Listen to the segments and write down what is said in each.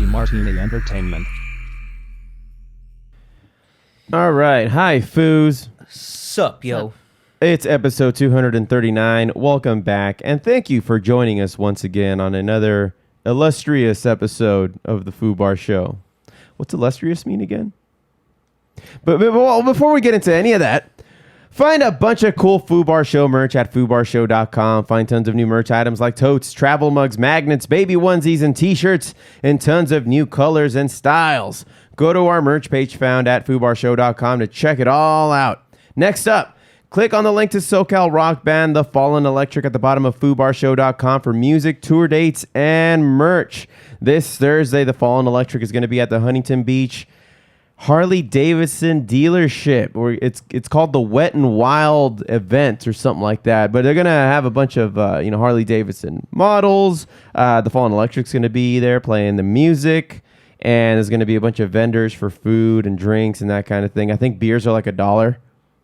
Martini Entertainment. All right. Hi, Foos. Sup, yo. It's episode 239. Welcome back, and thank you for joining us once again on another illustrious episode of the Foobar Show. What's illustrious mean again? But before we get into any of that, find a bunch of cool Foobar Show merch at foobarshow.com. Find tons of new merch items like totes, travel mugs, magnets, baby onesies, and t-shirts, and tons of new colors and styles. Go to our merch page found at foobarshow.com to check it all out. Next up, click on the link to SoCal rock band The Fallen Electric at the bottom of foobarshow.com for music, tour dates, and merch. This Thursday, The Fallen Electric is going to be at the Huntington Beach Harley Davidson dealership, or it's called the Wet and Wild event or something like that. But they're gonna have a bunch of Harley Davidson models. The Fallen Electric's gonna be there playing the music, and there's gonna be a bunch of vendors for food and drinks and that kind of thing. I think beers are like $1,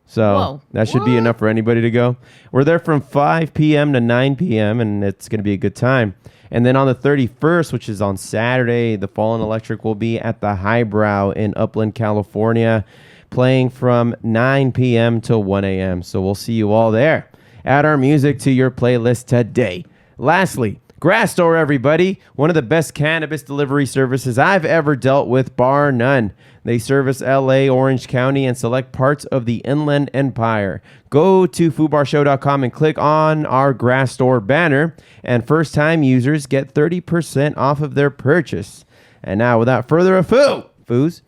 so that should be enough for anybody to go. We're there from 5 p.m. to 9 p.m. and it's gonna be a good time. And then on the 31st, which is on Saturday, the Fallen Electric will be at the Highbrow in Upland, California, playing from 9 p.m. till 1 a.m. So we'll see you all there. Add our music to your playlist today. Lastly, Grass Store, everybody. One of the best cannabis delivery services I've ever dealt with, bar none. They service LA, Orange County, and select parts of the Inland Empire. Go to foobarshow.com and click on our Grass Store banner, and first-time users get 30% off of their purchase. And now, without further ado, Foos,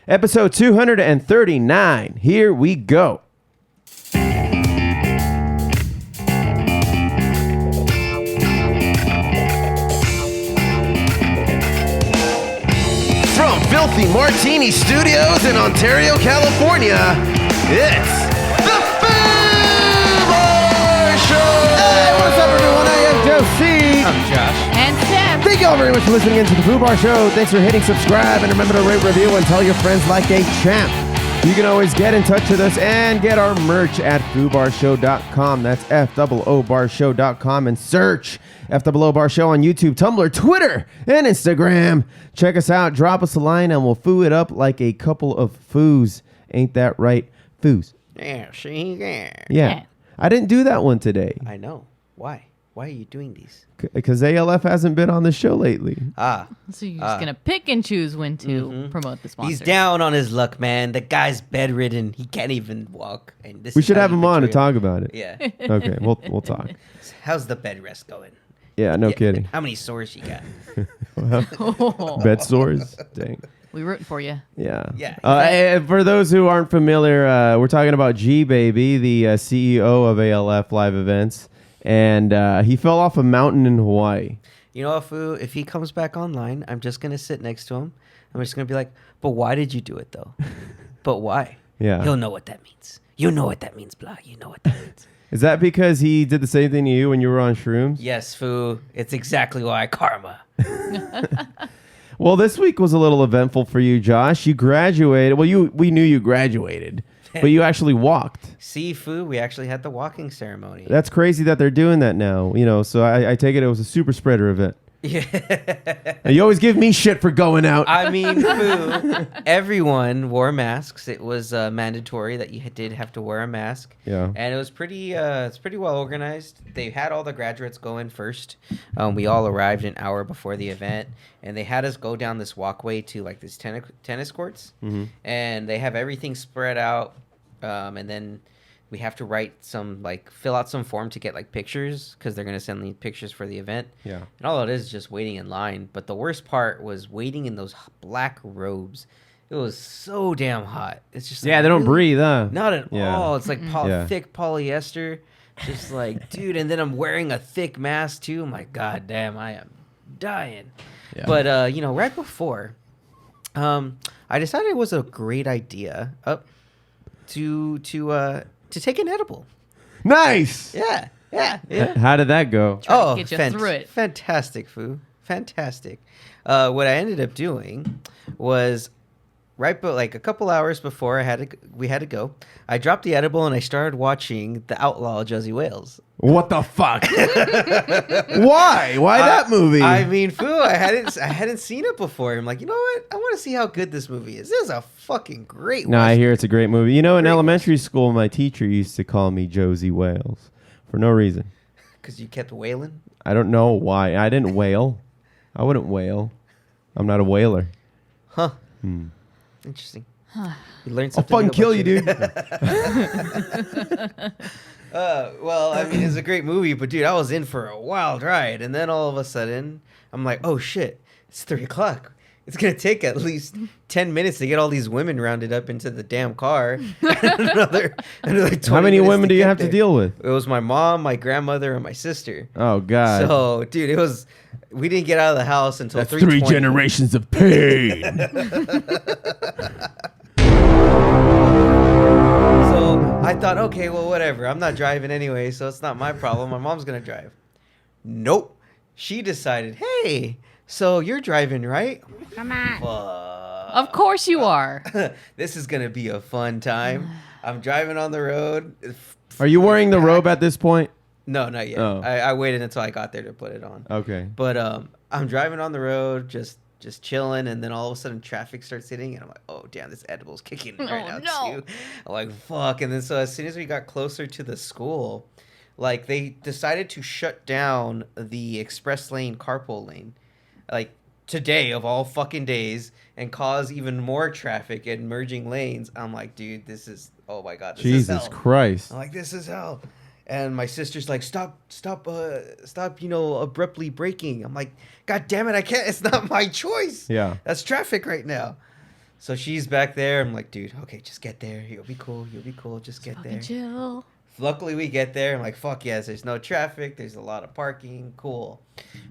episode 239. Here we go. From Filthy Martini Studios in Ontario, California, it's the Foobar Show! Hey, what's up, everyone? I am Josie. I'm Josh. And Steph. Thank you all very much for listening into the Foobar Show. Thanks for hitting subscribe, and remember to rate, review, and tell your friends like a champ. You can always get in touch with us and get our merch at foobarshow.com. That's FOObarshow.com, and search FOO Bar Show on YouTube, Tumblr, Twitter, and Instagram. Check us out, drop us a line, and we'll foo it up like a couple of foos. Ain't that right, foos? Yeah, see, Yeah. I didn't do that one today. I know. Why? Why are you doing these? Because ALF hasn't been on the show lately. So you're just going to pick and choose when to promote the sponsor. He's down on his luck, man. The guy's bedridden. He can't even walk. And this We is should how have you him on to betray talk about it. Yeah. Okay, we'll talk. How's the bed rest going? Yeah, no kidding. How many sores you got? Bed sores? Dang. We rooting for you. Yeah. Yeah. For those who aren't familiar, we're talking about G-Baby, the CEO of ALF Live Events. And he fell off a mountain in Hawaii. You know, if he comes back online, I'm just going to sit next to him. I'm just going to be like, but why did you do it, though? But why? Yeah. He'll know what that means. You know what that means, blah. You know what that means. Is that because he did the same thing to you when you were on shrooms? Yes, Foo. It's exactly why. Karma. Well, this week was a little eventful for you, Josh. You graduated. Well, we knew you graduated, but you actually walked. See, Foo, we actually had the walking ceremony. That's crazy that they're doing that now. So I take it was a super spreader event. Yeah. And you always give me shit for going out. I mean, Foo, everyone wore masks. It was mandatory that you did have to wear a mask. Yeah. And it was it's pretty well organized. They had all the graduates go in first. We all arrived an hour before the event, and they had us go down this walkway to like this tennis courts, and they have everything spread out, and then we have to fill out some form to get like pictures because they're going to send me pictures for the event. Yeah. And all it is just waiting in line. But the worst part was waiting in those black robes. It was so damn hot. It's just they don't breathe, huh? Not at all. It's like thick polyester. Just like, dude. And then I'm wearing a thick mask too. My God damn, I am dying. Yeah. But, right before, I decided it was a great idea to take an edible. Nice. Yeah. How did that go? To get you through it. Fantastic, Foo. Fantastic. What I ended up doing was but like a couple hours before we had to go, I dropped the edible and I started watching The Outlaw Josie Wales. What the fuck? Why? Why that movie? I mean, Foo, I hadn't seen it before. I'm like, you know what? I want to see how good this movie is. This is a fucking great. No, I hear it's a great movie. You know, in Great elementary school, my teacher used to call me Josie Wales for no reason. Because you kept wailing. I don't know why. I didn't wail. I wouldn't wail. I'm not a whaler. Huh. Interesting. You learned I'll something. fucking kill you, dude. Well, I mean, it's a great movie, but dude, I was in for a wild ride, and then all of a sudden, I'm like, oh shit, it's 3:00. It's gonna take at least 10 minutes to get all these women rounded up into the damn car. another 20 How many minutes women do you get have there. to deal with? It was my mom, my grandmother, and my sister. Oh God. So, dude, we didn't get out of the house until That's 3:20. 3 generations of pain. So I thought, okay, well, whatever. I'm not driving anyway, so it's not my problem. My mom's gonna drive. Nope. She decided, hey, so you're driving, right? Come on. Fuck. Of course you are. This is gonna be a fun time. I'm driving on the road. Are you wearing the robe at this point? No, not yet. Oh. I waited until I got there to put it on. Okay. But I'm driving on the road, just chilling, and then all of a sudden traffic starts hitting, and I'm like, oh damn, this edible's kicking right now no. too. I'm like, fuck. And then so as soon as we got closer to the school, like they decided to shut down the express lane carpool lane, like today of all fucking days, and cause even more traffic and merging lanes. I'm like, dude, this is, oh my god, this is Jesus hell. Christ. I'm like, this is hell. And my sister's like, stop, you know, abruptly braking. I'm like, God damn it, I can't. It's not my choice. Yeah. That's traffic right now. So she's back there. I'm like, dude, okay, just get there. You'll be cool. Just get there. Chill. Luckily, we get there. I'm like, fuck yes, there's no traffic. There's a lot of parking. Cool.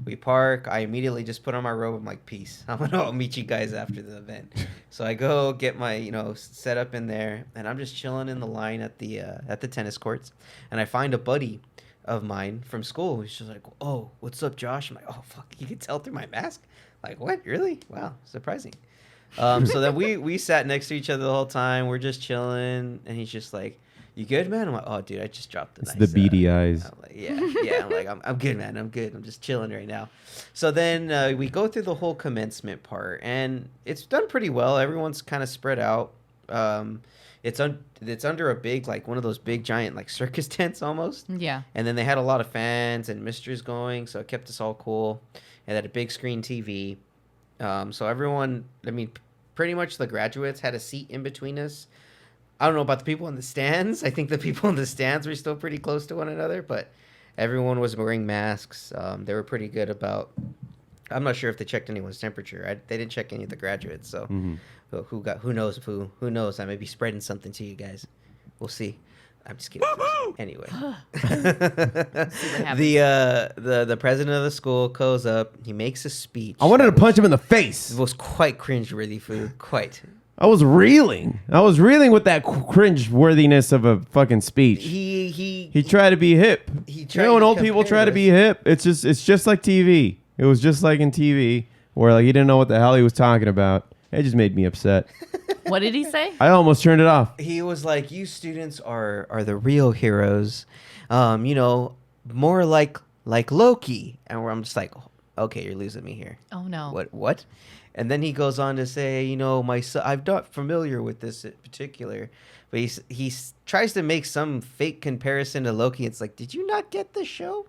We park. I immediately just put on my robe. I'm like, peace. I'll meet you guys after the event. So I go get my, you know, set up in there, and I'm just chilling in the line at the tennis courts, and I find a buddy of mine from school who's just like, oh, what's up, Josh? I'm like, oh fuck, you can tell through my mask. Like, what? Really? Wow, surprising. So then we sat next to each other the whole time. We're just chilling, and he's just like, you good, man? I'm like, oh, dude, I just dropped the It's nice, the beady eyes. I'm like, yeah. I'm like, I'm good, man. I'm good. I'm just chilling right now. So then we go through the whole commencement part, and it's done pretty well. Everyone's kind of spread out. It's under a big, like one of those big giant like circus tents almost. Yeah. And then they had a lot of fans and misters going, so it kept us all cool. And had a big screen TV. So everyone, I mean, pretty much the graduates had a seat in between us. I don't know about the people in the stands. I think the people in the stands were still pretty close to one another, but everyone was wearing masks. They were pretty good about. I'm not sure if they checked anyone's temperature. They didn't check any of the graduates. So who knows? Who knows? I may be spreading something to you guys. We'll see. I'm just kidding. Anyway, the president of the school goes up. He makes a speech. I wanted to punch him in the face. It was quite cringeworthy, food. Quite. I was reeling with that cringe-worthiness of a fucking speech. He tried to be hip. You know when old people try to be hip? It's just like TV. It was just like in TV where like he didn't know what the hell he was talking about. It just made me upset. What did he say? I almost turned it off. He was like, "You students are the real heroes, you know, more like Loki." And I'm just like, "Okay, you're losing me here." Oh no. What? And then he goes on to say, you know, I'm not familiar with this in particular, but he tries to make some fake comparison to Loki. It's like, did you not get the show?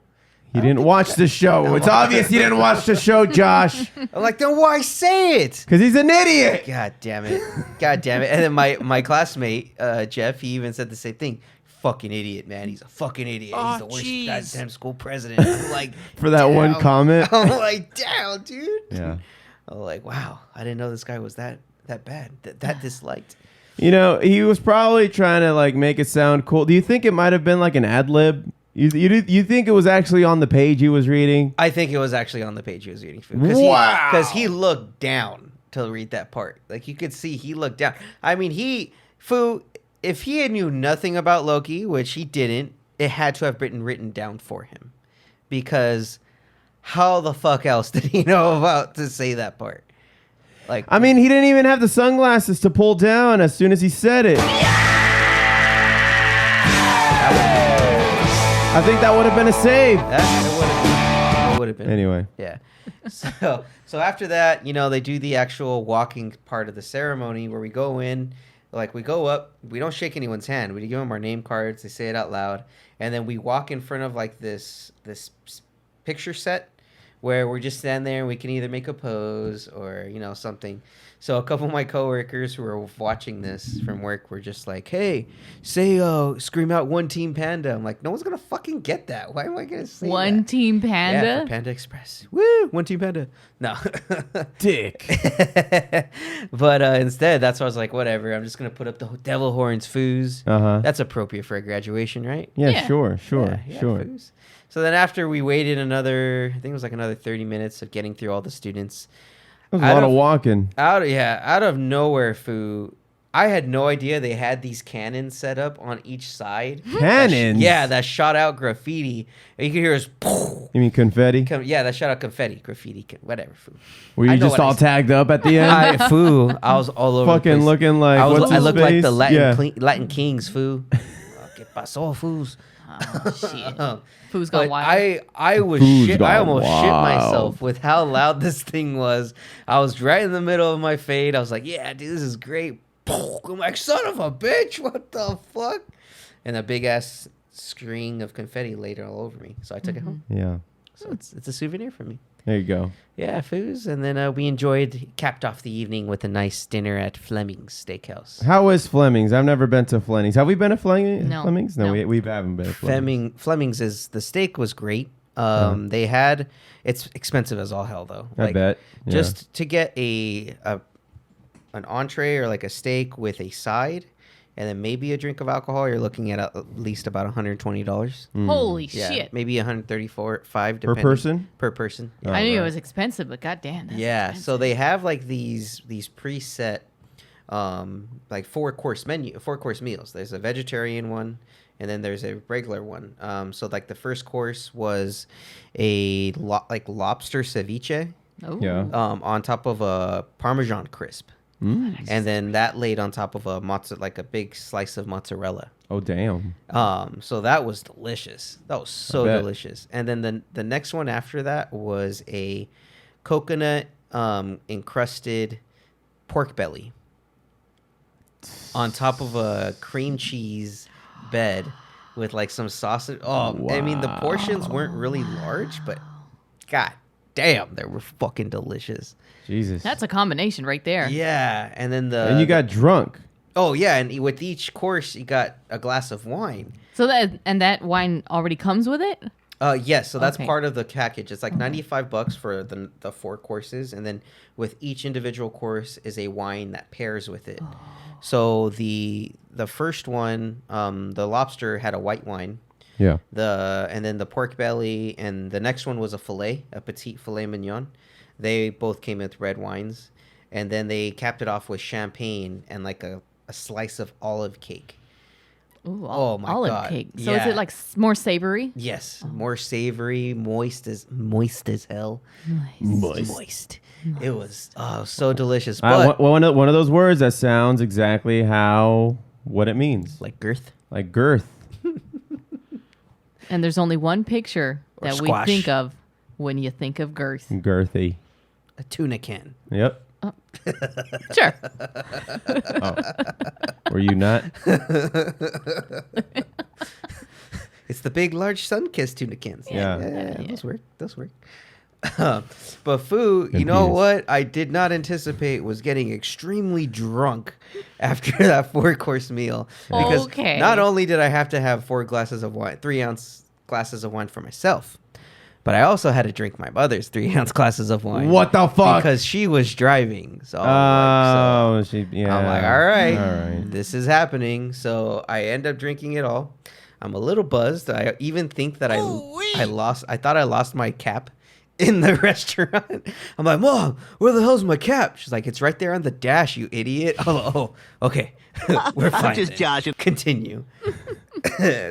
He didn't watch the show. It's obvious he didn't watch the show, Josh. I'm like, then why say it? Because he's an idiot. God damn it. And then my classmate, Jeff, he even said the same thing. Fucking idiot, man. He's a fucking idiot. He's the worst goddamn school president. I'm like, for that one comment. I'm like, damn, dude. Yeah. I'm like, wow. I didn't know this guy was that bad, that disliked. You know, he was probably trying to like make it sound cool. Do you think it might have been like an ad lib? You think it was actually on the page he was reading? I think it was actually on the page he was reading. Wow. Because he looked down to read that part. Like you could see he looked down. I mean, if he knew nothing about Loki, which he didn't, it had to have been written down for him. Because how the fuck else did he know about to say that part? Like, I mean, he didn't even have the sunglasses to pull down as soon as he said it. I think that would have been a save. It would have been. Anyway. Yeah. So after that, they do the actual walking part of the ceremony where we go in, like we go up, we don't shake anyone's hand. We give them our name cards. They say it out loud. And then we walk in front of like this picture set where we're just standing there and we can either make a pose or, something. So a couple of my coworkers who were watching this from work were just like, hey, scream out One Team Panda. I'm like, no one's going to fucking get that. Why am I going to say One that? Team Panda? Yeah, for Panda Express. Woo! One Team Panda. No. Dick. But instead, that's why I was like, whatever. I'm just going to put up the devil horns, Foos. Uh-huh. That's appropriate for a graduation, right? Yeah, sure. Yeah, Foos. So then after we waited another 30 minutes of getting through all the students. That was a lot of walking. Out of nowhere, Foo. I had no idea they had these cannons set up on each side. Cannons? That shot out graffiti. And you can hear us. You mean confetti? That shot out confetti, graffiti, whatever, Foo. Were you just all tagged up at the end? I was all over. Fucking the place. looking like I what's his looked like the face? Latin kings, Foo. ¿Qué pasó, Foos? Oh, shit. Foos gone But wild. I was Foos shit. gone I almost shit wild. myself with how loud this thing was. I was right in the middle of my fade. I was like, yeah, dude, this is great. I'm like, son of a bitch, what the fuck? And a big ass string of confetti laid all over me. So I took it home. Yeah. So it's a souvenir for me. There you go. Yeah, Foos. And then we capped off the evening with a nice dinner at Fleming's Steakhouse. How is Fleming's? I've never been to Fleming's. Have we been to Fleming's? No. We haven't been to Fleming's. Fleming's the steak was great. They had, it's expensive as all hell though. I bet. Yeah. Just to get an entree or like a steak with a side and then maybe a drink of alcohol, you're looking at least about $120. Holy Yeah, shit. maybe $134.5 Per person? Per person. Oh, I knew it right. was expensive, but goddamn. So they have like these preset like four course meals. There's a vegetarian one and then there's a regular one. So like the first course was a lobster ceviche Yeah. on top of a Parmesan crisp. And then that laid on top of a big slice of mozzarella. Oh, damn. So that was delicious. That was so delicious. And then the next one after that was a coconut encrusted pork belly on top of a cream cheese bed with like some sausage. Oh, wow. I mean, the portions weren't really large, but god damn, they were fucking delicious. Jesus. That's a combination right there. Yeah, and then and you got drunk. Oh yeah, and with each course you got a glass of wine. So that wine already comes with it? Yes, so that's Okay. part of the package. It's like $95 for the four courses, and then with each individual course is a wine that pairs with it. Oh. So the first one, the lobster had a white wine. Yeah. And then the pork belly, and the next one was a petite filet mignon. They both came with red wines, and then they capped it off with champagne and like a slice of olive cake. Ooh, Oh my olive God. cake. So Yeah. is it like more savory? Yes, more savory, moist as hell. Moist. It was so delicious. But One of those words that sounds exactly what it means. like girth. Like girth. And there's only one picture Or that squash. we think of when you think of girth. Girthy. A tuna can. Yep. Sure. Oh. Were you not? It's the big, large sun-kissed tuna cans. Yeah. Those work. But Foo, you And know penis. what? I did not anticipate was getting extremely drunk after that 4-course meal. Because Okay. not only did I have to have 4 glasses of wine, 3-ounce glasses of wine for myself, but I also had to drink my mother's 3-ounce glasses of wine. What the fuck? Because she was driving. So, Yeah. I'm like, all right, this is happening. So I end up drinking it all. I'm a little buzzed. I even think that I thought I lost my cap in the restaurant. I'm like, Mom, where the hell's my cap? She's like, it's right there on the dash, you idiot. Oh, okay. We're fine. I'm just then. joshing. Continue.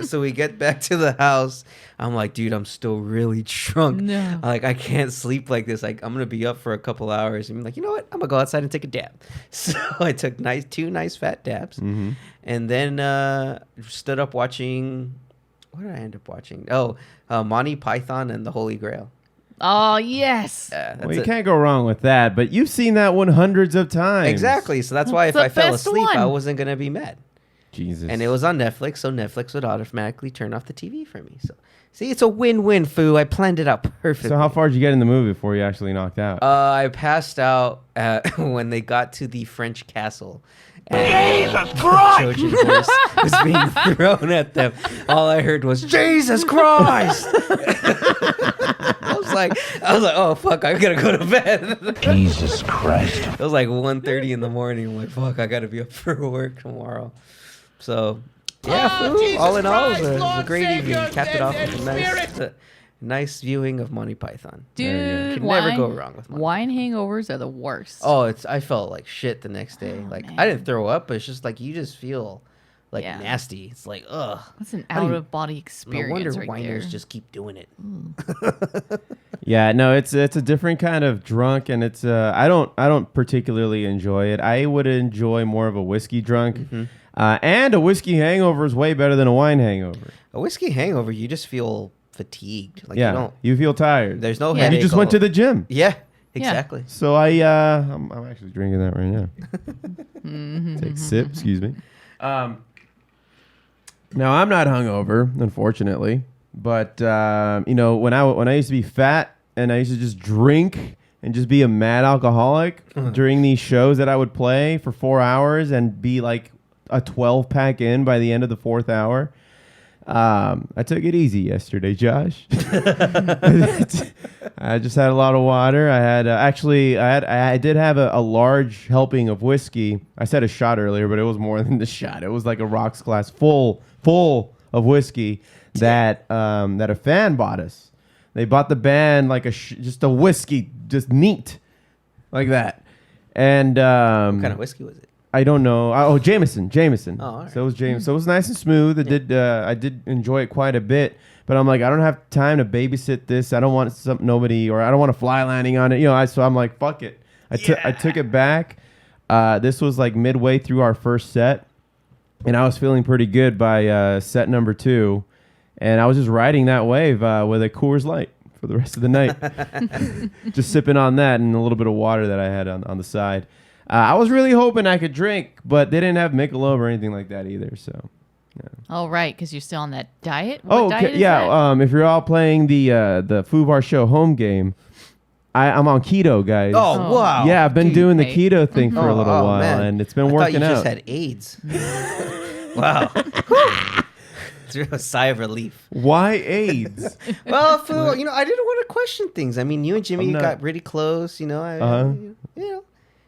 So we get back to the house. I'm like, dude, I'm still really drunk. No. Like, I can't sleep like this. Like, I'm gonna be up for a couple hours. And I'm like, you know what? I'm gonna go outside and take a dab. So I took two nice fat dabs, and then stood up watching. What did I end up watching? Oh, Monty Python and the Holy Grail. Oh, yes. Well, you can't go wrong with that, but you've seen that one hundreds of times. Exactly. So that's why if the I fell best asleep, I one. wasn't going to be mad. Jesus. And it was on Netflix, so Netflix would automatically turn off the TV for me. So, see, it's a win-win, Foo. I planned it out perfectly. So how far did you get in the movie before you actually knocked out? I passed out when they got to the French castle. And, Jesus Christ! Trojan horse was being thrown at them. All I heard was, Jesus Christ! I was like, oh, fuck, I gotta go to bed. Jesus Christ. It was like 1:30 in the morning. I'm like, fuck, I gotta be up for work tomorrow. So, yeah, Foo, all in all, it was a great evening. Capped it off with a nice viewing of Monty Python. Dude, Could never go wrong with Monty. Wine hangovers are the worst. Oh, I felt like shit the next day. Like, man. I didn't throw up, but it's just like you just feel like Yeah. nasty. It's like, ugh. That's an How do you- out-of-body No experience wonder right whiners there. just keep doing it. Yeah, no, it's a different kind of drunk, and it's I don't particularly enjoy it. I would enjoy more of a whiskey drunk, and a whiskey hangover is way better than a wine hangover. A whiskey hangover, you just feel fatigued. Like, Yeah, you feel tired. there's no Yeah. headache. You just went to the gym. Yeah, exactly. So I'm actually drinking that right now. Take a sip, excuse me. Now I'm not hungover, unfortunately, but when I used to be fat and I used to just drink and just be a mad alcoholic during these shows that I would play for 4 hours and be like a 12-pack in by the end of the fourth hour. I took it easy yesterday, Josh. I just had a lot of water. I had I did have a large helping of whiskey. I said a shot earlier, but it was more than the shot. It was like a rocks glass full of whiskey that a fan bought us. They bought the band like just a whiskey, just neat, like that. And What kind of whiskey was it? I don't know. Oh, Jameson. Oh, all right. So it was Jameson. So it was nice and smooth. I did enjoy it quite a bit. But I'm like, I don't have time to babysit this. I don't want I don't want a fly landing on it. So I'm like, fuck it. I took it back. This was like midway through our first set, and I was feeling pretty good by set number 2, and I was just riding that wave with a Coors Light for the rest of the night, just sipping on that and a little bit of water that I had on the side. I was really hoping I could drink, but they didn't have Michelob or anything like that either. So, yeah. Oh, right, because you're still on that diet? What diet is yeah. that? If you're all playing the Foobar Show home game, I'm on keto, guys. Oh, wow. Yeah, I've been Dude. doing the keto thing for a little while, man. and it's been I working thought you out. just had AIDS. Wow. It's a sigh of relief. Why AIDS? Well, Foo, I didn't want to question things. I mean, you and Jimmy I'm not- got really close.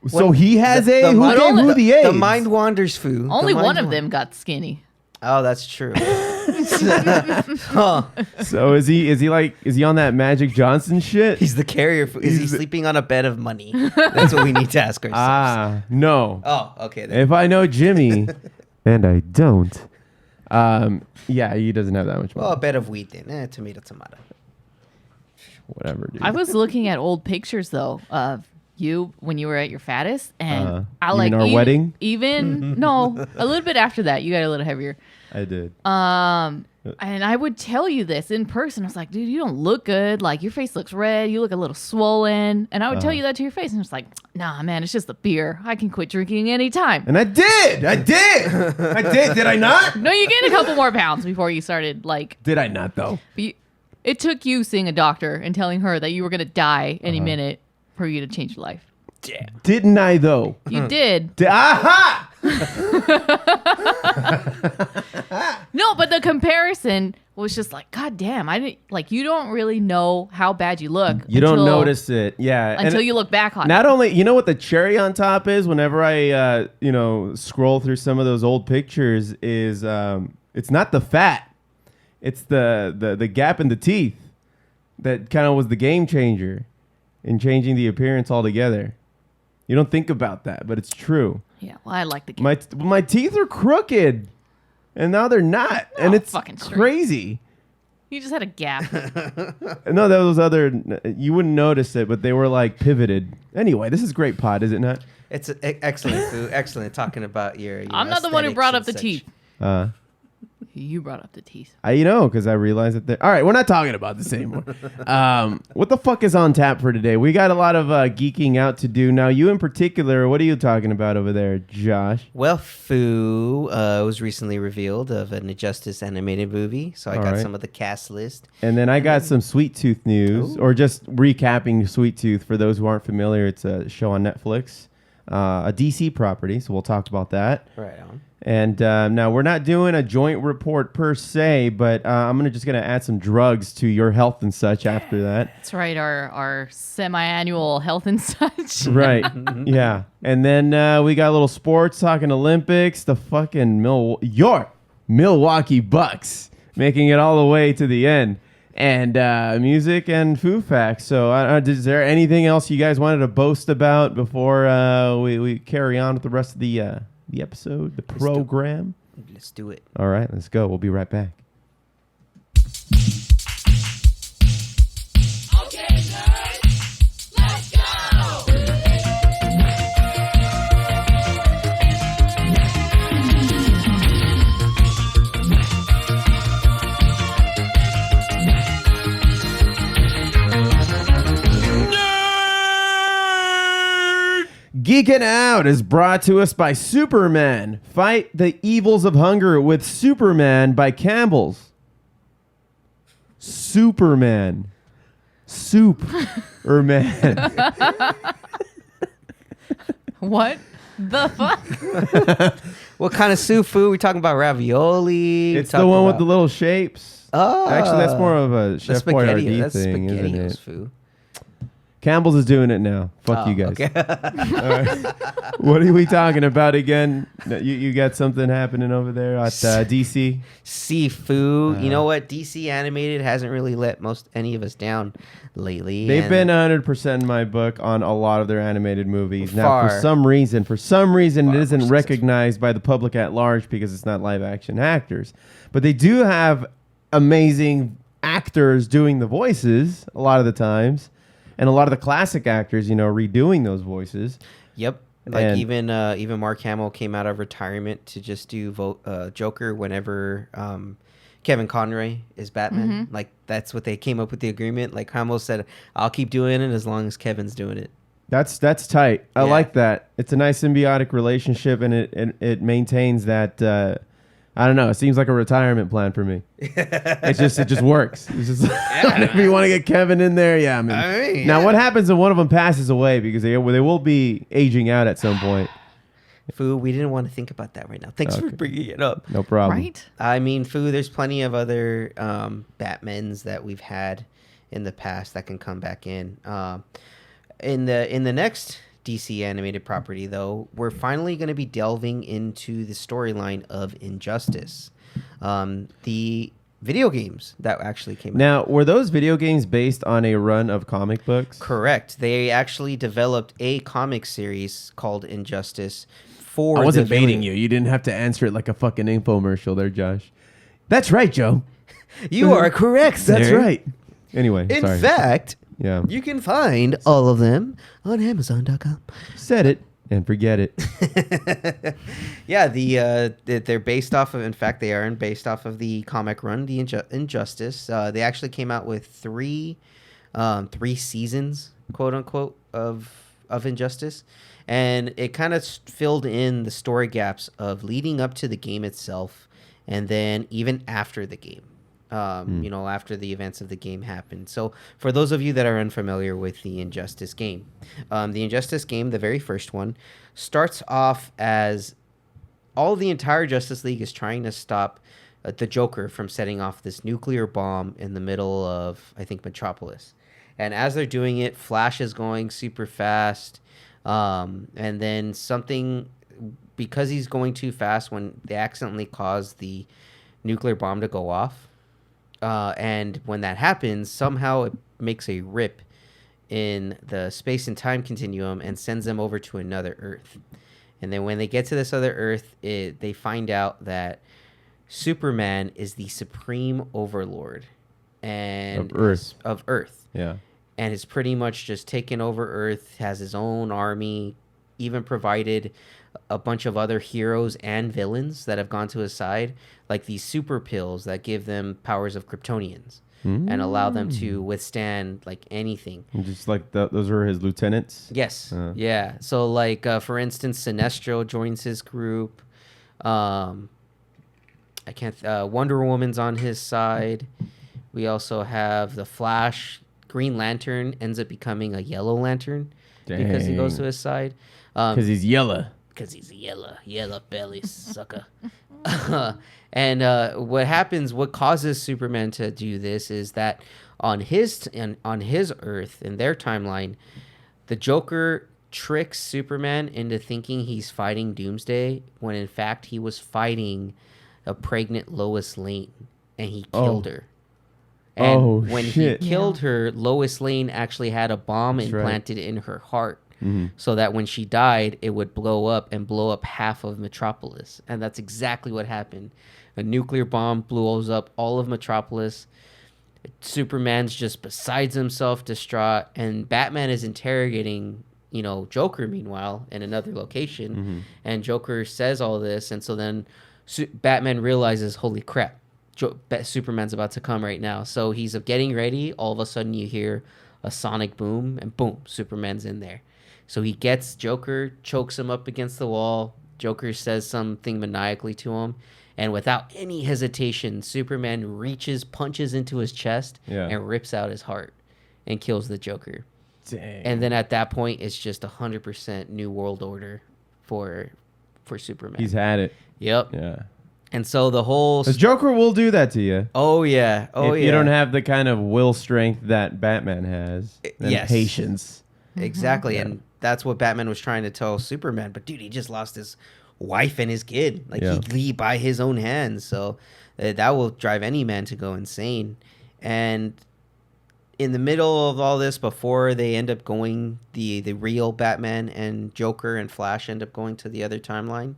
So he has the- AIDS. Who the- gave who the AIDS? The mind wanders, Foo. Only The mind one of wan- them got skinny. Oh, that's true. Huh. So is he on that Magic Johnson shit? He's the carrier. Is he sleeping on a bed of money? That's what we need to ask ourselves. No. Oh, okay. Then. If I know Jimmy, and I don't, yeah, he doesn't have that much money. Well, a bed of wheat then. Tomato. Whatever, dude. I was looking at old pictures, though, of you when you were at your fattest. And I You like mean our wedding? Even, no, a little bit after that, you got a little heavier. I did. And I would tell you this in person. I was like, dude, you don't look good. Like, your face looks red. You look a little swollen. And I would tell you that to your face. And it's like, nah, man, it's just the beer. I can quit drinking anytime. And I did. Did I not? No, you gained a couple more pounds before you started, like... Did I not, though? It took you seeing a doctor and telling her that you were going to die any minute for you to change your life. Yeah. Didn't I, though? You did. Aha! No, but the comparison was just like, God damn, I didn't like. You don't really know how bad you look. You don't notice it, yeah. until And you look back on not it. only, you know what the cherry on top is? Whenever I, scroll through some of those old pictures, is it's not the fat, it's the gap in the teeth that kind of was the game changer in changing the appearance altogether. You don't think about that, but it's true. Yeah, well, I like the. My teeth are crooked. and now they're not, and it's fucking straight. crazy. You just had a gap. No, that was other. You wouldn't notice it, but they were like pivoted. Anyway, this is great pod, is it not? It's excellent, Foo. Excellent talking about your. I'm not the one who brought up the teeth. Uh, You brought up the teeth. because I realized that. All right, we're not talking about this anymore. What the fuck is on tap for today? We got a lot of geeking out to do. Now, you in particular, what are you talking about over there, Josh? Well, Foo was recently revealed of an Injustice animated movie, so I got some of the cast list. And then I got some Sweet Tooth news, or just recapping Sweet Tooth for those who aren't familiar. It's a show on Netflix, a DC property, so we'll talk about that. Right on. And now we're not doing a joint report per se, but I'm just gonna add some drugs to your health and such after that. That's right, our semi-annual health and such. Right. Yeah. And then we got a little sports, talking Olympics, the fucking your Milwaukee Bucks making it all the way to the end, and music and Foo Facts. So is there anything else you guys wanted to boast about before we carry on with the rest of the episode, the program? Let's do it. All right, let's go. We'll be right back. Okay, nerds, let's go! Geeking Out is brought to us by Superman. Fight the evils of hunger with Superman by Campbell's. Superman. Superman. What the fuck? What kind of soup, Foo? We talking about ravioli? It's the one with the little shapes. Oh, Actually, that's more of a Chef Boyardee That's thing, isn't SpaghettiOs, it? Foo. Campbell's is doing it now. Fuck you guys. Okay. All right. What are we talking about again? You got something happening over there at DC? Sifu. You know what? DC Animated hasn't really let any of us down lately. They've and been 100% in my book on a lot of their animated movies. Now, for Far. some reason, it isn't more recognized by the public at large because it's not live action actors. But they do have amazing actors doing the voices a lot of the times. And a lot of the classic actors, redoing those voices. Yep. Like even Mark Hamill came out of retirement to just do Joker whenever Kevin Conroy is Batman. Like that's what they came up with the agreement. Like Hamill said, I'll keep doing it as long as Kevin's doing it. That's tight. I like that. It's a nice symbiotic relationship, and it maintains that. I don't know. It seems like a retirement plan for me. It just works. It's just if you want to get Kevin in there, yeah. Now, what happens if one of them passes away because they will be aging out at some point? Foo, we didn't want to think about that right now. Thanks for bringing it up. No problem. Right? I mean, Foo, there's plenty of other Batmans that we've had in the past that can come back in. In the next DC animated property, though, we're finally going to be delving into the storyline of Injustice, the video games that actually came out. Now, were those video games based on a run of comic books? Correct. They actually developed a comic series called Injustice for. I wasn't baiting you. You didn't have to answer it like a fucking infomercial there, Josh. That's right, Joe. You are correct, sir. That's right. Anyway, In sorry. fact, Yeah. you can find all of them on Amazon.com. Said it and forget it. Yeah, they're based off of. In fact, they are based off of the comic run, the Injustice. They actually came out with three seasons, quote unquote, of Injustice, and it kind of filled in the story gaps of leading up to the game itself, and then even after the game. After the events of the game happened. So for those of you that are unfamiliar with the Injustice game, the very first one, starts off as the entire Justice League is trying to stop the Joker from setting off this nuclear bomb in the middle of, I think, Metropolis. And as they're doing it, Flash is going super fast. And then because he's going too fast, when they accidentally cause the nuclear bomb to go off, and when that happens, somehow it makes a rip in the space and time continuum and sends them over to another Earth. And then when they get to this other Earth, they find out that Superman is the supreme overlord and of Earth. Yeah. And is pretty much just taken over Earth, has his own army, even provided a bunch of other heroes and villains that have gone to his side, like these super pills that give them powers of Kryptonians and allow them to withstand like anything. And just like those are his lieutenants? Yes. Yeah. So like, for instance, Sinestro joins his group. Wonder Woman's on his side. We also have the Flash. Green Lantern ends up becoming a Yellow Lantern because he goes to his side. Because he's yellow. Because he's yellow belly sucker. And what causes Superman to do this is that on his Earth, in their timeline, the Joker tricks Superman into thinking he's fighting Doomsday when in fact he was fighting a pregnant Lois Lane and he killed her. And when he killed her, Lois Lane actually had a bomb implanted in her heart so that when she died, it would blow up half of Metropolis. And that's exactly what happened. A nuclear bomb blows up all of Metropolis. Superman's just besides himself, distraught, and Batman is interrogating, Joker meanwhile in another location. And Joker says all this, and so then Batman realizes, holy crap, Superman's about to come right now. So he's getting ready. All of a sudden you hear a sonic boom and boom, Superman's in there. So he gets Joker, chokes him up against the wall. Joker says something maniacally to him. And without any hesitation, Superman punches into his chest and rips out his heart and kills the Joker. Dang. And then at that point, it's just 100% new world order for Superman. He's had it. Yep. Yeah. And so the Joker will do that to you. Oh, yeah. If you don't have the kind of will strength that Batman has. And patience. Exactly. And that's what Batman was trying to tell Superman. But, dude, he just lost his wife and his kid. Like, he'd leave by his own hands. So that will drive any man to go insane. And in the middle of all this, before they end up going, the real Batman and Joker and Flash end up going to the other timeline,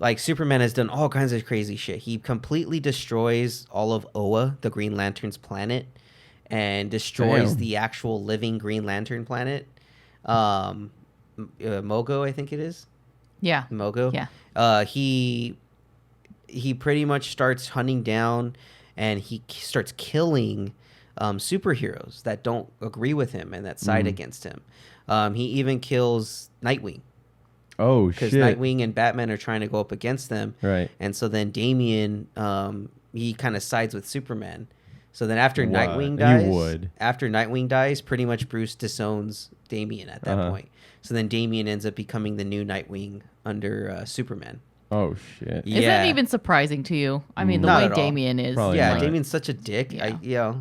like Superman has done all kinds of crazy shit. He completely destroys all of Oa, the Green Lantern's planet, and destroys the actual living Green Lantern planet. Mogo, I think it is. Yeah. Mogo. Yeah. He pretty much starts hunting down and he starts killing superheroes that don't agree with him and that side against him. He even kills Nightwing. Oh, shit. Because Nightwing and Batman are trying to go up against them. Right. And so then Damian, he kind of sides with Superman. So then after Nightwing dies, pretty much Bruce disowns Damian at that point. So then Damian ends up becoming the new Nightwing under Superman. Oh, shit. Is that even surprising to you? I mean, the way Damian is. Probably yeah, not. Damian's such a dick. Yeah.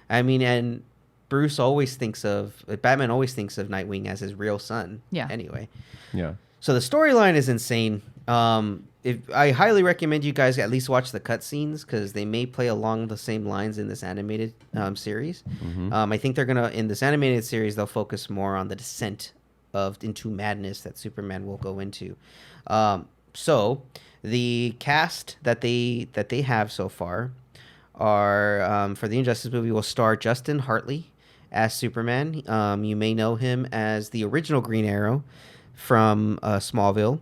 And Bruce always thinks Batman always thinks of Nightwing as his real son. Yeah. Anyway. Yeah. So the storyline is insane. I highly recommend you guys at least watch the cutscenes because they may play along the same lines in this animated series. I think in this animated series, they'll focus more on the descent into madness that Superman will go into. So the cast that they have so far are for the Injustice movie will star Justin Hartley as Superman. You may know him as the original Green Arrow from Smallville.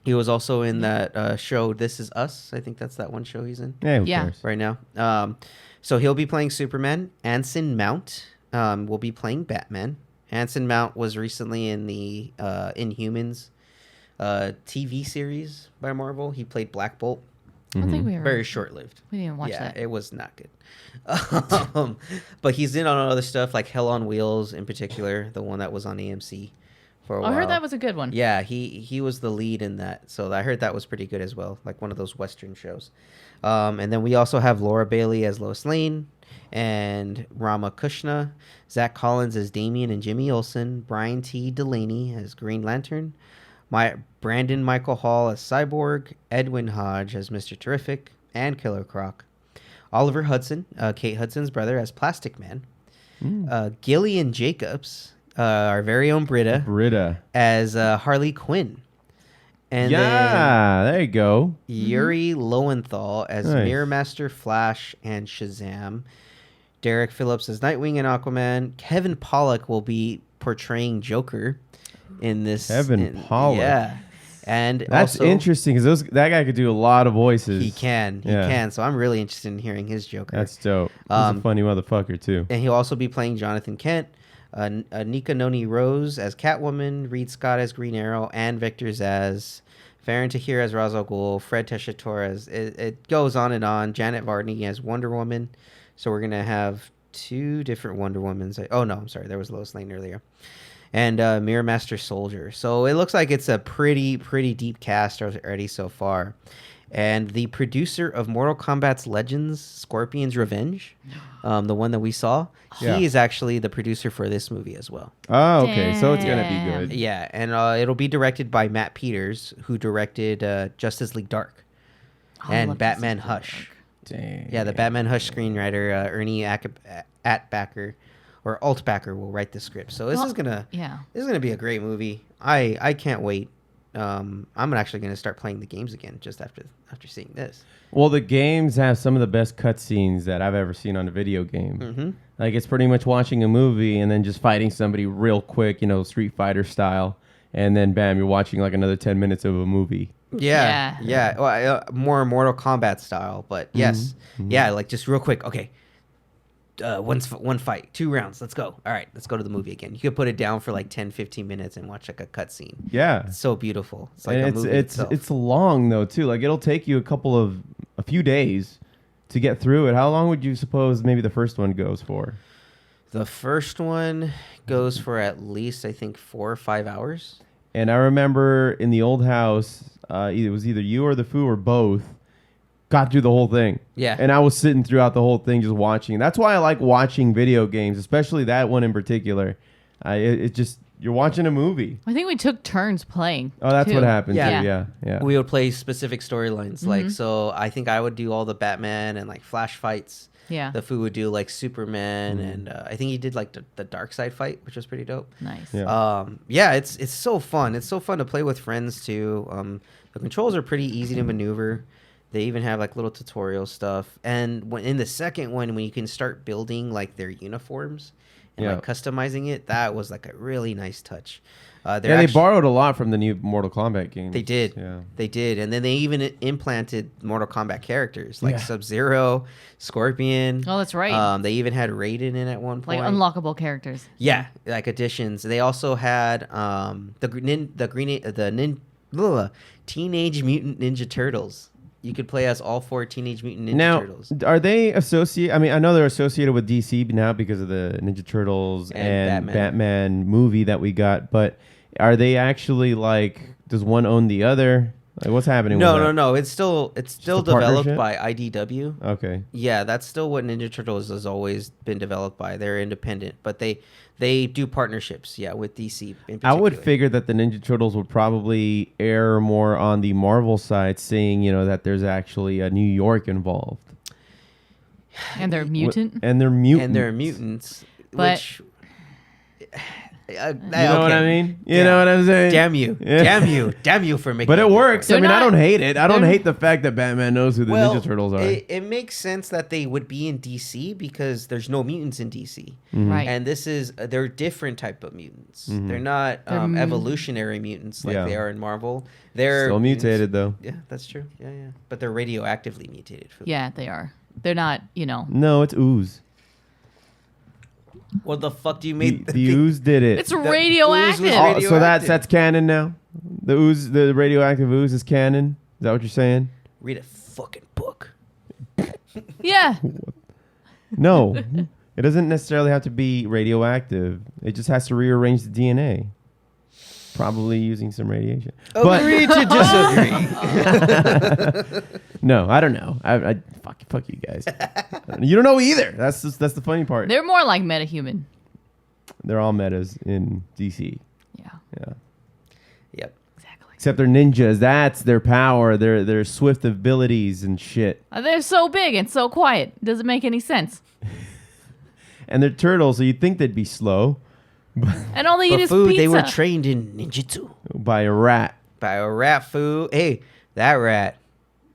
He was also in that show This Is Us. I think that's that one show he's in. Yeah, who cares? Right now. So he'll be playing Superman. Anson Mount will be playing Batman. Anson Mount was recently in the Inhumans TV series by Marvel. He played Black Bolt. I think we were Very short-lived. We didn't watch that. Yeah, it was not good. But he's in on other stuff like Hell on Wheels in particular, the one that was on AMC for a while. I heard that was a good one. Yeah, he was the lead in that. So I heard that was pretty good as well, like one of those Western shows. And then we also have Laura Bailey as Lois Lane and Rama Krishna, Zach Collins as Damian and Jimmy Olsen, Brian T. Delaney as Green Lantern, Brandon Michael Hall as Cyborg, Edwin Hodge as Mr. Terrific and Killer Croc, Oliver Hudson, Kate Hudson's brother, as Plastic Man, Gillian Jacobs, our very own Britta, as Harley Quinn, And yeah, there you go. then Yuri Lowenthal as Nice. Mirror Master, Flash, and Shazam. Derek Phillips as Nightwing and Aquaman. Kevin Pollak will be portraying Joker in this. Kevin Pollak. Yeah. And That's also, interesting because that guy could do a lot of voices. He can. So I'm really interested in hearing his Joker. That's dope. He's a funny motherfucker too. And he'll also be playing Jonathan Kent. Nika Noni Rose as Catwoman, Reed Scott as Green Arrow, and Victor's as Farron Tahir as Ra's al Ghul, Fred Tessitore as it goes on and on. Janet Varney as Wonder Woman. So we're gonna have 2 different Wonder Womans. Oh no, I'm sorry, there was Lois Lane earlier. And Mirror Master Soldier. So it looks like it's a pretty deep cast already so far. And the producer of Mortal Kombat's Legends, Scorpion's Revenge, the one that we saw, he is actually the producer for this movie as well. Oh, okay. So it's gonna be Damn. good. Yeah, and it'll be directed by Matt Peters, who directed Justice League Dark I and love Batman Justice League Hush. Dang. Yeah, the Batman Hush screenwriter Ernie Atbacker or Altbacker will write the script. So this is gonna be a great movie. I can't wait. I'm actually gonna start playing the games again just after seeing this. Well, the games have some of the best cutscenes that I've ever seen on a video game. Mm-hmm. Like it's pretty much watching a movie and then just fighting somebody real quick, Street Fighter style, and then bam, you're watching like another 10 minutes of a movie. Yeah. Well, more Mortal Kombat style, but yes, yeah, like just real quick. Okay, one fight, 2 rounds. Let's go. All right, let's go to the movie again. You could put it down for like 10, 15 minutes and watch like a cutscene. Yeah. It's so beautiful. It's like And a movie itself. it's long though too. Like it'll take you a few days to get through it. How long would you suppose maybe the first one goes for? The first one goes for at least I think 4 or 5 hours. And I remember in the old house, it was either you or the Foo or both got through the whole thing. Yeah. And I was sitting throughout the whole thing just watching. That's why I like watching video games, especially that one in particular. It just, you're watching a movie. I think we took turns playing. Oh, that's too. what happened. Yeah. Too. Yeah. We would play specific storylines. Like, so I think I would do all the Batman and like Flash fights. Yeah. The Foo would do like Superman, and I think he did like the Dark Side fight, which was pretty dope. Nice. Yeah. It's so fun. It's so fun to play with friends too. The controls are pretty easy to maneuver. They even have like little tutorial stuff. And when in the second one, when you can start building like their uniforms and like customizing it, that was like a really nice touch. They borrowed a lot from the new Mortal Kombat games. They did. Yeah. They did. And then they even implanted Mortal Kombat characters like Sub-Zero, Scorpion. Oh, that's right. They even had Raiden in at one point. Like unlockable characters. Yeah, like additions. They also had Teenage Mutant Ninja Turtles. You could play as all 4 Teenage Mutant Ninja Turtles. Are they associated? I mean, I know they're associated with DC now because of the Ninja Turtles and Batman movie that we got. But are they actually like? Does one own the other? Like, what's happening? No. It's still developed partnership? by IDW. Okay. Yeah, that's still what Ninja Turtles has always been developed by. They're independent, but they do partnerships. Yeah, with DC. In I would particular. figure that the Ninja Turtles would probably err more on the Marvel side, seeing that there's actually a New York involved. And they're mutant. And they're mutants. And they're mutants. But- which You know what I mean? You know what I'm saying? Damn you. Yeah. Damn you for making But it that works. They're I mean, I not- don't hate it. I don't they're- hate the fact that Batman knows who the Ninja Turtles are. It makes sense that they would be in DC because there's no mutants in DC. Right. And they're different type of mutants. They're not evolutionary mutants like they are in Marvel. They're Still mutants. mutated, though. Yeah, that's true. Yeah. But they're radioactively mutated. Yeah, they are. They're not, No, it's ooze. What the fuck do you mean? The ooze did it. It's radioactive. ooze was Oh, radioactive. so that's canon now? The radioactive ooze is canon? Is that what you're saying? Read a fucking book. Yeah. No. It doesn't necessarily have to be radioactive. It just has to rearrange the DNA. Probably using some radiation. Agree to disagree. No, I don't know. I fuck you guys. You don't know either. That's the funny part. They're more like metahuman. They're all metas in DC. Yeah. Yeah. Yep. Exactly. Except they're ninjas. That's their power. Their swift abilities and shit. They're so big and so quiet. Doesn't make any sense. And they're turtles, so you'd think they'd be slow And all they eat But is food, pizza. they were trained in ninjutsu. by a rat. by a rat, Foo. Hey, that rat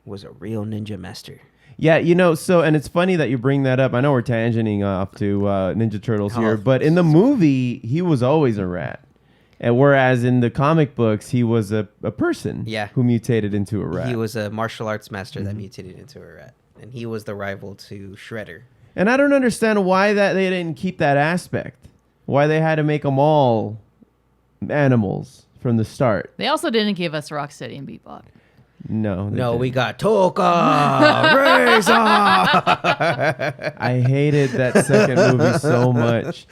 was a real ninja master. Yeah, so, and it's funny that you bring that up. I know we're tangenting off to Ninja Turtles here, but in the movie, he was always a rat. And whereas in the comic books, he was a person who mutated into a rat. He was a martial arts master that mutated into a rat. And he was the rival to Shredder. And I don't understand why that they didn't keep that aspect. Why they had to make them all animals from the start. They also didn't give us Rocksteady and Bebop. No, we got Toka, Razor. I hated that second movie so much.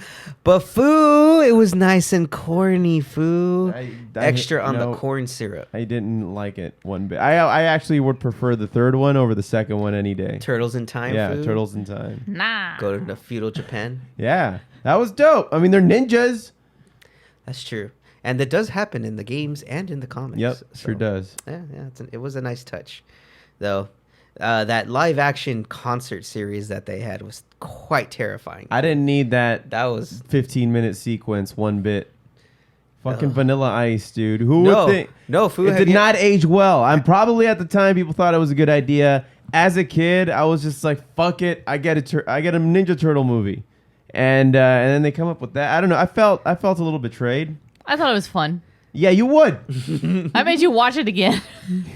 But Foo, it was nice and corny, Foo. Extra on the no, corn syrup. I didn't like it one bit. I actually would prefer the third one over the second one any day. Turtles in Time, Yeah, Foo? Turtles in Time. Nah. Go to the feudal Japan. Yeah, that was dope. I mean, they're ninjas. That's true. And that does happen in the games and in the comics. Yep, sure does. Yeah, it was a nice touch. Though, that live action concert series that they had was quite terrifying. I didn't need that. That was 15-minute sequence one bit. Fucking Vanilla Ice, dude. Who No, would think? no, Foo, It have did you- not age well. I'm probably at the time people thought it was a good idea. As a kid, I was just like, "Fuck it, I get a Ninja Turtle movie," and then they come up with that. I don't know. I felt a little betrayed. I thought it was fun. Yeah, you would. I made you watch it again.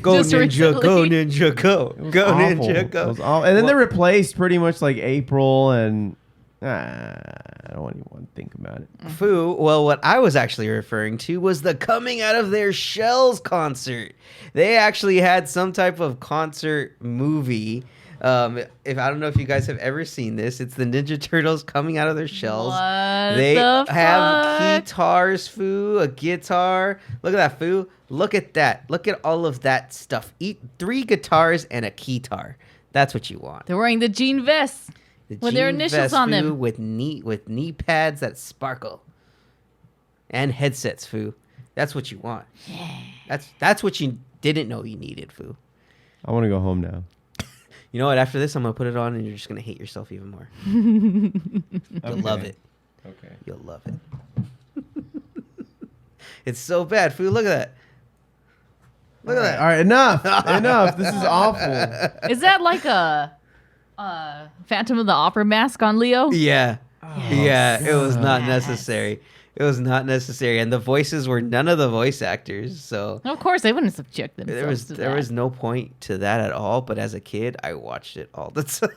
Go Just Ninja, recently. go Ninja, go. Go Awful. Ninja, go. It was awful. And then they replaced pretty much like April and I don't even want to think about it. Foo, well, what I was actually referring to was the Coming Out of Their Shells concert. They actually had some type of concert movie. If I don't know if you guys have ever seen this, it's the Ninja Turtles coming out of their shells. They the have fuck? guitars, Foo, a guitar. Look at that, Foo. Look at that. Look at all of that stuff. Eat 3 guitars and a keytar. That's what you want. They're wearing the jean vests with their jean initials vest, on Foo, them. with knee pads that sparkle and headsets, Foo. That's what you want. Yeah. That's what you didn't know you needed, Foo. I want to go home now. You know what? After this, I'm gonna put it on, and you're just gonna hate yourself even more. You'll love it. Okay. You'll love it. It's so bad, Foo. Look at that. Look at that. All right, enough. Enough. This is awful. Is that like a Phantom of the Opera mask on Leo? Yeah. Yeah. It was not Yes. necessary. It was not necessary, and the voices were none of the voice actors. So Of course, they wouldn't subject themselves there was to there that. was no point to that at all. But as a kid, I watched it all the time.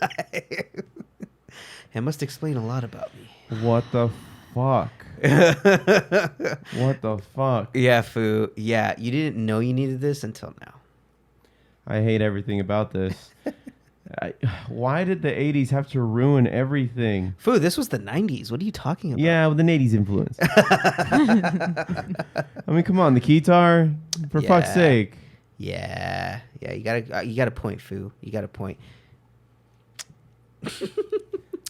It must explain a lot about me. What the fuck? What the fuck? Yeah, Foo. Yeah, you didn't know you needed this until now. I hate everything about this. Why did the 80s have to ruin everything? Foo, this was the 90s. What are you talking about? Yeah, with an 80s influence. I mean, come on, the guitar, for fuck's Yeah. sake. Yeah. Yeah, you got a point, Foo. You got a point.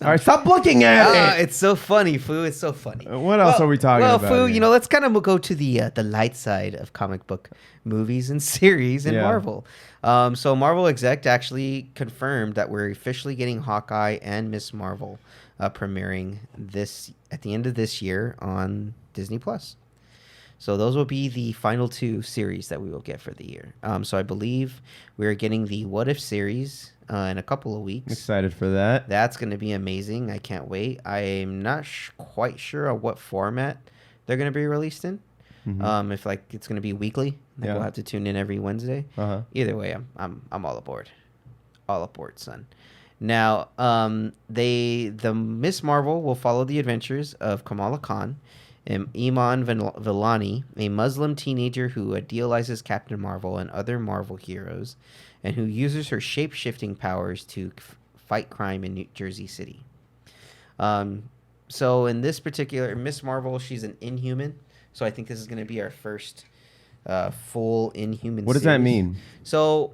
All right, stop looking at it. It's so funny, Foo. It's so funny. What else are we talking about Well, Foo, here? let's kind of go to the light side of comic book movies and series in Yeah. Marvel. So Marvel exec actually confirmed that we're officially getting Hawkeye and Miss Marvel premiering at the end of this year on Disney Plus. So those will be the final 2 series that we will get for the year. So I believe we're getting the What If series in a couple of weeks. Excited for that. That's going to be amazing. I can't wait. I'm not quite sure of what format they're going to be released in. If it's going to be weekly, Yeah. we'll have to tune in every Wednesday. Uh-huh. Either way, I'm all aboard. All aboard, son. Now, the Miss Marvel will follow the adventures of Kamala Khan and Iman Vellani, a Muslim teenager who idealizes Captain Marvel and other Marvel heroes, and who uses her shape-shifting powers to fight crime in New Jersey City. So in this particular Miss Marvel, she's an Inhuman. So I think this is going to be our first full Inhuman. What does that series. mean? So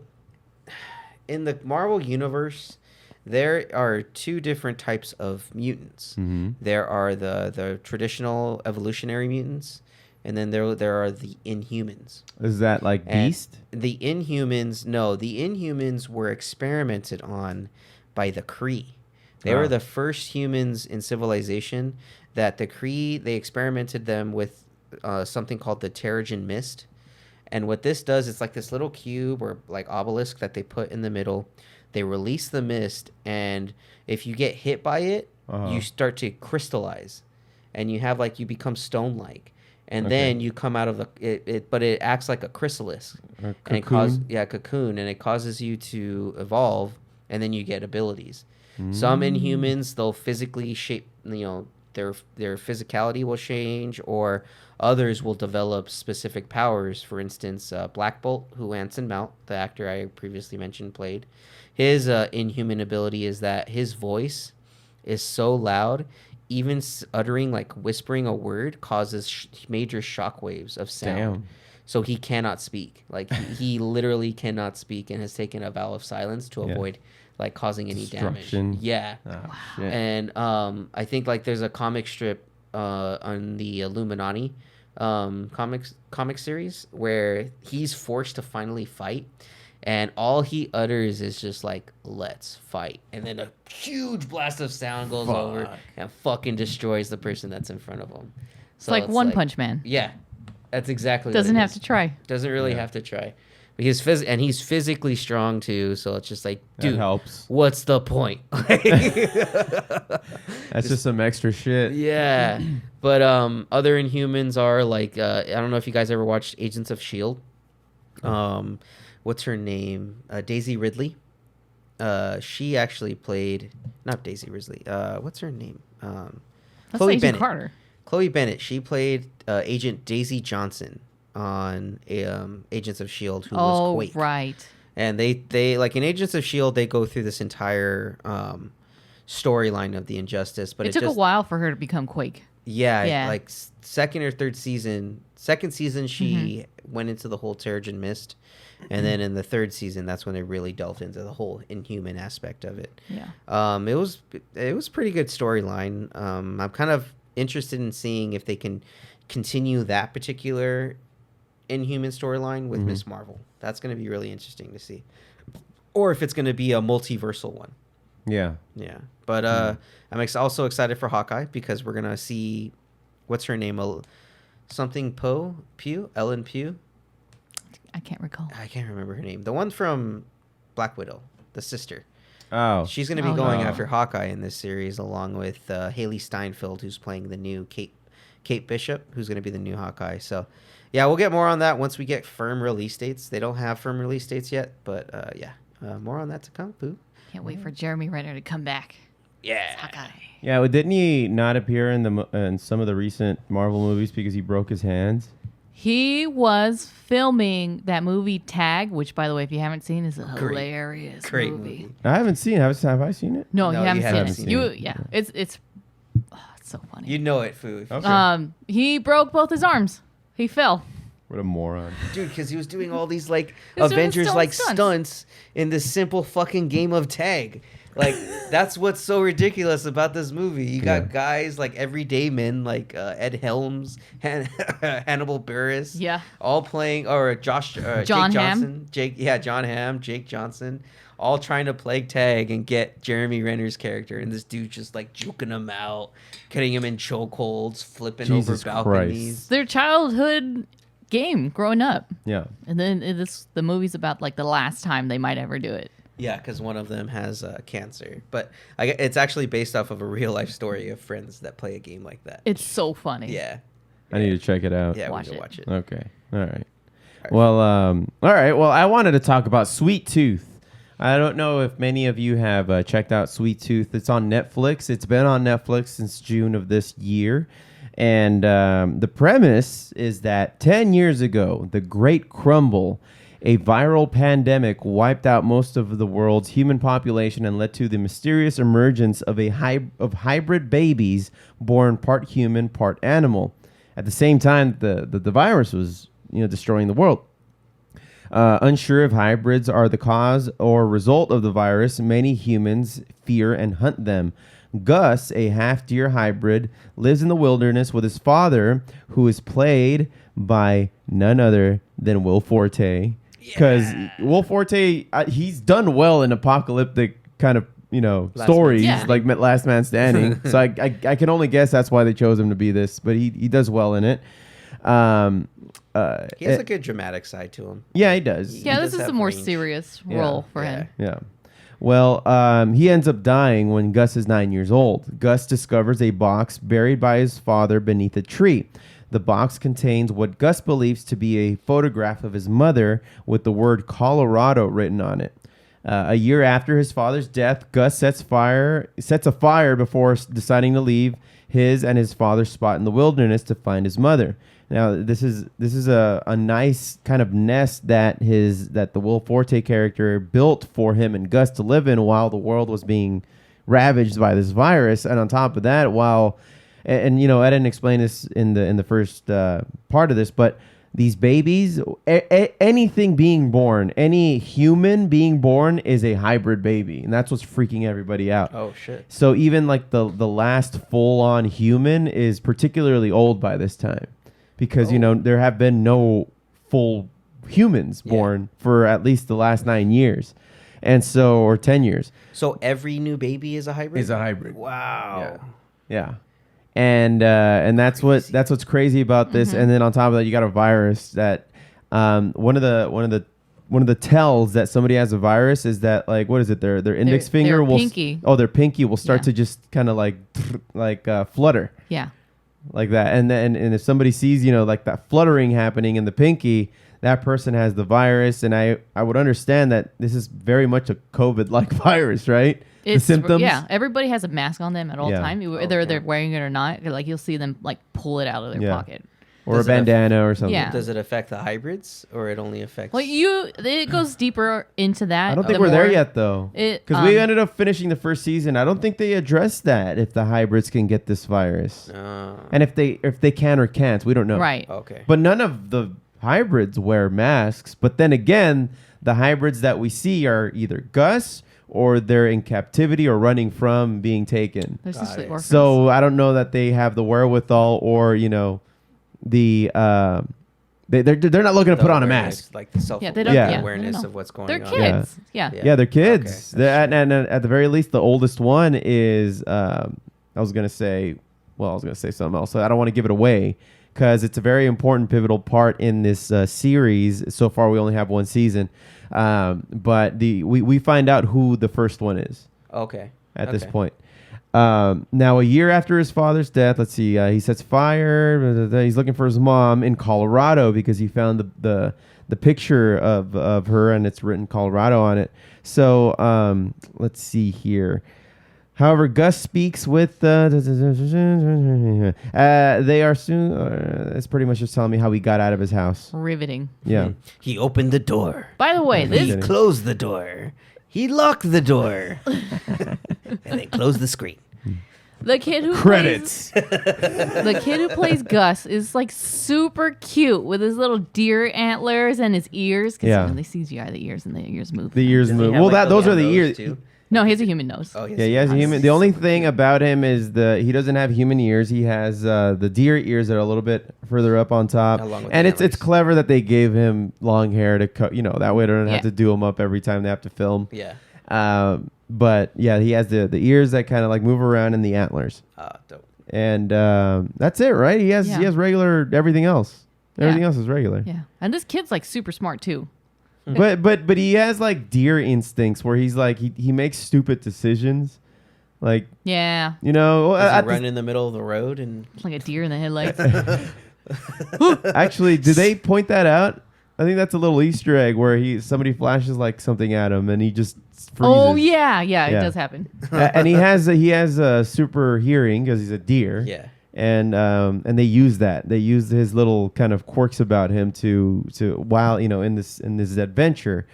in the Marvel universe, there are 2 different types of mutants. Mm-hmm. There are the traditional evolutionary mutants, and then there are the Inhumans. Is that like And Beast? The Inhumans were experimented on by the Kree. They were the first humans in civilization that the Kree, they experimented them with something called the Terrigen Mist. And what this does, it's like this little cube or like obelisk that they put in the middle. They release the mist, and if you get hit by it, you start to crystallize, and you have like you become stone-like, and then you come out of but it acts like a chrysalis, A and cocoon, and it causes you to evolve, and then you get abilities. Some Inhumans, they'll physically shape, their physicality will change, or others will develop specific powers. For instance, Black Bolt, who Anson Mount, the actor I previously mentioned, played, his Inhuman ability is that his voice is so loud, even uttering, like whispering a word, causes major shockwaves of sound. Damn. So he cannot speak. Like he literally cannot speak, and has taken a vow of silence to avoid like causing any damage. Yeah. Oh, shit. And I think like there's a comic strip on the Illuminati comic series where he's forced to finally fight, and all he utters is just like, "Let's fight," and then a huge blast of sound goes over and fucking destroys the person that's in front of him. It's like One Punch Man. Yeah, that's exactly. Doesn't what it have is. to try. Doesn't really have to try. But he's physically strong too, so it's just like, dude, that helps. What's the point? That's just some extra shit. Yeah, but other Inhumans are like I don't know if you guys ever watched Agents of Shield. What's her name? Daisy Ridley. She actually played not Daisy Ridley. What's her name? That's Chloe Agent Bennett. Carter. Chloe Bennett. She played Agent Daisy Johnson on Agents of Shield, who was Quake. Right. And they like in Agents of Shield, they go through this entire storyline of the Injustice, but It took a while for her to become Quake. Yeah. Like second or third season. Second season, she went into the whole Terrigen Mist, and then in the third season, that's when they really delved into the whole Inhuman aspect of it. Yeah. It was a pretty good storyline. I'm kind of interested in seeing if they can continue that particular Inhuman storyline with Miss Marvel. That's going to be really interesting to see, or if it's going to be a multiversal one. Yeah. But I'm also excited for Hawkeye, because we're gonna see what's her name, something Pugh, Ellen Pugh. I can't recall. I can't remember her name. The one from Black Widow, the sister. Oh. She's gonna be going after Hawkeye in this series, along with Haley Steinfeld, who's playing the new Kate Bishop, who's gonna be the new Hawkeye. So yeah, we'll get more on that once we get firm release dates. They don't have firm release dates yet, but more on that to come. Pooh. Can't wait for Jeremy Renner to come back. Yeah. Hawkeye. Yeah, well, didn't he not appear in some of the recent Marvel movies because he broke his hands? He was filming that movie Tag, which, by the way, if you haven't seen, is a hilarious Great movie. I haven't seen it. Have I seen it? No, No, you you haven't haven't seen seen it. It's so funny. You know it, Foo. Okay. He broke both his arms. He fell. What a moron. Dude, because he was doing all these like He was doing Avengers like stunts. stunts in this simple fucking game of tag. Like that's what's so ridiculous about this movie. You got guys like everyday men like Ed Helms, Hannibal Buress, all playing, or John Jake Hamm. Johnson, John Hamm, Jake Johnson, all trying to play tag and get Jeremy Renner's character, and this dude just like juking him out, getting him in chokeholds, flipping Jesus over balconies. Christ. Their childhood game growing up. Yeah. And then the movie's about like the last time they might ever do it. Yeah, because one of them has cancer. But it's actually based off of a real life story of friends that play a game like that. It's so funny. Yeah. I need to check it out. Yeah, Watch we can it. watch it. Okay. All right. Well, all right. Well, I wanted to talk about Sweet Tooth. I don't know if many of you have checked out Sweet Tooth. It's on Netflix. It's been on Netflix since June of this year. And the premise is that 10 years ago, the Great Crumble, a viral pandemic, wiped out most of the world's human population and led to the mysterious emergence of hybrid babies born part human, part animal. At the same time, the virus was destroying the world. Unsure if hybrids are the cause or result of the virus, many humans fear and hunt them. Gus, a half-deer hybrid, lives in the wilderness with his father, who is played by none other than Will Forte. Because Will Forte, he's done well in apocalyptic kind of stories, like Last Man Standing. So I can only guess that's why they chose him to be this, but he does well in it. He has a good dramatic side to him. Yeah, he does. Yeah, this does is a have more range. serious Yeah. role for Yeah. him. Yeah. Well, he ends up dying when Gus is 9 years old. Gus discovers a box buried by his father beneath a tree. The box contains what Gus believes to be a photograph of his mother with the word Colorado written on it. A year after his father's death, Gus sets a fire before deciding to leave his and his father's spot in the wilderness to find his mother. Now, this is a nice kind of nest that the Will Forte character built for him and Gus to live in while the world was being ravaged by this virus. And on top of that, and you know, I didn't explain this in the first part of this, but these babies, anything being born, any human being born is a hybrid baby, and that's what's freaking everybody out. Oh shit. So even like the last full-on human is particularly old by this time, because you know there have been no full humans born for at least the last 9 years, and so or 10 years. So every new baby is a hybrid. Is a hybrid. Wow. Yeah. And that's what's crazy about this. And then on top of that, you got a virus that one of the tells that somebody has a virus is that, like, what is it? Their index finger their will pinky. Their pinky will start to just kind of like flutter Yeah. like that. And if somebody sees, you know, like that fluttering happening in the pinky, that person has the virus. And I would understand that this is very much a COVID-like virus, right? The symptoms. Yeah, everybody has a mask on them at all Yeah. time, whether they're wearing it or not. Like you'll see them like pull it out of their pocket. Or Does a it aff- bandana or something. Yeah. Does it affect the hybrids, or it only affects? Well, it goes deeper into that. I don't think the we're there more- yet, though. Because we ended up finishing the first season. I don't think they addressed that, if the hybrids can get this virus. And if they can or can't, we don't know. Right. Okay. But none of the hybrids wear masks. But then again, the hybrids that we see are either Gus or they're in captivity or running from being taken. There's just the orphans. So I don't know that they have the wherewithal or, you know, they're not looking to put on a mask. like the self Yeah, they don't- yeah. awareness no. of what's going They're on. kids. Yeah. Yeah. Yeah, they're kids. Okay. And at the very least, the oldest one is. I was gonna say something else. So I don't want to give it away because it's a very important, pivotal part in this series. So far, we only have one season, but we find out who the first one is Okay. at this point. Now, a year after his father's death, let's see, he sets fire. He's looking for his mom in Colorado because he found the picture of her and it's written Colorado on it. So let's see here. However, Gus speaks with they are soon. It's pretty much just telling me how he got out of his house. Riveting. Yeah. He opened the door. By the way, He this closed the door. He locked the door. And then closed the screen. the kid who Credits. the kid who plays Gus is like super cute with his little deer antlers and his ears. Because Yeah. when they CGI the ears and the ears move. The ears Does he move. have, Well, like, those are the long ears. nose, too? No, he has a human nose. Oh, Yeah, he has a human. The only thing about him is he doesn't have human ears. He has the deer ears that are a little bit further up on top. Along with And the it's antlers. clever that they gave him long hair to cut. You know, that way they don't have Yeah. to do them up every time they have to film. Yeah. But yeah, he has the ears that kind of like move around and the antlers. Dope. And that's it, right? He has regular everything else. Everything Yeah. else is regular. Yeah, and this kid's like super smart too. But he has like deer instincts where he's like he makes stupid decisions. Like, Yeah, you know, Does he at the- run in the middle of the road and like a deer in the headlights. actually, did they point that out? I think that's a little Easter egg where somebody flashes like something at him and he just freezes. Oh yeah, it Yeah. does happen. And he has a super hearing because he's a deer. yeah. And they use that. They use his little kind of quirks about him to while you know in this adventure.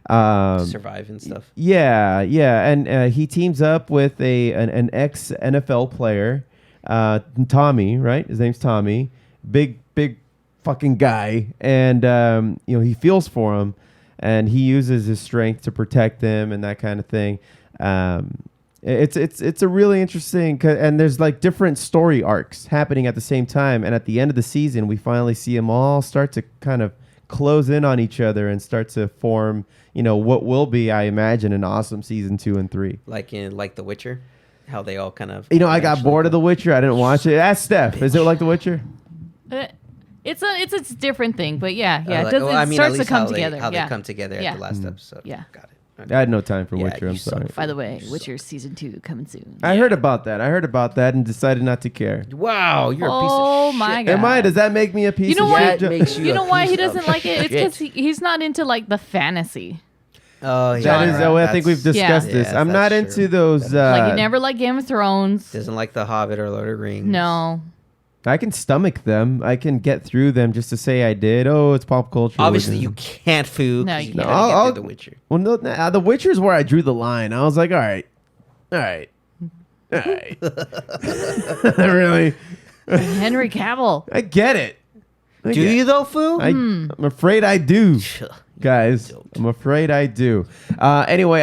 Survive and stuff. Yeah, and he teams up with an ex NFL player, Tommy. Right, his name's Tommy. Big fucking guy, and you know he feels for him, and he uses his strength to protect them and that kind of thing. It's a really interesting, and there's like different story arcs happening at the same time, and at the end of the season, we finally see them all start to kind of close in on each other and start to form, you know, what will be, I imagine, an awesome season 2 and 3. Like in The Witcher, how they all kind of. You know, I got bored of The Witcher. I didn't watch it. Ask Steph. Is it like The Witcher? It's a different thing, but yeah. It Like- does. well, I It mean, starts at to least come how together. How yeah. they come together Yeah. at the last episode. Yeah. Got it. I had no time for Yeah, Witcher. I'm you suck. sorry. By the way, Witcher season 2 coming soon. I heard about that. And decided not to care. Wow, you're a piece of Oh shit. my god! Am I? Does that make me a piece You know of why? shit? That makes You a know why he piece of doesn't like it? It's because shit. he's not into like the fantasy. Oh, yeah. That is. right. Oh, I think we've discussed Yeah, this. I'm that's not true. into those. Like he never liked Game of Thrones. Doesn't like The Hobbit or Lord of the Rings. No. I can stomach them. I can get through them just to say I did. Oh, it's pop culture. Obviously, We're you gonna- can't food. No, You you gotta can't. get I'll- through The Witcher. Well, no, The Witcher's where I drew the line. I was like, all right. Really? Henry Cavill. I get it. I Do get you though, Foo? I'm afraid I do, guys. I'm afraid I do. Anyway,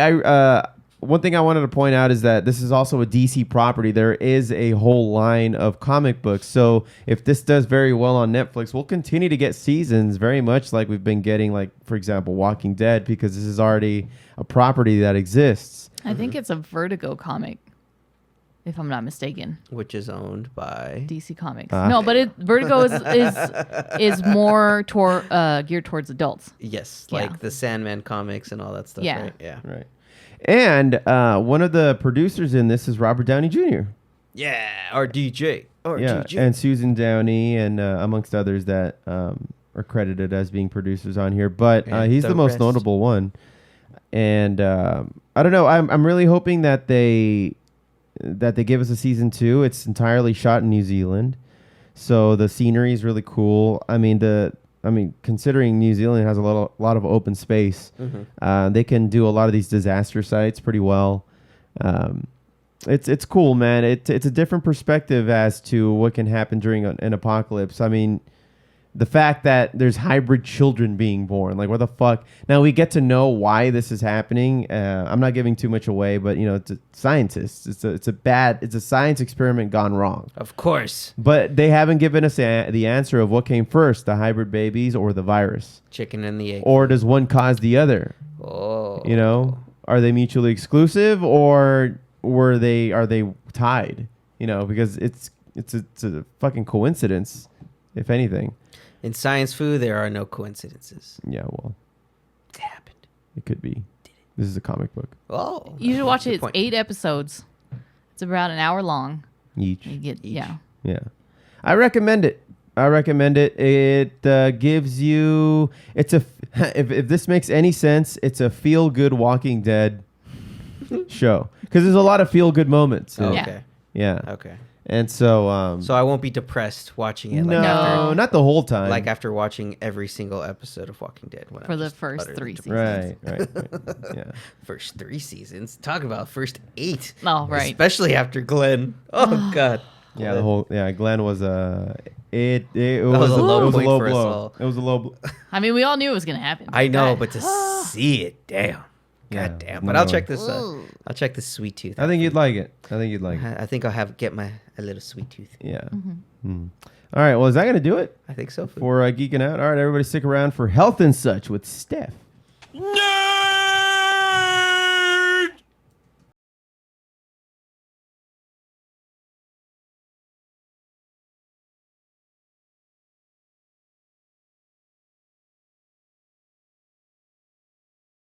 one thing I wanted to point out is that this is also a DC property. There is a whole line of comic books. So if this does very well on Netflix, we'll continue to get seasons very much like we've been getting, like, for example, Walking Dead, because this is already a property that exists. I think it's a Vertigo comic, if I'm not mistaken. Which is owned by. DC Comics. No, but Vertigo is more geared towards adults. Yes, Yeah. like the Sandman comics and all that stuff. Yeah. Right? Yeah. Right. And one of the producers in this is Robert Downey Jr. Yeah. Or DJ. Or Yeah, DJ. and Susan Downey, and amongst others that are credited as being producers on here. But And he's the the most rest. notable one. And I don't know. I'm really hoping that they give us a season 2. It's entirely shot in New Zealand, so the scenery is really cool. I mean, considering New Zealand has a lot of open space, they can do a lot of these disaster sites pretty well. It's cool, man. It's a different perspective as to what can happen during an apocalypse. I mean, the fact that there's hybrid children being born, like, what the fuck? Now we get to know why this is happening. I'm not giving too much away, but it's a scientist. It's a science experiment gone wrong. Of course. But they haven't given us the answer of what came first, the hybrid babies or the virus, Chicken and the egg. or does one cause the other? Oh. Are they mutually exclusive, or are they tied? Because it's a fucking coincidence, if anything. In science food, there are no coincidences. Yeah, well, It happened. it could be. This is a comic book Oh. You should watch Good it. It's point. 8 episodes. It's about an hour long. each. You get yeah. Yeah, I recommend it. It gives you. It's a. If this makes any sense, it's a feel good Walking Dead show, because there's a lot of feel good moments. Oh, in it. okay. Yeah. Okay. And so. So I won't be depressed watching it. no, Like after, not the whole time. like after watching every single episode of Walking Dead. When For I'm the just first utterly 3 depressed. seasons. Right. Yeah. First 3 seasons. Talk about first 8. Oh, right. Especially after Glenn. Oh God. Yeah, Glenn was it was was a low it was a point low for us blow. all. It was a low blow. I mean, we all knew it was gonna happen. I know, God. but to see it, damn. Yeah, God damn. no, But I'll no. check this. I'll check this sweet tooth. I think you'd like it. I think I'll get a little sweet tooth. Yeah. Mm. All right. Well, is that gonna do it I think so. for Geeking Out? All right, everybody, stick around for Health and Such with Steph.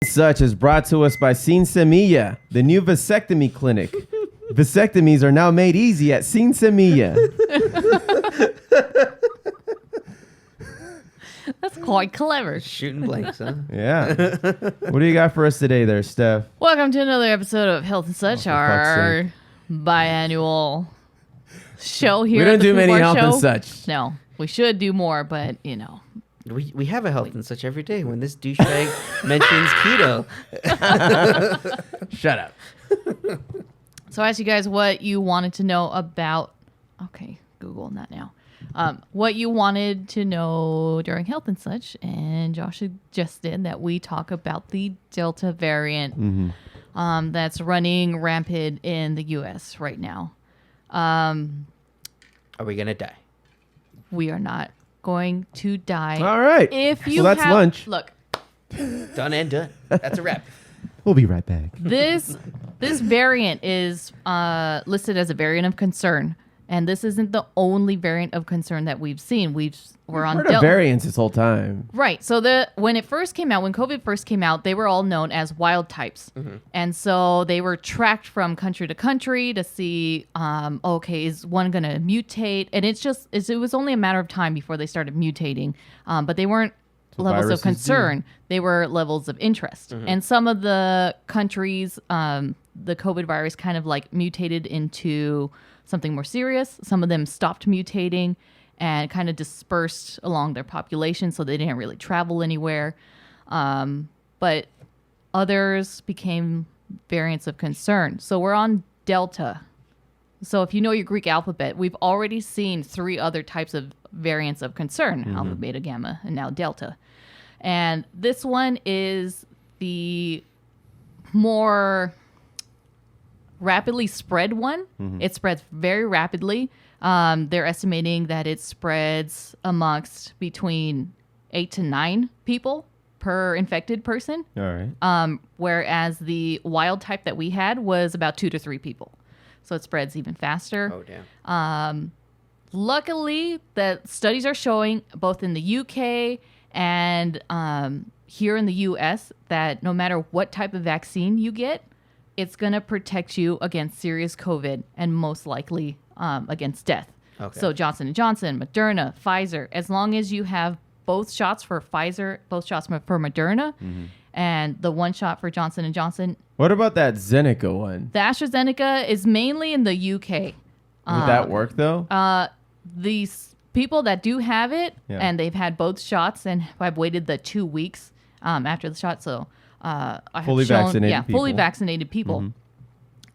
Such is brought to us by Sin Semilla, the new vasectomy clinic. Vasectomies are now made easy at Sin Semilla. That's quite clever. Shooting blanks, huh? Yeah. What do you got for us today there, Steph? Welcome to another episode of Health and Such, for fuck's our biannual show here. We at don't the do many Foobar Health Show. and Such. No, we should do more, but We have a health and such every day when this douchebag mentions keto. Shut up. So I asked you guys what you wanted to know about. Okay, Google, not now. What you wanted to know during Health and Such, and Josh suggested that we talk about the Delta variant that's running rampant in the U.S. right now. Are we gonna die? We are not going to die. All right. If you well, that's have, lunch. Look, Done and done. That's a wrap. We'll be right back. this variant is listed as a variant of concern, And this isn't the only variant of concern that we've seen. We're on heard of variants this whole time. Right. So when COVID first came out, they were all known as wild types. And so they were tracked from country to country to see, okay, is one going to mutate? And it was only a matter of time before they started mutating. But they weren't levels of concern. They were levels of interest. And some of the countries, the COVID virus kind of like mutated into something more serious. Some of them stopped mutating and kind of dispersed along their population, so they didn't really travel anywhere. But others became variants of concern. So we're on Delta. So if you know your Greek alphabet, we've already seen 3 other types of variants of concern, alpha, beta, gamma, and now Delta. And this one is the more rapidly spread one. It spreads very rapidly. They're estimating that it spreads amongst between 8 to 9 people per infected person. All right. Whereas the wild type that we had was about 2 to 3 people. So it spreads even faster. Oh, damn. Luckily, the studies are showing both in the UK and here in the US that no matter what type of vaccine you get, it's going to protect you against serious COVID and most likely against death. Okay. So Johnson & Johnson, Moderna, Pfizer, as long as you have both shots for Pfizer, both shots for Moderna, and the one shot for Johnson & Johnson. What about that Zeneca one? The AstraZeneca is mainly in the UK. Would that work, though? These people that do have it, Yeah. and they've had both shots and have waited the 2 weeks after the shot, so I have Fully shown, vaccinated people. fully vaccinated people.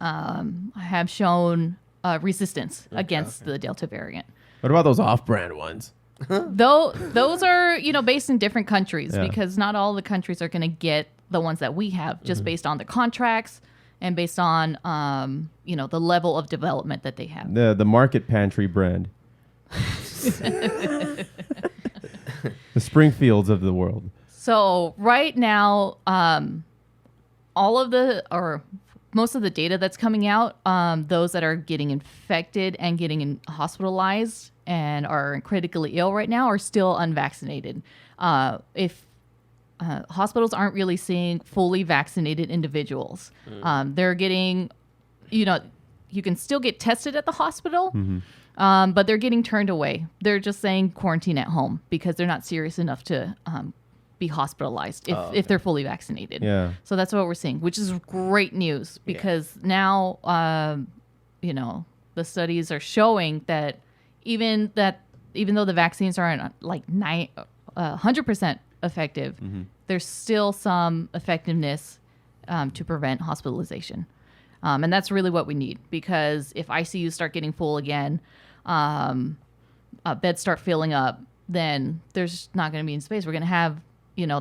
I have shown resistance against the Delta variant. What about those off-brand ones? Though those are based in different countries Yeah. because not all the countries are going to get the ones that we have just based on their contracts and based on the level of development that they have. The Market Pantry brand. The Springfields of the world. So right now, most of the data that's coming out, those that are getting infected and getting hospitalized and are critically ill right now are still unvaccinated. If hospitals aren't really seeing fully vaccinated individuals, they're getting, you can still get tested at the hospital, but they're getting turned away. They're just saying quarantine at home because they're not serious enough to be hospitalized if they're fully vaccinated. Yeah. So that's what we're seeing, which is great news because now, the studies are showing that even though the vaccines aren't like 100% effective, there's still some effectiveness to prevent hospitalization. And that's really what we need because if ICUs start getting full again, beds start filling up, then there's not going to be in space. We're going to have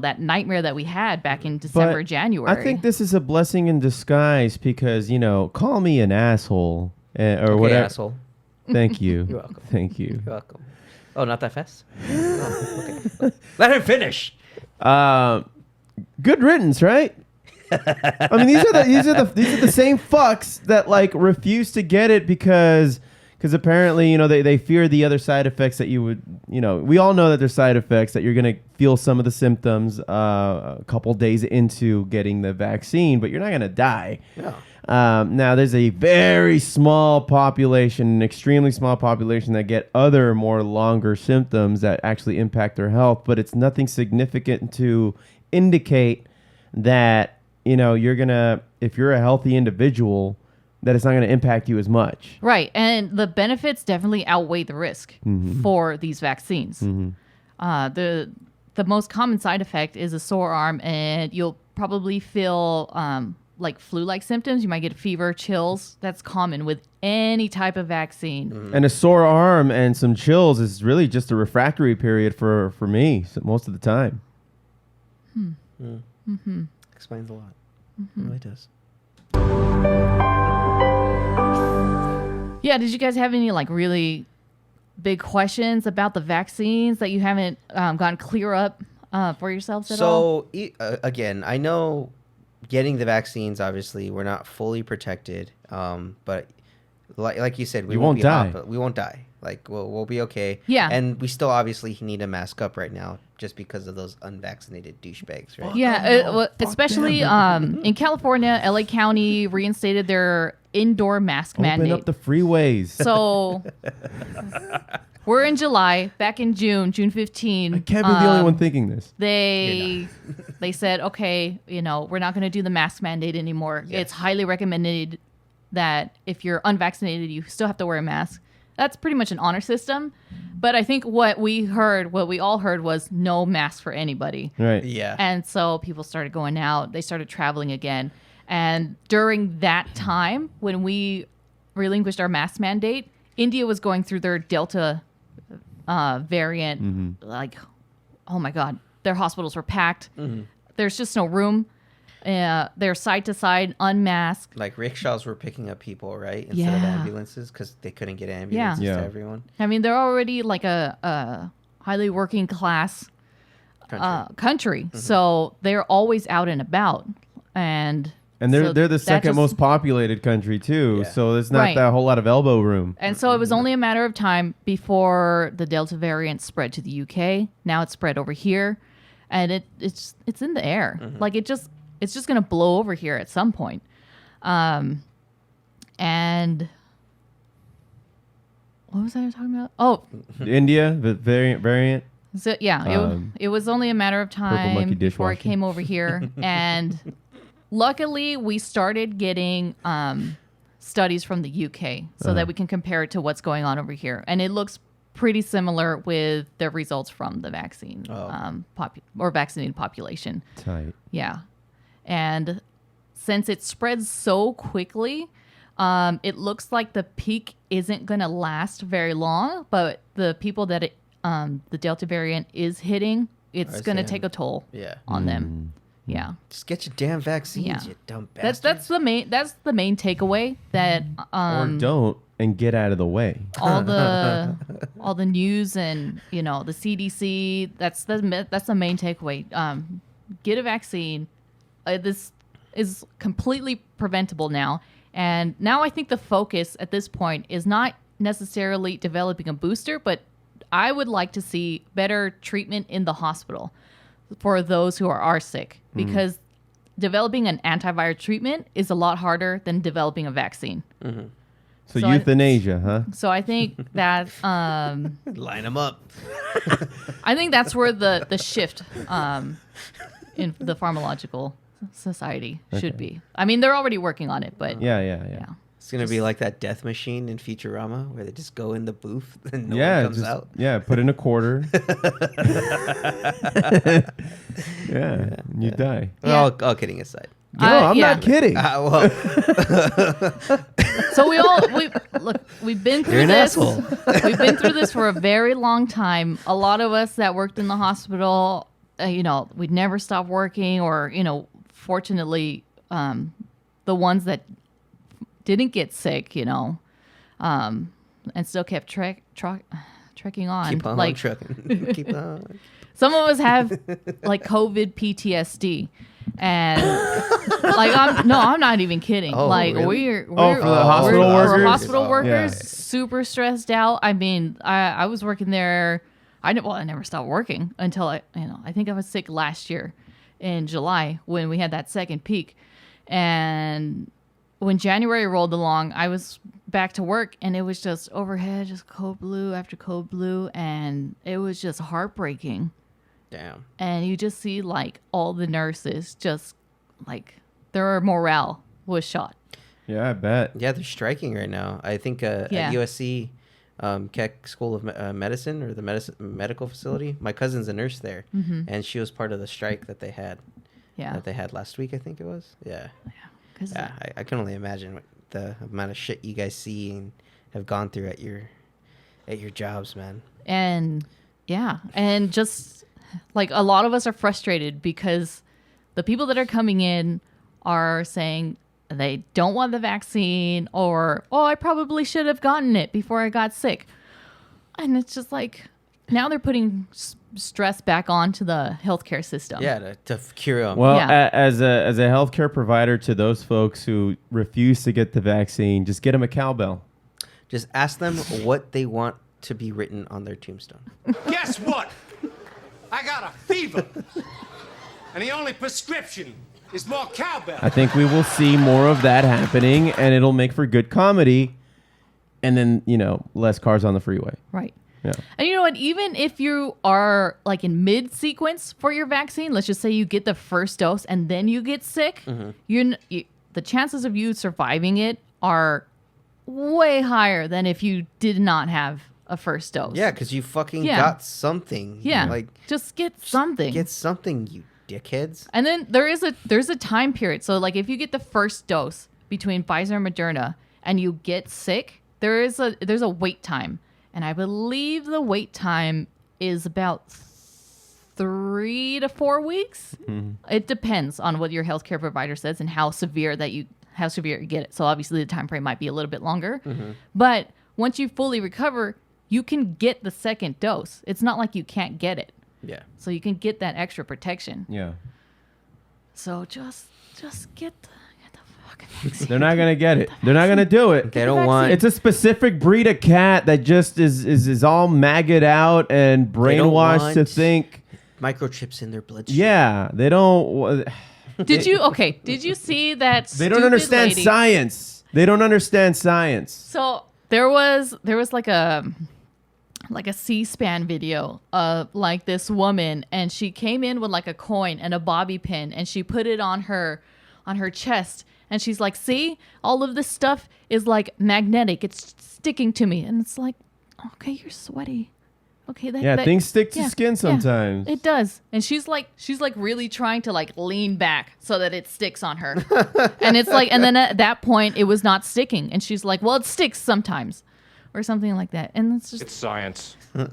that nightmare that we had back in December, January. I think this is a blessing in disguise because, call me an asshole or whatever. Asshole. Thank you. You're welcome. Thank you. You're welcome. Oh, not that fast? Oh, okay. Let him finish. Good riddance, right? I mean, these are the same fucks that like refuse to get it because apparently they fear the other side effects that you would we all know that there's side effects that you're gonna feel some of the symptoms a couple days into getting the vaccine, but you're not gonna die. Yeah. Now there's a very small population, an extremely small population that get other more longer symptoms that actually impact their health, but it's nothing significant to indicate that you're gonna, if you're a healthy individual, that it's not going to impact you as much. Right. And the benefits definitely outweigh the risk for these vaccines. The most common side effect is a sore arm, and you'll probably feel like flu-like symptoms. You might get fever, chills. That's common with any type of vaccine. And a sore arm and some chills is really just a refractory period for me most of the time. Explains a lot. It really does. Yeah, did you guys have any like really big questions about the vaccines that you haven't gotten clear up for yourselves at all? So again, I know getting the vaccines, obviously, we're not fully protected, but like you said, we You won't won't die. but we won't die. Like we'll be okay. Yeah. And we still obviously need to mask up right now just because of those unvaccinated douchebags, right? Yeah, well, especially in California, LA County reinstated their indoor mask Open mandate. up the freeways. So we're in July. Back in June 15. I can't be the only one thinking this. They said, okay, we're not going to do the mask mandate anymore. Yes. It's highly recommended that if you're unvaccinated, you still have to wear a mask. That's pretty much an honor system. But I think what we all heard was no mask for anybody. Right. Yeah. And so people started going out. They started traveling again. And during that time, when we relinquished our mask mandate, India was going through their Delta variant. Mm-hmm. Like, oh my God, their hospitals were packed. Mm-hmm. There's just no room. They're side to side, unmasked. Like rickshaws were picking up people, right? Instead of Yeah. ambulances because they couldn't get ambulances Yeah. to everyone. I mean, they're already like a highly working class country. Mm-hmm. So they're always out and about. And They're so the that second just- most populated country too. Yeah. So there's not Right. that whole lot of elbow room. And so it was only a matter of time before the Delta variant spread to the UK. Now it's spread over here, and it's in the air. Like it's just gonna blow over here at some point. And what was I talking about? Oh, India, the variant. so yeah, it was only a matter of Monkey time before it dishwasher. came over here, and luckily we started getting studies from the UK so that we can compare it to what's going on over here, and it looks pretty similar with the results from the vaccine or vaccinated population. Tight. Yeah, and since it spreads so quickly, it looks like the peak isn't going to last very long, but the people that the Delta variant is hitting, it's going to take a toll Yeah. on them. Yeah. Just get your damn vaccines, Yeah. you dumb That's bastards. the main takeaway that Or don't and get out of the way. all the news and the CDC, that's the main takeaway. Get a vaccine. This is completely preventable now. And now I think the focus at this point is not necessarily developing a booster, but I would like to see better treatment in the hospital for those who are sick, because developing an antiviral treatment is a lot harder than developing a vaccine. So So I- euthanasia, huh? So I think that Line them up. I think that's where the shift in the pharmacological society should be. I mean, they're already working on it, but Yeah. It's going to be like that death machine in Futurama where they just go in the booth and no Yeah, one comes just, out. yeah, put in a quarter. Yeah, and you die. Well, all kidding aside. No, I'm yeah. not kidding. Well, So we've been through You're an this. asshole. We've been through this for a very long time. A lot of us that worked in the hospital, we'd never stop working, or fortunately, the ones that didn't get sick, and still kept trekking on. keep on like trucking. Keep on. some of us have like COVID PTSD. And I'm not even kidding. Oh, like really? we're for the hospital for workers? hospital Oh, workers, yeah. super stressed out. I mean, I was working there. I never stopped working until I think I was sick last year in July when we had that second peak. And when January rolled along, I was back to work, and it was just overhead, just code blue after code blue, and it was just heartbreaking. Damn. And you just see like all the nurses just like their morale was shot. Yeah, I bet. Yeah, they're striking right now. I think Yeah. at USC, Keck School of Medicine, or the medical facility, my cousin's a nurse there, and she was part of the strike that they had. Yeah. That they had last week, I think it was. Yeah. 'Cause Yeah, I can only imagine what the amount of shit you guys see and have gone through at your jobs, man. and just like a lot of us are frustrated because the people that are coming in are saying they don't want the vaccine, or I probably should have gotten it before I got sick. And it's just like now they're putting stress back onto the healthcare system. Yeah, to cure them. Well, Yeah. as a healthcare provider to those folks who refuse to get the vaccine, just get them a cowbell. Just ask them what they want to be written on their tombstone. Guess what? I got a fever. And the only prescription is more cowbell. I think we will see more of that happening, and it'll make for good comedy. And then, less cars on the freeway. Right. Yeah. And you know what? Even if you are like in mid-sequence for your vaccine, let's just say you get the first dose and then you get sick, the chances of you surviving it are way higher than if you did not have a first dose. Yeah, because you fucking got something. Yeah. Like, just get something. get something, you dickheads. And then there's a time period. So like if you get the first dose between Pfizer and Moderna and you get sick, there's a wait time. And I believe the wait time is about 3 to 4 weeks. It depends on what your healthcare provider says and how severe you get it. So obviously the time frame might be a little bit longer. But once you fully recover, you can get the second dose. It's not like you can't get it. Yeah. So you can get that extra protection. Yeah. So just get the fucking vaccine. They're not going to get it. They're not going to do it. They don't want... It's a specific breed of cat that just is all maggot out and brainwashed to think. microchips in their bloodstream. Yeah, they don't. Did you see that? They don't understand lady? science. They don't understand science. So there was like a C-SPAN video of like this woman, and she came in with like a coin and a bobby pin, and she put it on her chest, and she's like, "See, all of this stuff is like magnetic. It's sticking to me." And it's like, okay, you're sweaty. Okay, things stick to skin sometimes. Yeah, it does. And she's like really trying to like lean back so that it sticks on her. And it's like, and then at that point it was not sticking. And she's like, well, it sticks sometimes or something like that. And it's science. I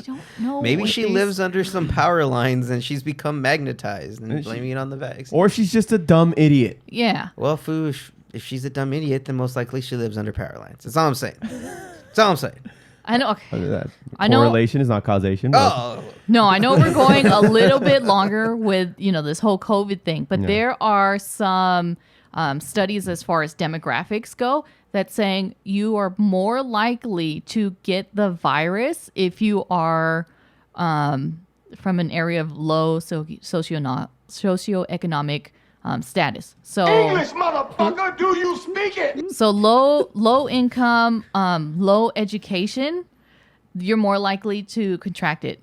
don't know. Maybe what she lives under some power lines and she's become magnetized and blaming it on the vaccine. Or she's just a dumb idiot. Yeah. Well, Foos, if she's a dumb idiot, then most likely she lives under power lines. That's all I'm saying. That's all I'm saying. I know. Okay. Correlation is not causation. Oh. No, I know we're going a little bit longer with, this whole COVID thing, but there are some studies as far as demographics go that's saying you are more likely to get the virus if you are from an area of low socioeconomic status. So English, motherfucker, do you speak it? So low income, low education, you're more likely to contract it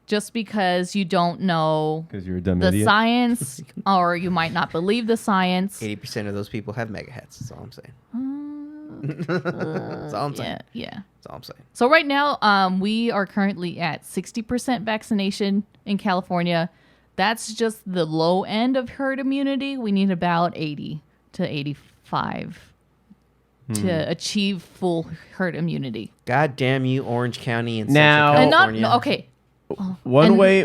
just because you don't know Because you're a dumb the idiot. science, or you might not believe the science. 80% of those people have mega hats. That's all I'm saying. That's all I'm saying. Yeah. That's all I'm saying. So right now, we are currently at 60% vaccination in California. That's just the low end of herd immunity. We need about 80 to 85 to achieve full herd immunity. God damn you, Orange County and Now- Central And California. Okay. One way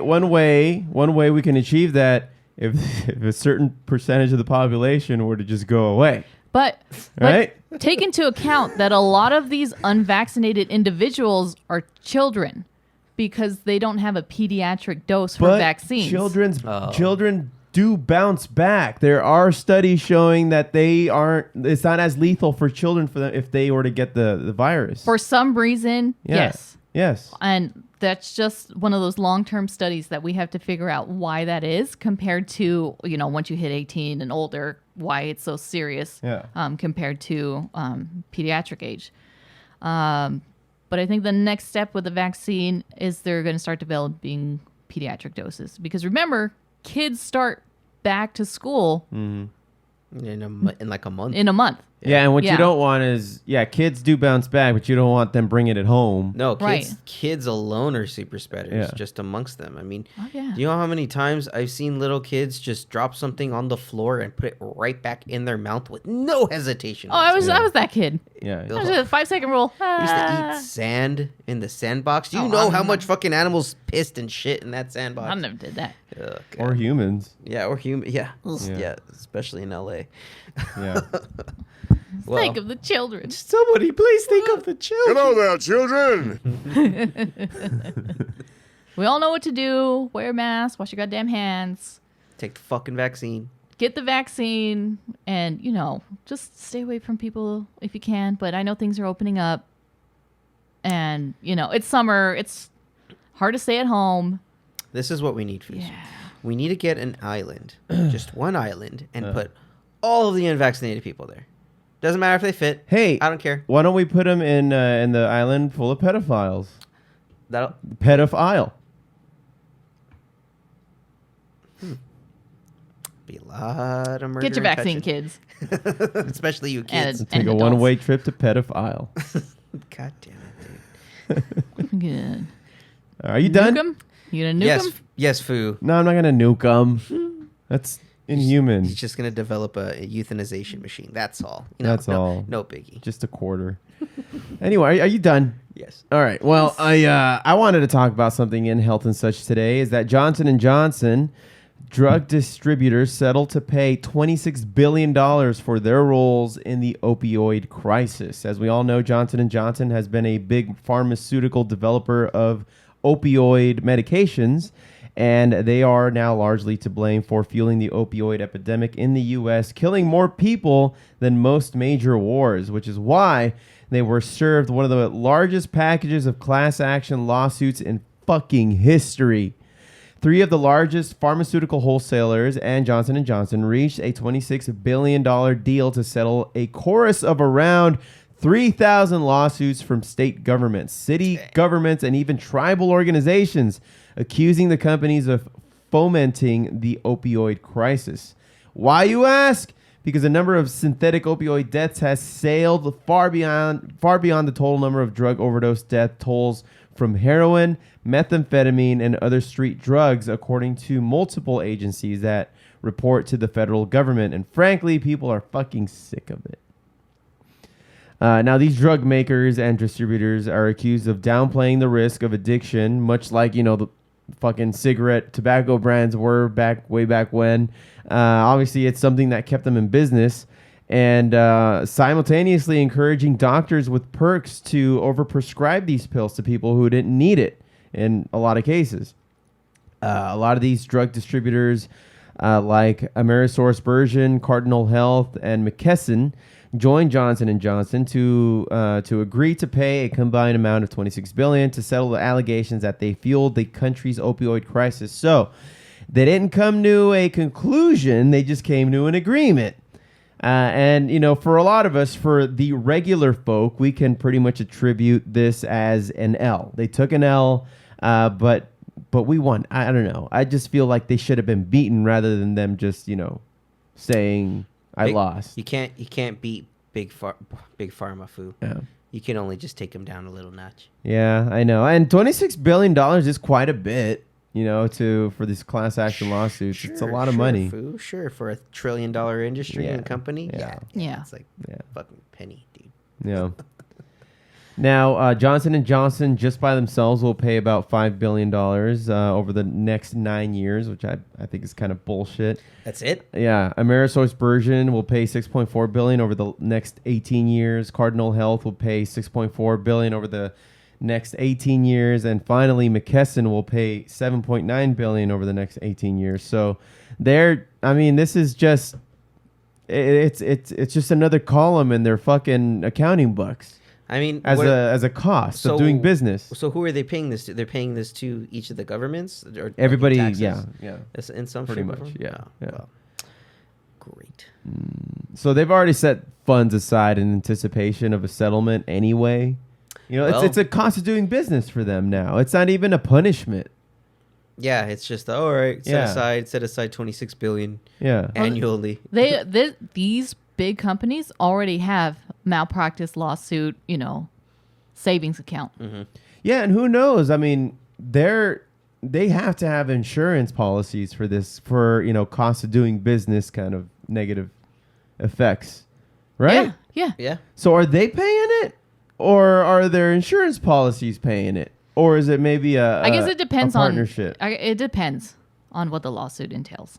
we can achieve that if a certain percentage of the population were to just go away. But Right? take into account that a lot of these unvaccinated individuals are children because they don't have a pediatric dose for But vaccines. children do bounce back. There are studies showing that it's not as lethal for children for them if they were to get the virus. For some reason, yes. Yes. And that's just one of those long-term studies that we have to figure out why that is compared to, once you hit 18 and older, why it's so serious compared to pediatric age. But I think the next step with the vaccine is they're going to start developing pediatric doses. Because remember, kids start back to school In like a month. in a month. Yeah, and what you don't want is, kids do bounce back, but you don't want them bringing it home. No, Right. kids alone are super spreaders, Yeah. just amongst them. I mean, Oh, yeah. do you know how many times I've seen little kids just drop something on the floor and put it right back in their mouth with no hesitation? Oh, I was that kid. Yeah. Bill- That was a 5-second rule. I used to eat sand in the sandbox. Do you know how much fucking animals pissed and shit in that sandbox? I never did that. Ugh, Or God. humans. Yeah, or human. Yeah. Yeah. Yeah, especially in LA. Yeah. Well, Think of the children. somebody please think of the children. Hello there, children. We all know what to do. Wear a mask. Wash your goddamn hands. Take the fucking vaccine. get the vaccine and, just stay away from people if you can. But I know things are opening up. And, it's summer. It's hard to stay at home. This is what we need, Foos. Yeah. We need to get an island, just one island, and put all of the unvaccinated people there. Doesn't matter if they fit. Hey, I don't care. Why don't we put them in the island full of pedophiles? That'll Pedophile. be a lot of murder. Get your and vaccine, touching. kids. Especially you kids. And Take a adults. one-way trip to pedophile. God damn it, dude. Good. Are you done? Nuke 'em? You gonna nuke Yes, 'em? yes, Foo. No, I'm not gonna nuke them. That's inhuman. He's just gonna develop a euthanization machine. That's all. That's all. No biggie. Just a quarter. Anyway, are you done? Yes. All right. Well, I wanted to talk about something in health and such today. Is that Johnson & Johnson drug distributors settled to pay $26 billion for their roles in the opioid crisis. As we all know, Johnson & Johnson has been a big pharmaceutical developer of opioid medications, and they are now largely to blame for fueling the opioid epidemic in the U.S., killing more people than most major wars, which is why they were served one of the largest packages of class action lawsuits in fucking history. 3 of the largest pharmaceutical wholesalers and Johnson & Johnson reached a $26 billion deal to settle a chorus of around 3,000 lawsuits from state governments, city governments, and even tribal organizations accusing the companies of fomenting the opioid crisis. Why, you ask? Because the number of synthetic opioid deaths has sailed far beyond the total number of drug overdose death tolls from heroin, methamphetamine, and other street drugs, according to multiple agencies that report to the federal government. And frankly, people are fucking sick of it. Now, these drug makers and distributors are accused of downplaying the risk of addiction, much like, the fucking cigarette tobacco brands were way back when. Obviously, it's something that kept them in business, and simultaneously encouraging doctors with perks to overprescribe these pills to people who didn't need it in a lot of cases. A lot of these drug distributors, like AmerisourceBergen, Cardinal Health, and McKesson, joined Johnson & Johnson to agree to pay a combined amount of $26 billion to settle the allegations that they fueled the country's opioid crisis. So they didn't come to a conclusion; they just came to an agreement. And for a lot of us, for the regular folk, we can pretty much attribute this as an L. They took an L, but we won. I don't know. I just feel like they should have been beaten rather than them just saying I lost. You can't beat big pharma, Foo. Yeah. You can only just take them down a little notch. Yeah, I know. And $26 billion is quite a bit, for these class action lawsuits. It's a lot of money. Foo. Sure, for a $1 trillion industry and company. Yeah. Yeah. It's like fucking penny, dude. Yeah. Now, Johnson & Johnson just by themselves will pay about $5 billion over the next 9 years, which I think is kind of bullshit. That's it? Yeah. AmerisourceBergen will pay $6.4 billion over the next 18 years. Cardinal Health will pay $6.4 billion over the next 18 years. And finally, McKesson will pay $7.9 billion over the next 18 years. So this is just, it's just another column in their fucking accounting books. I mean, as a cost of doing business. So who are they paying this to? They're paying this to each of the governments, or Everybody, taxes? yeah. In some Pretty shape or much, form? yeah, Oh, yeah. well, great. So they've already set funds aside in anticipation of a settlement anyway. It's a cost of doing business for them now. It's not even a punishment. Yeah, it's just all right. Set aside $26 billion annually. These big companies already have malpractice lawsuit, savings account. Mm-hmm. Yeah, and who knows? I mean, they have to have insurance policies for this, for cost of doing business kind of negative effects, right? Yeah. So are they paying it, or are their insurance policies paying it, or is it maybe I guess it depends a partnership? It depends on what the lawsuit entails.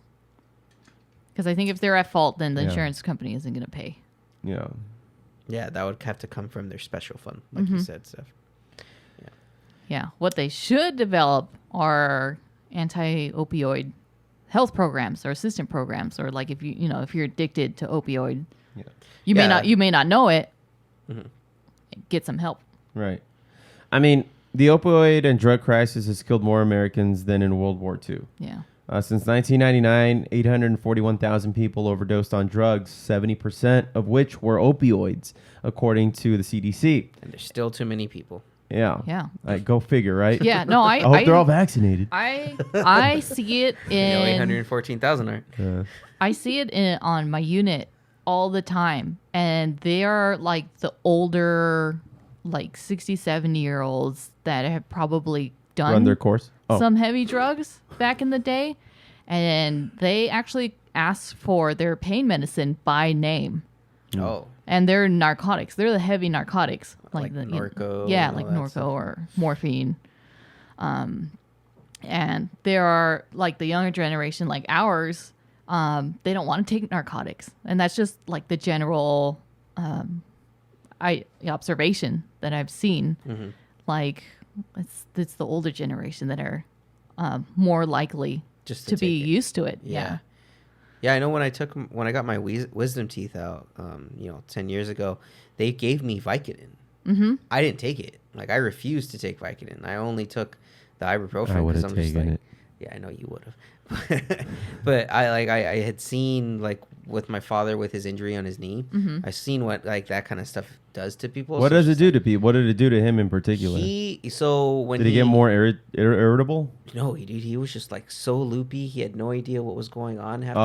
Because I think if they're at fault, then the insurance company isn't going to pay. Yeah. Yeah, that would have to come from their special fund, like you said, Steph. Yeah. What they should develop are anti-opioid health programs or assistant programs, or like if if you're addicted to opioid, Yeah. you may not know it. Get some help. Right. I mean, the opioid and drug crisis has killed more Americans than in World War II. Yeah. Since 1999, 841,000 people overdosed on drugs, 70% of which were opioids, according to the CDC. And there's still too many people. Yeah. Yeah. Go figure, right? Yeah. No, I hope they're all vaccinated. I see it in 814,000 aren't. I see it on my unit all the time, and they are like the older, like 60, 70-year-olds that have probably Run their course. Oh. some heavy drugs back in the day, and they actually ask for their pain medicine by name. Oh. And they're narcotics. They're the heavy narcotics, Like the Norco Yeah, and like all that Norco stuff. or morphine. And there are like the younger generation, like ours. They don't want to take narcotics, and that's just like the general observation that I've seen. Mm-hmm. Like it's the older generation that are more likely Just to be take it. used to it. Yeah. Yeah, I know when I got my wisdom teeth out, 10 years ago, they gave me Vicodin. Mm-hmm. I didn't take it. Like, I refused to take Vicodin. I only took the ibuprofen I would because have I'm just taken like, it. yeah, I know you would have. But I had seen, like, with my father with his injury on his knee, Mm-hmm. I've seen what like that kind of stuff does to people. What So does it's it just do like- to people? What did it do to him in particular? When Did he get more irritable? No, he was just like so loopy. He had no idea what was going on half the Oh,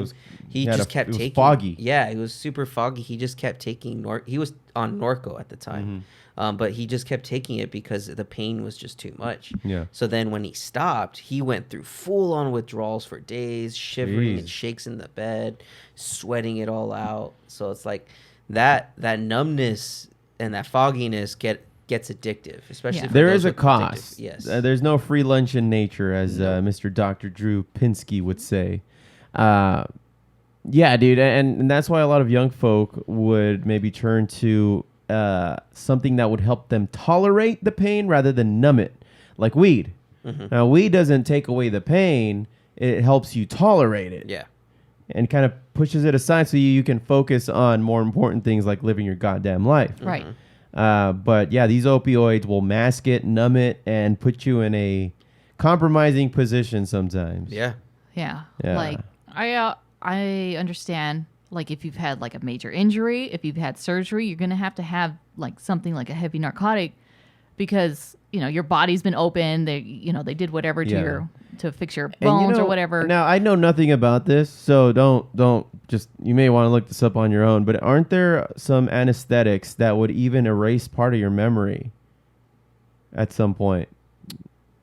time. he had just kept it was taking. foggy. Yeah, it was super foggy. He just kept taking He was on Norco at the time, but he just kept taking it because the pain was just too much. Yeah. So then when he stopped, he went through full on withdrawals for days, shivering and Jeez. shakes in the bed, sweating it all out. So it's like that numbness and that fogginess gets addictive, especially Yeah. for There those is a with addictive- cost. Yes. There's no free lunch in nature, as Mr. Dr. Drew Pinsky would say. Yeah, dude. And that's why a lot of young folk would maybe turn to something that would help them tolerate the pain rather than numb it, like weed. Now, weed doesn't take away the pain. It helps you tolerate it. Yeah. And kind of pushes it aside so you can focus on more important things like living your goddamn life. Right. But yeah, these opioids will mask it, numb it, and put you in a compromising position sometimes. Yeah. Yeah. Yeah. Like I understand, like if you've had like a major injury, if you've had surgery, you're going to have like something like a heavy narcotic because, your body's been open. They did whatever to fix your bones or whatever. Now, I know nothing about this, so don't just, you may want to look this up on your own, but aren't there some anesthetics that would even erase part of your memory at some point?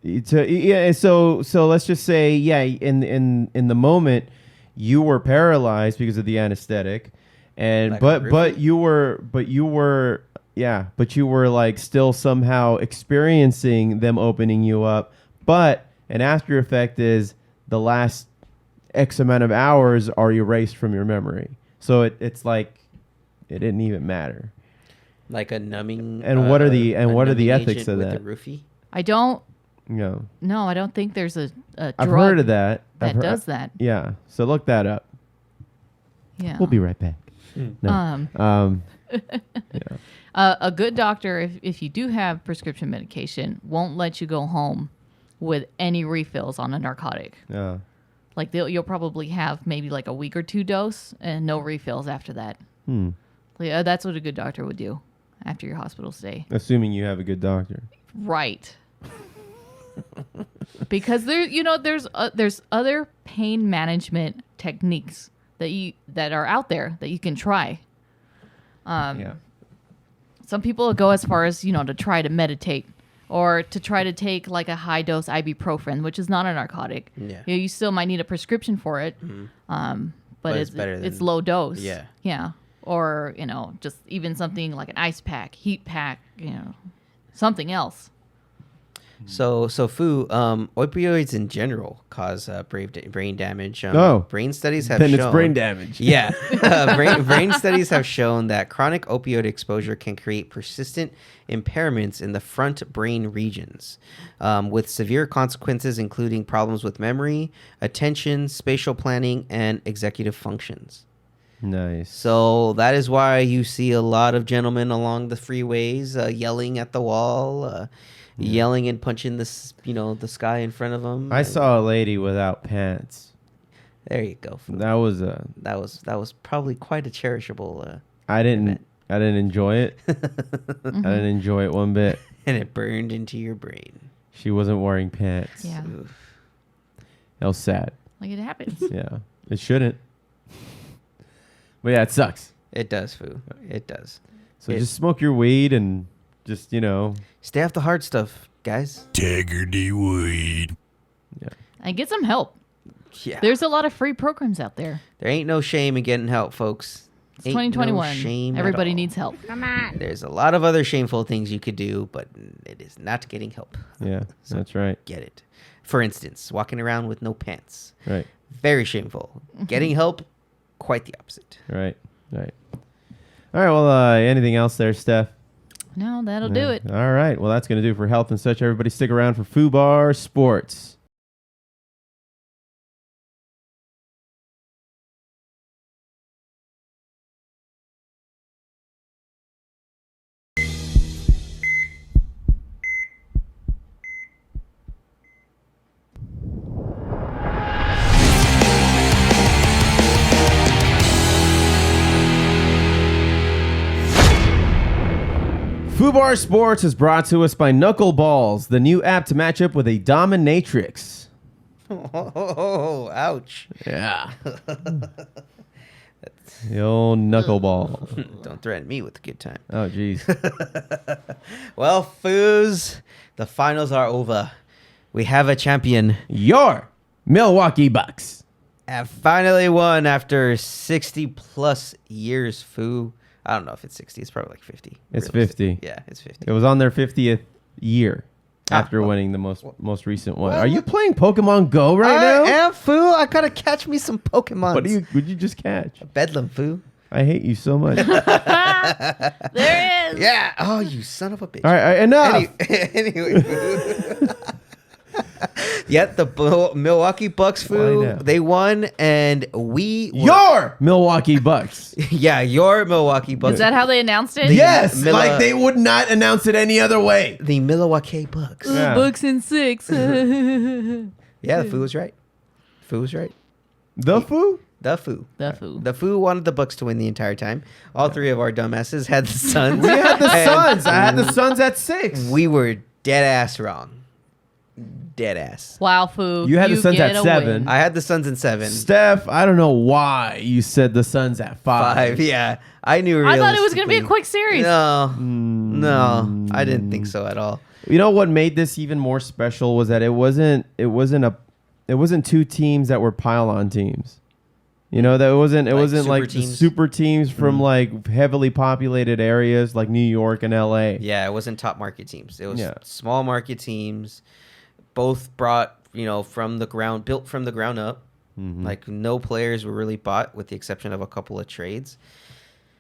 So let's just say, in the moment you were paralyzed because of the anesthetic, and Like but you were like still somehow experiencing them opening you up, but an after effect is the last X amount of hours are erased from your memory. So it's like it didn't even matter. Like a numbing. And what are the numbing ethics agent of with that? The roofie? I don't. No, No, I don't think there's a drug I've heard of that. that does that. Yeah, so look that up. Yeah. We'll be right back. No. A good doctor, if you do have prescription medication, won't let you go home with any refills on a narcotic. Like you'll probably have maybe like a week or two dose and no refills after that. Yeah, that's what a good doctor would do after your hospital stay. Assuming you have a good doctor. Right. Because there's other pain management techniques that are out there that you can try. Yeah. Some people go as far as to try to meditate or to try to take like a high dose ibuprofen, which is not a narcotic. Yeah. You still might need a prescription for it, but it's better it's than- low dose. Yeah. Yeah. Or just even something like an ice pack, heat pack, something else. So Foo, opioids in general cause brain damage. Brain studies have then shown. it's brain damage. Yeah, brain studies have shown that chronic opioid exposure can create persistent impairments in the front brain regions, with severe consequences, including problems with memory, attention, spatial planning, and executive functions. Nice. So that is why you see a lot of gentlemen along the freeways yelling at the wall, yelling and punching the sky in front of them. I saw a lady without pants. There you go. Foo. That was That was probably quite a cherishable. I didn't event. enjoy it. I didn't enjoy it one bit. And it burned into your brain. She wasn't wearing pants. Yeah. Oof. That was sad. Like it happens. Yeah. It shouldn't. But yeah, it sucks. It does, Foo. It does. So just smoke your weed and just, Stay off the hard stuff, guys. Integrity weed. Yeah. And get some help. Yeah. There's a lot of free programs out there. There ain't no shame in getting help, folks. It's Ain't 2021. No shame at Everybody all. needs help. There's a lot of other shameful things you could do, but it is not getting help. Yeah, that's right. Get it. For instance, walking around with no pants. Right. Very shameful. Getting help, quite the opposite. Right. Right. All right. Well, anything else there, Steph? No, that'll do it. All right. Well, that's going to do it for health and such. Everybody stick around for Foobar Sports. Foobar Sports is brought to us by Knuckleballs, the new app to match up with a dominatrix. Oh, ouch. Yeah. The old knuckleball. Don't threaten me with a good time. Oh, jeez. Well, Foos, the finals are over. We have a champion. Your Milwaukee Bucks. Have finally won after 60 plus years, Foo. I don't know if it's 60. It's probably like 50. It's 50. Yeah, it's 50. It was on their 50th year after well, winning the most recent one. well, Are you playing Pokemon Go right now? I am, Foo. I gotta catch me some Pokemon. Would you just catch? Bedlam, Foo. I hate you so much. All There it is. Yeah. Oh, you son of a bitch. right, enough. Anyway, Foo. Yet the Milwaukee Bucks, Why Foo, now? they won, and we were, Your Milwaukee Bucks. yeah, your Milwaukee Bucks. Is that how they announced it? Yes, Mila- like they would not announce it any other way. the Milwaukee Bucks? Yeah. Books in 6. Yeah, the Foo was right. Foo was right. The Foo? The Foo. The Foo. The Foo wanted the Bucks to win the entire time. All three of our dumbasses had the Suns. We had the And Suns. I had the Suns at 6. We were dead ass wrong. Dead ass. Wow, Foo. You had the Suns get at a 7. win. I had the Suns in 7. Steph, I don't know why you said the Suns at 5. 5. Yeah, I knew. I thought it was going to be a realistically- quick series. No, I didn't think so at all. You know what made this even more special was that it wasn't two teams that were pile-on teams. You know, that it wasn't super like the teams? super teams from like heavily populated areas like New York and LA. Yeah, it wasn't top market teams. It was Yeah. small market teams. Both brought, built from the ground up. Mm-hmm. Like no players were really bought, with the exception of a couple of trades.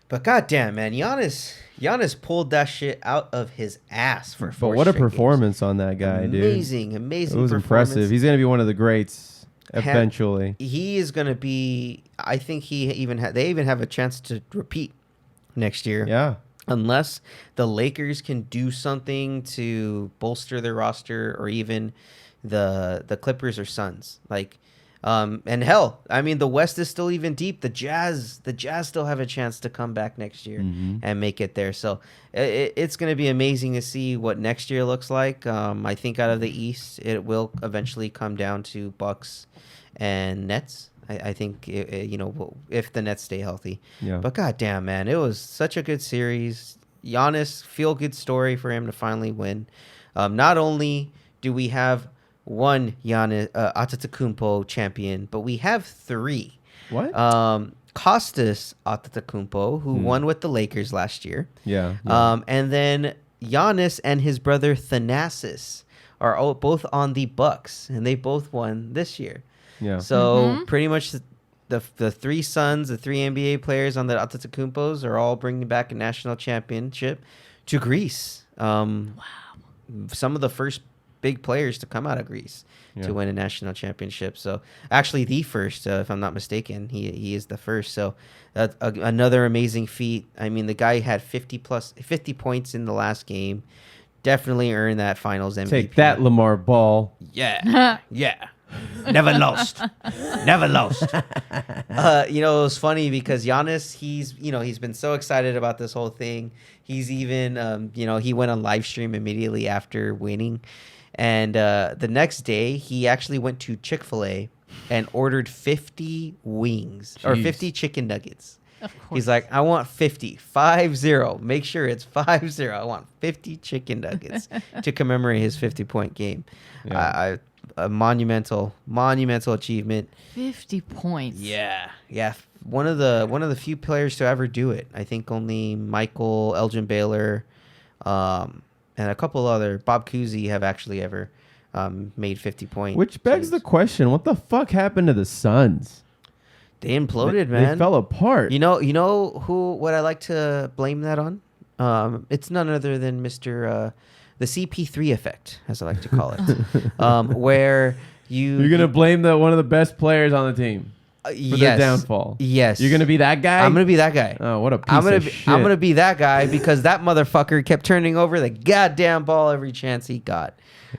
But goddamn, man, Giannis pulled that shit out of his ass for 4 But what a straight games. performance on that guy, dude. Amazing It performance. was impressive. He's going to be one of the greats eventually. He is going to be. I think they even have a chance to repeat next year. Yeah. Unless the Lakers can do something to bolster their roster, or even the Clippers or Suns. And hell, I mean, the West is still even deep. The Jazz still have a chance to come back next year and make it there. So it's going to be amazing to see what next year looks like. I think out of the East, it will eventually come down to Bucks and Nets. I think, if the Nets stay healthy. Yeah. But goddamn, man, it was such a good series. Giannis, feel-good story for him to finally win. Not only do we have one Giannis Antetokounmpo champion, but we have 3. What? Kostas Antetokounmpo, who won with the Lakers last year. yeah. And then Giannis and his brother Thanasis are both on the Bucks, and they both won this year. Yeah. So pretty much the three sons, the three NBA players on the Antetokounmpos are all bringing back a national championship to Greece. Wow. Some of the first big players to come out of Greece to win a national championship. So actually the first, if I'm not mistaken, he is the first. So that's another amazing feat. I mean, the guy had 50 points in the last game. Definitely earned that finals MVP. Take that, Lamar Ball. Yeah. Yeah. Never lost. Never lost. It was funny because Giannis, he's been so excited about this whole thing. He's even, he went on live stream immediately after winning. And the next day, he actually went to Chick-fil-A and ordered 50 wings or 50 chicken nuggets. Of course. He's like, I want 50. 50. Make sure it's 50. I want 50 chicken nuggets to commemorate his 50-point game. Yeah. A monumental achievement. 50 points. Yeah. One of the few players to ever do it. I think only Michael Elgin Baylor, and a couple other, Bob Cousy, have actually ever made 50 points. Which begs the question: what the fuck happened to the Suns? They imploded, man. They fell apart. You know what I like to blame that on? It's none other than Mr. The CP3 effect, as I like to call it, where you're gonna blame one of the best players on the team for their downfall. Yes, you're gonna be that guy. I'm gonna be that guy. Oh, what a piece of shit! I'm gonna be that guy because that motherfucker kept turning over the goddamn ball every chance he got.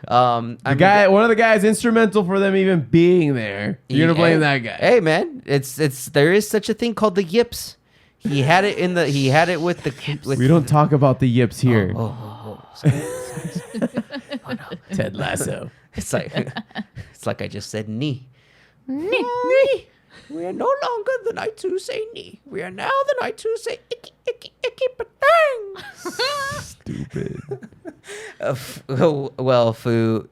One of the guys instrumental for them even being there. You're gonna blame that guy. Hey man, there is such a thing called the yips. He had it with the. We don't talk about the yips here. Sorry. Oh, no. Ted Lasso. It's like I just said knee. Knee. We are no longer the knights who say knee. We are now the knights who say icky, icky, icky, patang. Stupid. Well, Foo,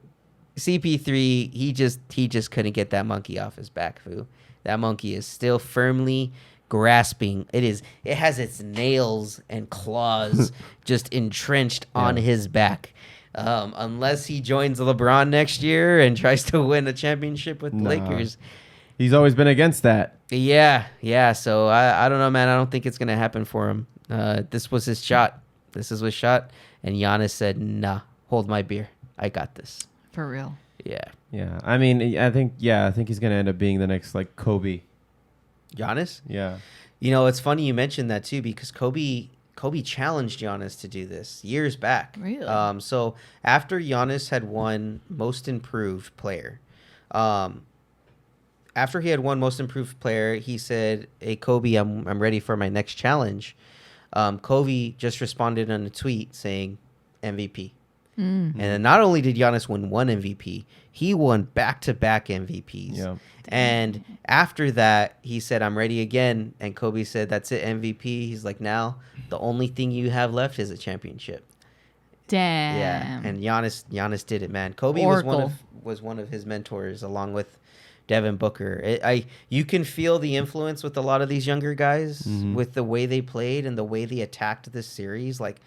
CP3, he just couldn't get that monkey off his back, Foo. That monkey is still firmly grasping. It has its nails and claws just entrenched on his back. Unless he joins LeBron next year and tries to win a championship with the Lakers. He's always been against that. Yeah. So I don't know, man. I don't think it's gonna happen for him. This was his shot. And Giannis said, "Nah, hold my beer. I got this." For real. Yeah. Yeah. I mean, I think he's gonna end up being the next like Kobe. Giannis? Yeah. It's funny you mentioned that too because Kobe challenged Giannis to do this years back. Really? So after Giannis had won Most Improved Player, he said, "Hey Kobe, I'm ready for my next challenge." Kobe just responded on a tweet saying MVP. And then not only did Giannis win one MVP, he won back-to-back MVPs. Yeah. And after that, he said, "I'm ready again." And Kobe said, "That's it, MVP." He's like, "Now the only thing you have left is a championship." Damn. Yeah. And Giannis did it, man. Kobe was one of his mentors, along with Devin Booker. You can feel the influence with a lot of these younger guys with the way they played and the way they attacked this series. Like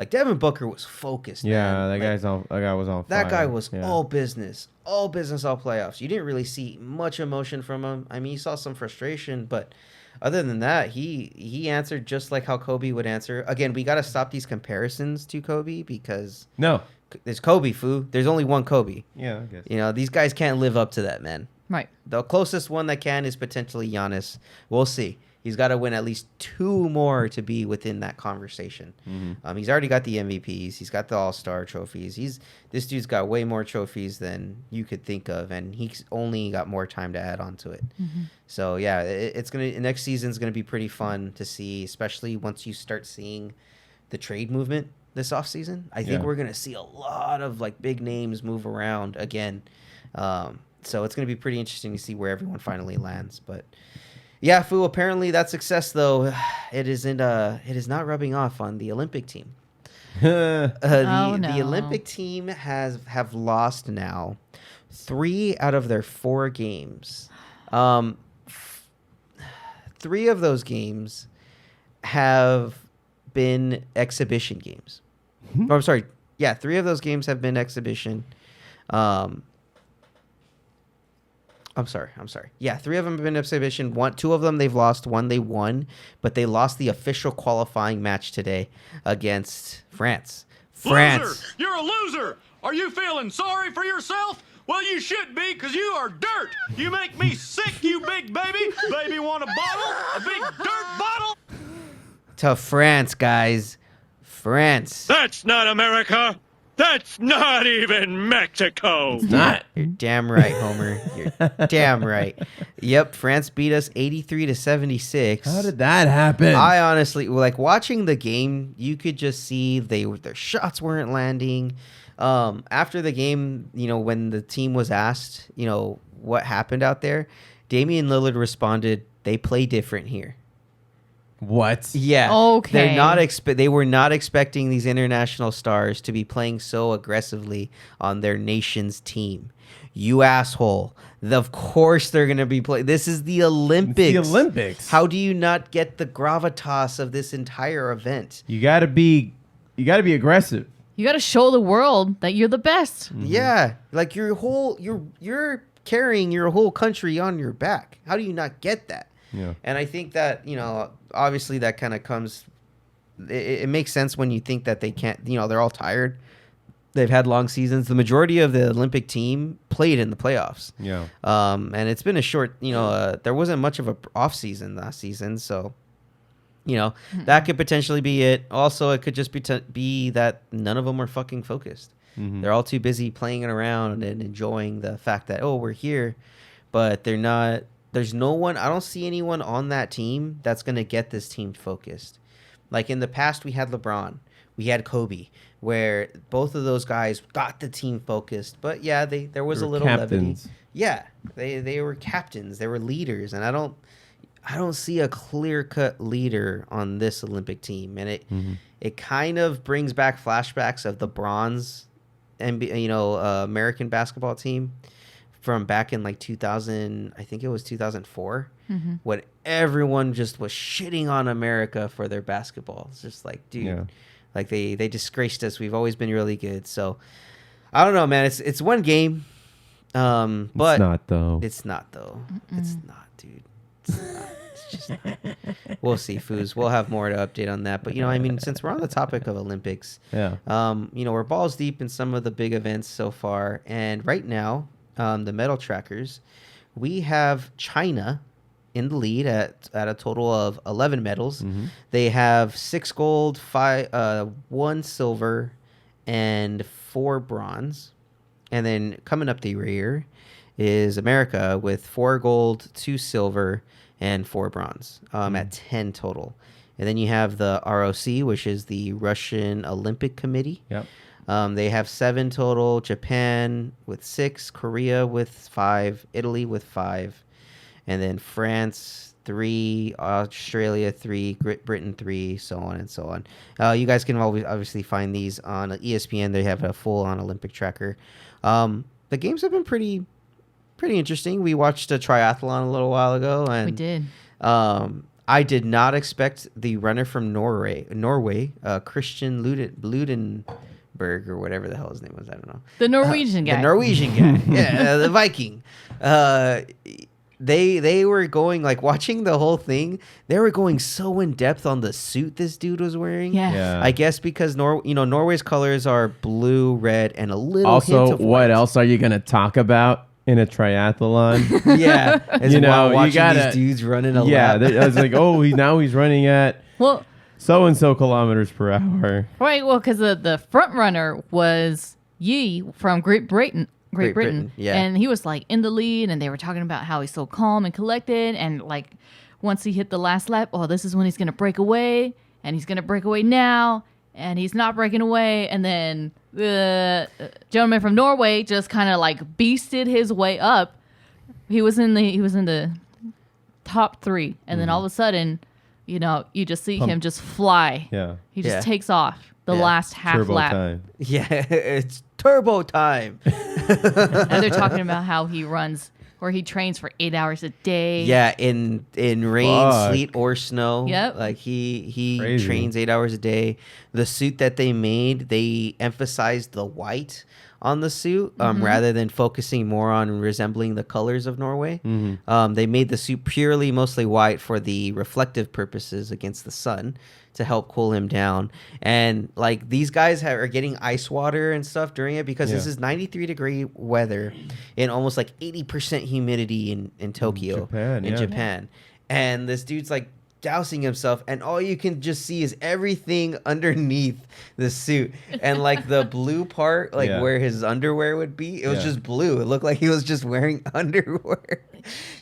Devin Booker was focused. Yeah, man. that guy was on fire. That guy was all business, all playoffs. You didn't really see much emotion from him. I mean, you saw some frustration, but other than that, he answered just like how Kobe would answer. Again, we got to stop these comparisons to Kobe because there's Kobe, Foo. There's only one Kobe. Yeah, I guess. These guys can't live up to that, man. Right. The closest one that can is potentially Giannis. We'll see. He's got to win at least 2 more to be within that conversation. He's already got the MVPs. He's got the All-Star trophies. This dude's got way more trophies than you could think of, and he's only got more time to add on to it. So yeah, next season's gonna be pretty fun to see, especially once you start seeing the trade movement this offseason. I think we're gonna see a lot of like big names move around again. So it's gonna be pretty interesting to see where everyone finally lands, but. Yeah, Foo, apparently that success, though, it is not rubbing off on the Olympic team. The Olympic team have lost now 3 out of their 4 games. 3 of those games have been exhibition games. I'm sorry. Yeah, 3 of those games have been exhibition. I'm sorry. Yeah, 3 of them have been exhibition. Two of them they've lost. One they won, but they lost the official qualifying match today against France. Loser! You're a loser! Are you feeling sorry for yourself? Well, you should be, because you are dirt. You make me sick, you big baby. Baby want a bottle? A big dirt bottle? To France, guys. France. That's not America. That's not even Mexico. It's not. You're damn right, Homer. You're damn right. Yep, France beat us 83-76. How did that happen? I honestly, like, watching the game, you could just see their shots weren't landing. After the game, when the team was asked, what happened out there, Damian Lillard responded, "They play different here." What? Yeah. Okay. They were not expecting these international stars to be playing so aggressively on their nation's team. You asshole. Of course they're going to be playing. This is the Olympics. It's the Olympics. How do you not get the gravitas of this entire event? You got to be aggressive. You got to show the world that you're the best. Mm-hmm. Yeah. Like you're carrying your whole country on your back. How do you not get that? Yeah. And I think that, obviously that kind of comes, it makes sense when you think that they can't, they're all tired. They've had long seasons. The majority of the Olympic team played in the playoffs. Yeah. And it's been a short, there wasn't much of a off season last season. So, that could potentially be it. Also, it could just be that none of them are fucking focused. Mm-hmm. They're all too busy playing it around and enjoying the fact that, we're here, but they're not. There's no one, I don't see anyone on that team that's going to get this team focused. Like in the past, we had LeBron, we had Kobe, where both of those guys got the team focused. But yeah, there was a little captains. levity. Yeah, they were captains, they were leaders, and I don't see a clear-cut leader on this Olympic team. And it kind of brings back flashbacks of the bronze American basketball team from back in like 2000, I think it was 2004, when everyone just was shitting on America for their basketball. It's just like, dude, like they disgraced us. We've always been really good. So I don't know, man. It's one game, but it's not though. It's not though. It's not, dude. It's not. It's just not. We'll see, Foos. We'll have more to update on that. But since we're on the topic of Olympics, we're balls deep in some of the big events so far, and right now. The medal trackers, we have China in the lead at a total of 11 medals. They have 6 gold, 1 silver, and 4 bronze. And then coming up the rear is America with 4 gold, 2 silver, and 4 bronze at 10 total. And then you have the ROC, which is the Russian Olympic Committee. Yep. They have 7 total, Japan with 6, Korea with 5, Italy with 5, and then France 3, Australia 3, Great Britain 3, so on and so on. You guys can obviously find these on ESPN. They have a full-on Olympic tracker. The games have been pretty interesting. We watched a triathlon a little while ago. And We did. I did not expect the runner from Norway, Christian Ludenberg or whatever the hell his name was. I don't know. The Norwegian guy. The Norwegian guy. Yeah, the Viking. They were going, like, watching the whole thing, they were going so in depth on the suit this dude was wearing. Yeah. I guess because Norway's colors are blue, red, and a little Also, hint of what white. else are you going to talk about in a triathlon? Yeah. As You know, while you watching gotta- these dudes running a Yeah, lap. I was like, now he's running at Well, so-and-so kilometers per hour. right. Well, because the front runner was Yi from Great Britain. Great Britain, yeah. And he was like in the lead, and they were talking about how he's so calm and collected. And like once he hit the last lap, this is when he's gonna break away, and he's gonna break away now, and he's not breaking away. And then the gentleman from Norway just kind of like beasted his way up. He was in the top 3, and then all of a sudden, you just see him just fly. Yeah. He just Yeah. takes off the Yeah. last half Turbo lap. time. Yeah, it's turbo time. And they're talking about how he runs or he trains for 8 hours a day. Yeah, in rain, Fuck. sleet, or snow. Yep. Like he Crazy. trains 8 hours a day. The suit that they made, they emphasized the white on the suit, rather than focusing more on resembling the colors of Norway. They made the suit purely mostly white for the reflective purposes against the sun to help cool him down. And like these guys are getting ice water and stuff during it because this is 93-degree weather and almost like 80% humidity in Tokyo, Japan. And this dude's like dousing himself, and all you can just see is everything underneath the suit, and like the blue part, like where his underwear would be, it was just blue. It looked like he was just wearing underwear.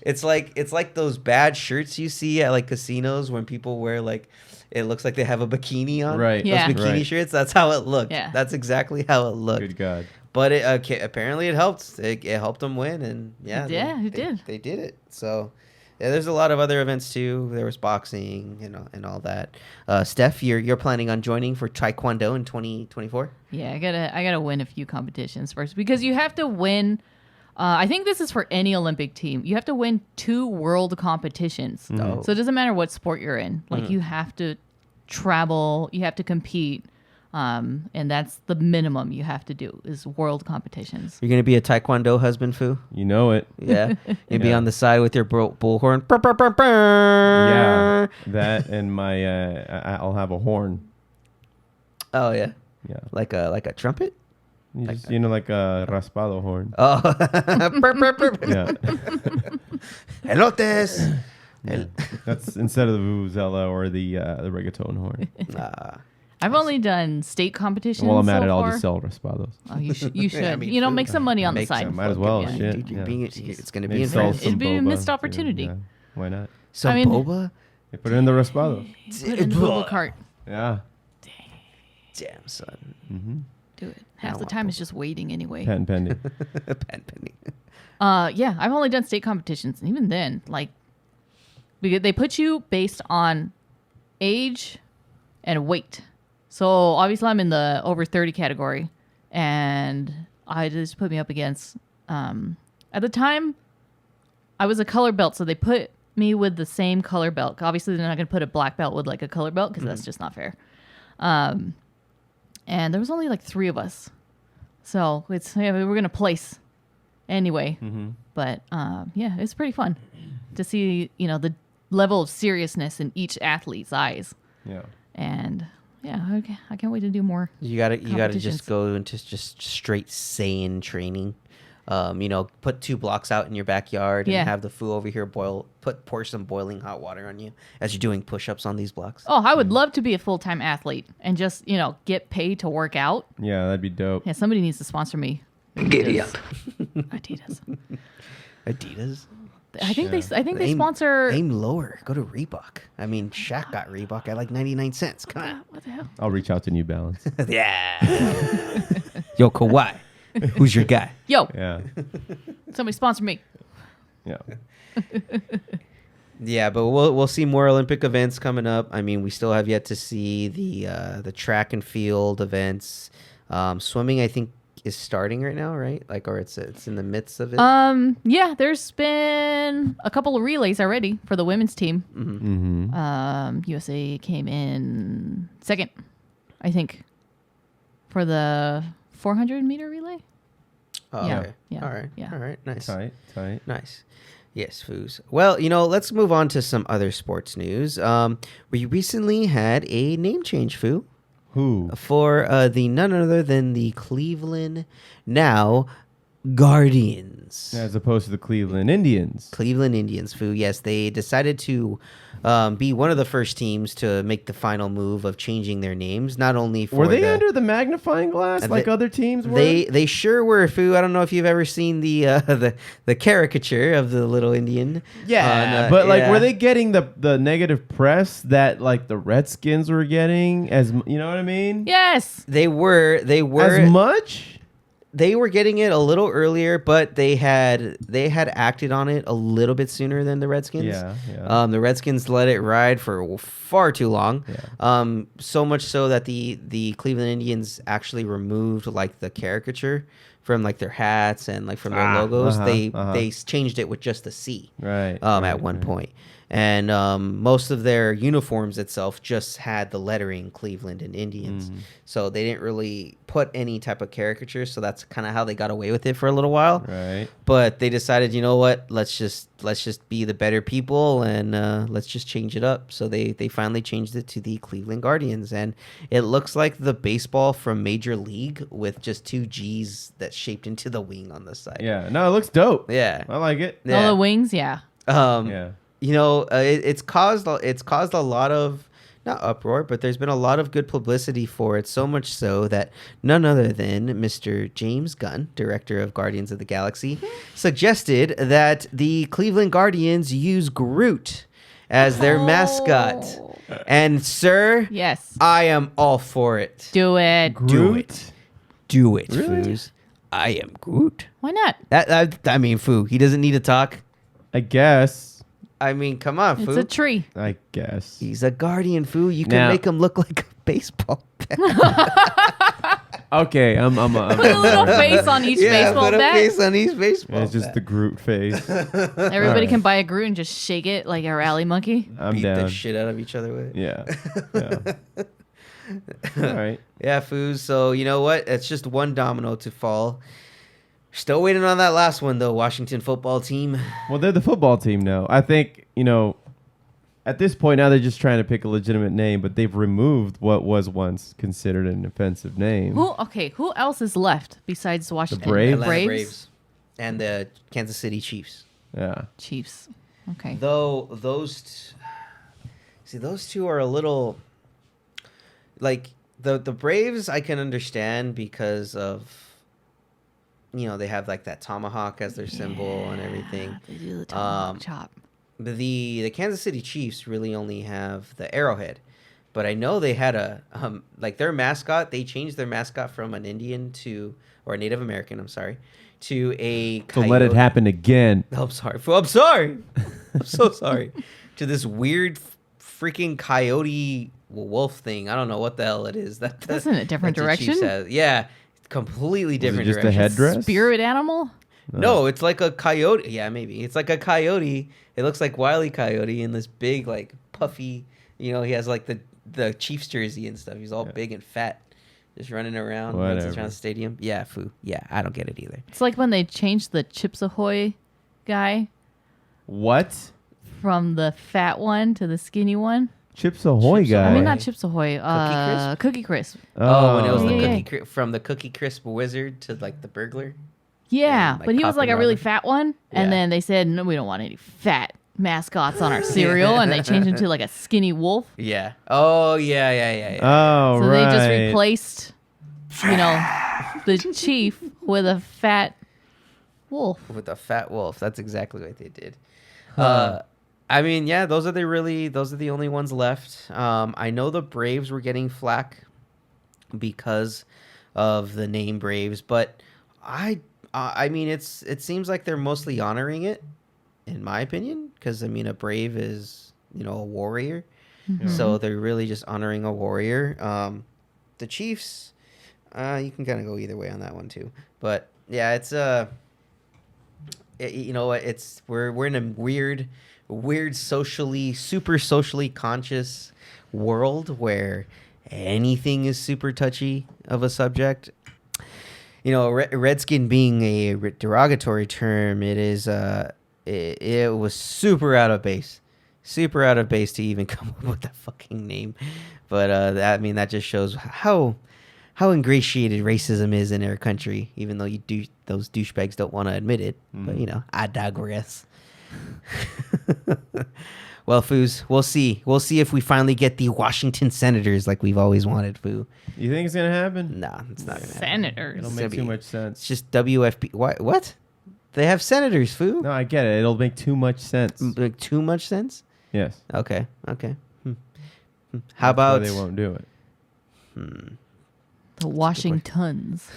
It's like those bad shirts you see at like casinos when people wear like, it looks like they have a bikini on. Right. Those bikini shirts. That's how it looked. Yeah. That's exactly how it looked. Good God. But it apparently it helped. It helped them win, and it did. They did it. So yeah, there's a lot of other events too. There was boxing, and all that. Steph, you're planning on joining for Taekwondo in 2024? Yeah, I gotta win a few competitions first because you have to win. I think this is for any Olympic team. You have to win 2 world competitions. So it doesn't matter what sport you're in. Like you have to travel, you have to compete, and that's the minimum you have to do is world competitions. You're gonna be a Taekwondo husband, Foo? You know it. Yeah, you'll be Yeah. on the side with your bullhorn. Yeah. That and my I'll have a horn. Oh yeah, Yeah. like a trumpet. Like a raspado horn. Oh, Yeah. elotes. Yeah. That's instead of the vuvuzela or the reggaeton horn. I've only done state competitions. While I'm at so it, I'll far. just sell raspados. Oh, you should. You should. I mean, you know, food. make some money on the Make side. some. Might as well. Yeah. Shit. Dude, it's gonna Maybe be sell investment. It'd be a boba, missed too. opportunity. Yeah. Why not? Some I mean- boba. They put it in the raspados. Put it in the little cart. Yeah. Damn, son. Mm-hmm. Do it. Half the time it's just waiting anyway. Patent pending. Pen penny. Yeah, I've only done state competitions, and even then, like, because they put you based on age and weight. So obviously, I'm in the over 30 category, and I just put me up against. At the time, I was a color belt, so they put me with the same color belt. Obviously, they're not going to put a black belt with like a color belt because that's just not fair. And there was only like 3 of us, so we're gonna place anyway. But yeah, it's pretty fun to see the level of seriousness in each athlete's eyes. Yeah. And yeah, I can't wait to do more. You gotta Competitions. just go into just straight Saiyan training. Put 2 blocks out in your backyard and Yeah. have the foo over here pour some boiling hot water on you as you're doing push-ups on these blocks. Oh, I would love to be a full-time athlete and just get paid to work out. Yeah, that'd be dope. Yeah, somebody needs to sponsor me. Giddy up. Adidas. Adidas. I think they Aim- sponsor. Aim lower. Go to Reebok. I mean, Shaq got Reebok at like 99 cents. Come on. What the hell? I'll reach out to New Balance. Yeah. Yo, Kawhi. Who's your guy? Yo, Yeah. somebody sponsor me. Yeah. Yeah, but we'll see more Olympic events coming up. I mean, we still have yet to see the track and field events. Swimming, I think, is starting right now, right? Like, or it's in the midst of it. Yeah, there's been a couple of relays already for the women's team. Mm-hmm. USA came in second, I think, for the 400-meter relay. Oh, yeah, okay. yeah, All right. yeah. All right. Nice. Tight. Nice. Yes, Foos. Well, let's move on to some other sports news. We recently had a name change, Foo, Who? for the none other than the Cleveland now Guardians. As opposed to the Cleveland Indians. Cleveland Indians, Foo. Yes, they decided to be one of the first teams to make the final move of changing their names. Not only for Were they under the magnifying glass like other teams were? They sure were, Foo. I don't know if you've ever seen the caricature of the little Indian. Yeah, but were they getting the negative press that like the Redskins were getting? As you know what I mean? Yes. They were As much? They were getting it a little earlier, but they had acted on it a little bit sooner than the Redskins. Yeah. The Redskins let it ride for far too long. Yeah. So much so that the Cleveland Indians actually removed like the caricature from like their hats and like from their logos. They changed it with just the C. Right. At one point. And most of their uniforms itself just had the lettering Cleveland and Indians. So they didn't really put any type of caricature. So that's kind of how they got away with it for a little while. Right. But they decided, you know what? Let's just be the better people and let's just change it up. So they finally changed it to the Cleveland Guardians, and it looks like the baseball from Major League with just 2 G's that shaped into the wing on the side. Yeah. No, it looks dope. Yeah. I like it. Yeah. All the wings, yeah. Yeah. You know, it's caused a lot of, not uproar, but there's been a lot of good publicity for it, so much so that none other than Mr. James Gunn, director of Guardians of the Galaxy, suggested that the Cleveland Guardians use Groot as their mascot. And sir, Yes. I am all for it. Do it. Do it. Do it, Really? Foos. I am Groot. Why not? I mean, Foo, he doesn't need to talk. I guess. I mean, come on, Foo. It's a tree. I guess. He's a guardian, Foo. You can Now- make him look like a baseball bat. Okay. I'm Put a little face on each baseball put a bat. face on each baseball It's just bat. the Groot face. Everybody Alright. can buy a Groot and just shake it like a rally monkey. I'm Beat down. the shit out of each other with it. Yeah. Yeah. All right. Yeah, Foos. So, you know what? It's just one domino to fall. Still waiting on that last one, though. Washington football team. Well, they're the football team now. I think, at this point now they're just trying to pick a legitimate name, but they've removed what was once considered an offensive name. Who else is left besides Washington? Braves? Atlanta Braves. And the Kansas City Chiefs. Yeah. Chiefs. Okay. Though those two are a little like the Braves I can understand because of they have like that tomahawk as their symbol and everything. They do the tomahawk chop. But the Kansas City Chiefs really only have the arrowhead. But I know they had a like their mascot, they changed their mascot from an Indian or a Native American, I'm sorry, to a So let it coyote. happen again. Oh, I'm sorry. I'm sorry. I'm so sorry. To this weird freaking coyote wolf thing. I don't know what the hell it is. That's in a different that the Chiefs direction? has. Yeah, completely different just a direction. headdress? Spirit animal? No, it's like a coyote. Yeah, maybe. It's like a coyote. It looks like Wile E. Coyote in this big, like, puffy, he has like the Chiefs jersey and stuff. He's all big and fat. Just running around, runs Whatever. around the stadium. Yeah, Foo. Yeah, I don't get it either. It's like when they changed the Chips Ahoy guy What? from the fat one to the skinny one. Chips Ahoy Chips guy. I Ahoy. mean, not Chips Ahoy. Crisp? Cookie Crisp. Oh, when it was Yeah, the yeah. from the Cookie Crisp wizard to like the burglar. Yeah, And, like, but he was Cop like a and really Robin. fat one. Yeah. And then they said, no, we don't want any fat mascots on our cereal. And they changed him to like a skinny wolf. Yeah. Oh, yeah. Oh, So right. they just replaced, the chief with a fat wolf. With a fat wolf. That's exactly what they did. I mean, yeah, those are the only ones left. I know the Braves were getting flack because of the name Braves, but I mean, it seems like they're mostly honoring it, in my opinion, because I mean, a Brave is a warrior, so they're really just honoring a warrior. The Chiefs, you can kind of go either way on that one too, but yeah, it's we're in a weird super socially conscious world where anything is super touchy of a subject. Redskin being a derogatory term, it is it was super out of base to even come up with that fucking name. But that just shows how ingratiated racism is in our country, even though those douchebags don't want to admit it. But I digress. Well, Foos, we'll see. We'll see if we finally get the Washington Senators like we've always wanted, Foo. You think it's going to happen? Nah, it's not gonna happen. Senators. It'll It's make gonna too be- much It's sense. just WFP. What? They have senators, Foo. No, I get it. It'll make too much sense. Like too much sense. Yes. Okay. How That's why about they won't do it? The Washingtons.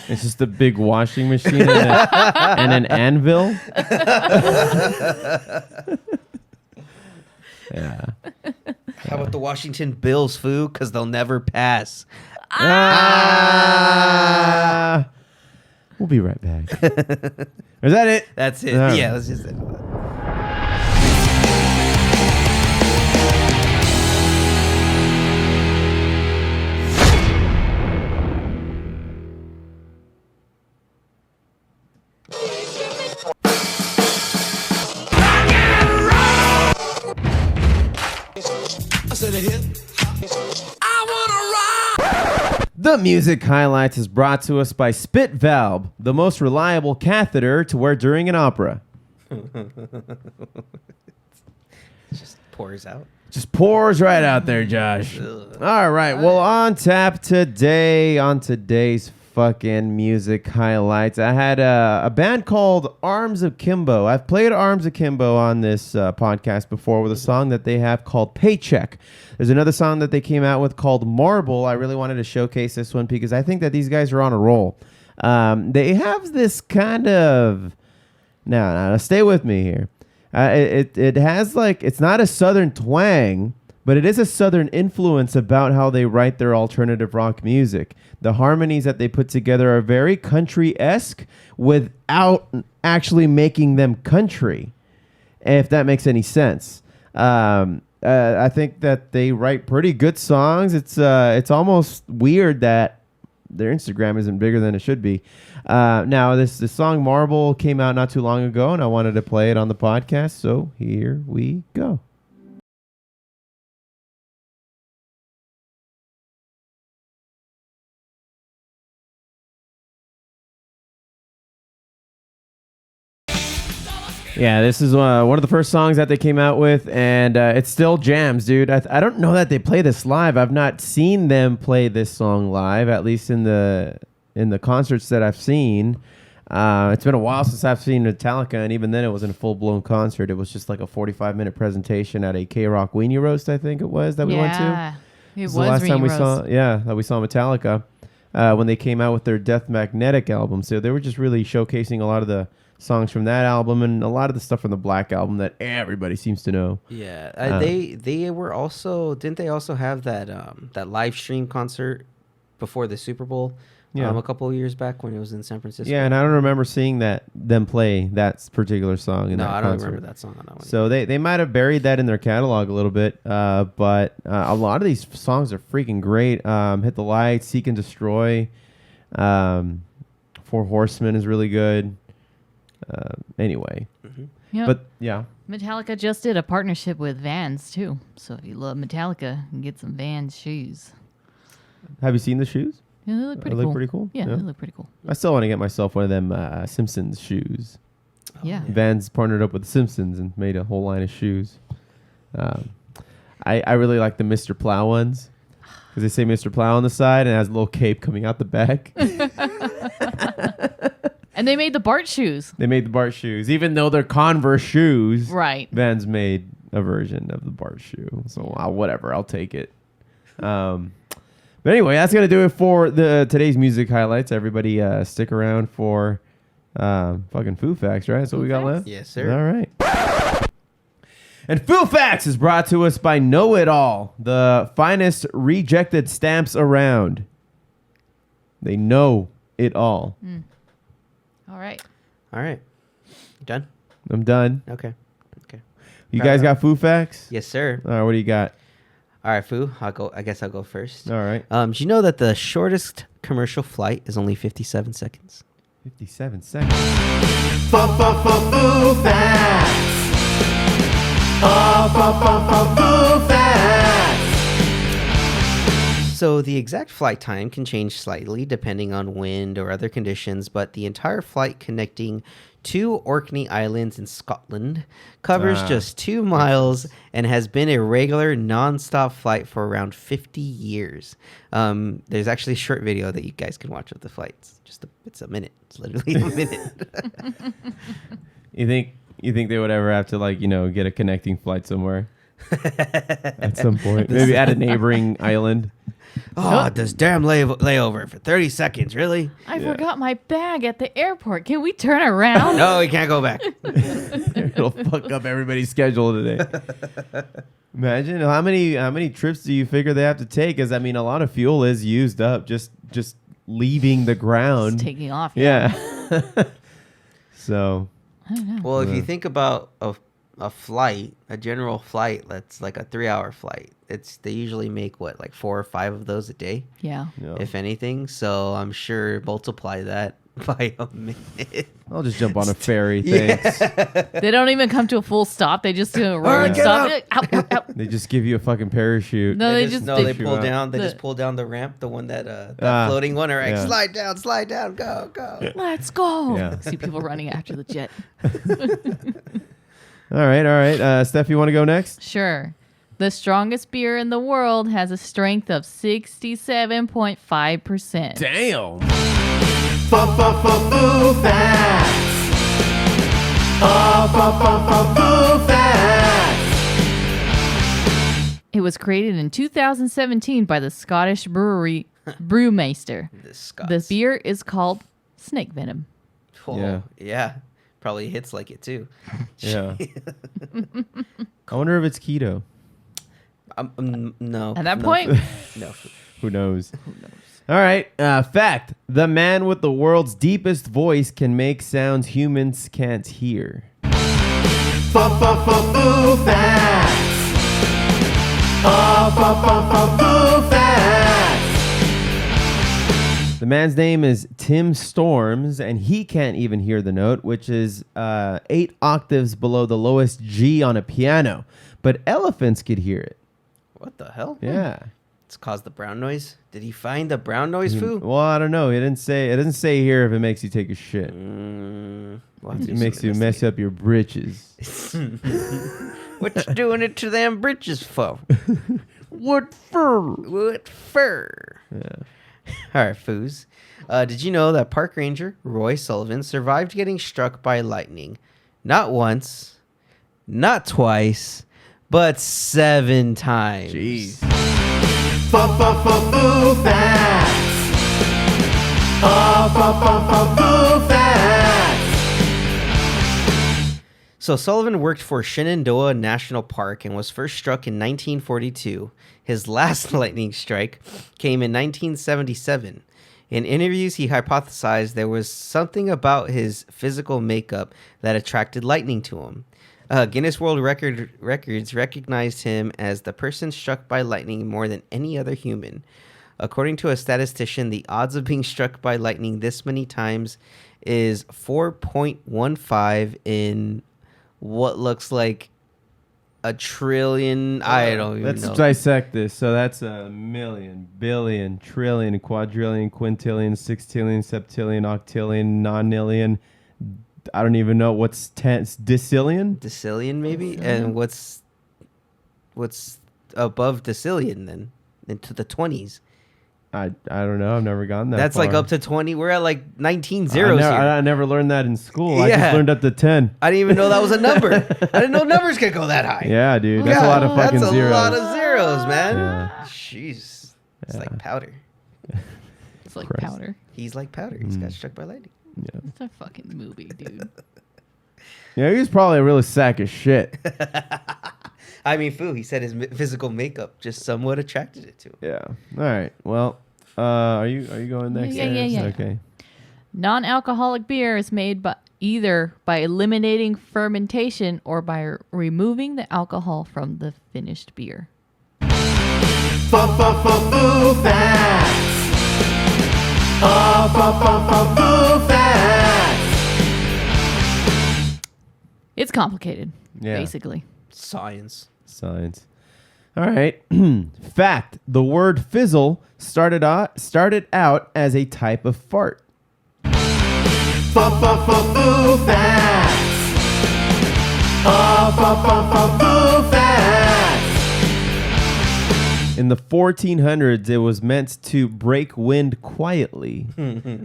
It's just a big washing machine and an anvil. Yeah. How about the Washington Bills, Foo? Because they'll never pass. Ah! We'll be right back. Is that it? That's it. All right. Yeah, let's just. The Music Highlights is brought to us by Spit Valve, the most reliable catheter to wear during an opera. Just pours out. Just pours right out there, Josh. All right. Well, on tap today, on today's fucking music highlights, I had a band called Arms Akimbo. I've played Arms Akimbo on this podcast before with a song that they have called Paycheck. There's another song that they came out with called Marble. I really wanted to showcase this one because I think that these guys are on a roll. They have this kind of... No, stay with me here. It has like... It's not a southern twang, but it is a southern influence about how they write their alternative rock music. The harmonies that they put together are very country-esque without actually making them country, if that makes any sense. I think that they write pretty good songs. It's almost weird that their Instagram isn't bigger than it should be. Now, this song Marble came out not too long ago, and I wanted to play it on the podcast, so here we go. Yeah, this is one of the first songs that they came out with, and it still jams, dude. I don't know that they play this live. I've not seen them play this song live, at least in the concerts that I've seen. It's been a while since I've seen Metallica, and even then it wasn't a full-blown concert. It was just like a 45-minute presentation at a K-Rock Weenie Roast, I think it was, that we went to. It was the last time we Weenie Roast. that we saw Metallica when they came out with their Death Magnetic album. So they were just really showcasing a lot of the songs from that album and a lot of the stuff from the Black Album that everybody seems to know. Yeah, they were also, didn't they also have that that live stream concert before the Super Bowl? Yeah. A couple of years back when it was in San Francisco. Yeah, and I don't remember seeing them play that particular song in that concert. No, I don't remember that song on that one. So they might have buried that in their catalog a little bit, but a lot of these songs are freaking great. Hit the Light, Seek and Destroy, Four Horsemen is really good. Anyway, Yep. but yeah, Metallica just did a partnership with Vans too. So if you love Metallica, you can get some Vans shoes. have you seen the shoes? Yeah, they look pretty They cool. look pretty cool? Yeah, Yeah. they look pretty cool. I still want to get myself one of them Simpsons shoes. Yeah. Vans partnered up with the Simpsons and made a whole line of shoes. I really like the Mr. Plow ones because they say Mr. Plow on the side and it has a little cape coming out the back. And they made the Bart shoes. They made the Bart shoes, even though they're Converse shoes. Right. Vans made a version of the Bart shoe, so whatever, I'll take it. But anyway, that's gonna do it for today's music highlights. Everybody, stick around for fucking Foo Facts, right? That's what we got left. Yes, sir. All right. And Foo Facts is brought to us by Know It All, the finest rejected stamps around. They know it all. All right. All right. Done? I'm done. Okay. You guys got Foo Facts? Yes, sir. All right, what do you got? All right, Foo. I guess I'll go first. All right. Do you know that the shortest commercial flight is only 57 seconds? 57 seconds. Foo Facts. Foo Facts. So the exact flight time can change slightly depending on wind or other conditions, but the entire flight connecting two Orkney Islands in Scotland covers just 2 miles and has been a regular non-stop flight for around 50 years. There's actually a short video that you guys can watch of the flights. It's a minute. It's literally a minute. You think they would ever have to get a connecting flight somewhere at some point? Maybe at a neighboring island. Oh, this damn layover for 30 seconds, really? I forgot my bag at the airport. Can we turn around? No, we can't go back. It'll fuck up everybody's schedule today. Imagine how many trips do you figure they have to take? Because a lot of fuel is used up just leaving the ground. It's taking off. Yeah. So, I don't know. Well, if you think about a flight, a general flight, that's like a 3-hour flight. They usually make like 4 or 5 of those a day, Yeah. yeah. if anything. So I'm sure multiply that by a minute. I'll just jump on a ferry. Thanks. They don't even come to a full stop. They just do a rolling get stop. up. Out. They just give you a fucking parachute. No, they They pull out. down. They The- just pull down the ramp, the one that Ah, floating one. Or like, yeah. slide down, go. Let's go. Yeah. See people running after the jet. All right. Steph, you want to go next? Sure. The strongest beer in the world has a strength of 67.5%. Damn. Foo Facts. Foo Facts. It was created in 2017 by the Scottish brewery Brewmeister. The beer is called Snake Venom. Oh, yeah. Probably hits like it too. Yeah. I wonder if it's keto. No. At that no, point, no. Who knows? All right. Fact. The man with the world's deepest voice can make sounds humans can't hear. Foo Facts. Foo Facts. The man's name is Tim Storms, and he can't even hear the note, which is 8 octaves below the lowest G on a piano. But elephants could hear it. What the hell? Yeah. It's caused the brown noise. Did he find the brown noise, Foo? Well, I don't know. It didn't say. It doesn't say here if it makes you take a shit. We'll have to It do makes some you mess up your britches. What you doing it to them britches for? What fur? What fur? Yeah. All right, Foos. Did you know that park ranger Roy Sullivan survived getting struck by lightning? Not once, not twice, but 7 times. Jeez. Foo Facts. Foo Facts. So Sullivan worked for Shenandoah National Park and was first struck in 1942. His last lightning strike came in 1977. In interviews, he hypothesized there was something about his physical makeup that attracted lightning to him. Guinness World Records recognized him as the person struck by lightning more than any other human. According to a statistician, the odds of being struck by lightning this many times is 4.15 in what looks like a trillion. I don't even Let's know. dissect this. So that's a million, billion, trillion, quadrillion, quintillion, sextillion, septillion, octillion, nonillion. I don't even know what's decillion. Decillion, maybe? And what's above decillion then? Into the 20s. I don't know. I've never gotten that. That's like far. up to 20. We're at like 19 zeros here. I never learned that in school. I Yeah. just learned up to 10. I didn't even know that was a number. I didn't know numbers could go that high. Yeah, dude. That's a God, lot of fucking that's zeros. a lot of zeros, man. Yeah. Jeez. It's Yeah. like powder. it's like Christ. powder. He's like powder. He's got struck by lightning. Yeah. It's a fucking movie, dude. Yeah, he was probably a really sack of shit. I mean, Foo, he said his physical makeup just somewhat attracted it to him. Yeah. All right. Well, are you going next? Yeah. Okay. Non-alcoholic beer is made by either by eliminating fermentation or by removing the alcohol from the finished beer. Foo Facts. Foo Facts. It's complicated, Yeah. basically. Science. Science. All right. Fact: the word fizzle started out as a type of fart. Foo Facts. Foo Facts. In the 1400s, it was meant to break wind quietly,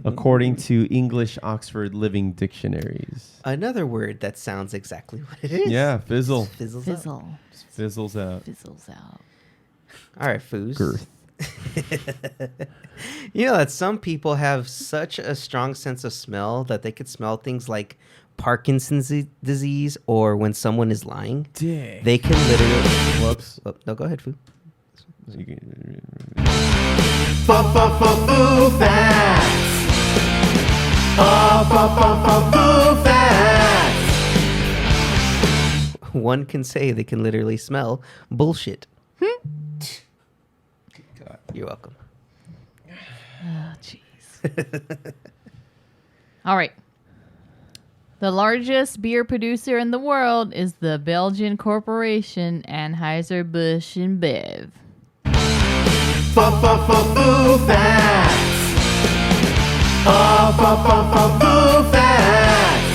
according to English Oxford Living Dictionaries. Another word that sounds exactly what it is. Yeah, fizzle. Fizzles Fizzle. Fizzles out. Fizzles out. All right, Foos. Girth. You know that some people have such a strong sense of smell that they could smell things like Parkinson's disease or when someone is lying. Dang. They can literally... Whoops. Oh, no, go ahead, Foo. Foo Facts. one can say they can literally smell bullshit. You're welcome. Oh, jeez. All right. The largest beer producer in the world is the Belgian corporation Anheuser-Busch InBev. Foo Facts. Foo Facts.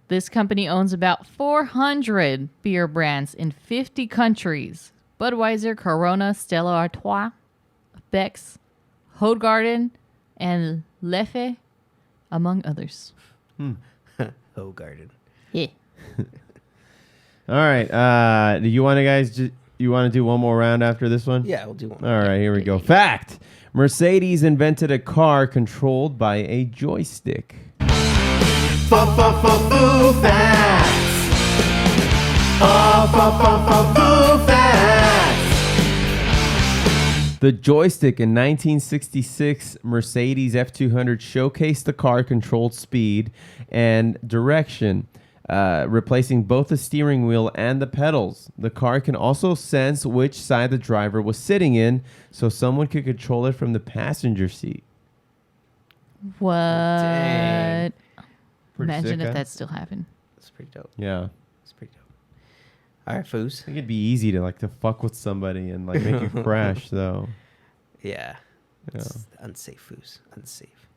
This company owns about 400 beer brands in 50 countries. Budweiser, Corona, Stella Artois, Beck's, Hoegaarden, and Leffe, among others. Hoegaarden. Yeah. All right. Do you want to guys? You want to do one more round after this one? Yeah, we'll do one. All right. Here we go. Fact: Mercedes invented a car controlled by a joystick. Foo Facts. Foo Facts. The joystick in 1966 Mercedes F200 showcased the car controlled speed and direction, replacing both the steering wheel and the pedals. The car can also sense which side the driver was sitting in, so someone could control it from the passenger seat. What? Dang. Pretty Imagine sick, if huh? that still happened. That's pretty dope. Yeah. That's pretty dope. All right, Foos. I think it'd be easy to fuck with somebody and make you crash though. Yeah. Yeah. It's unsafe, Foos. Unsafe.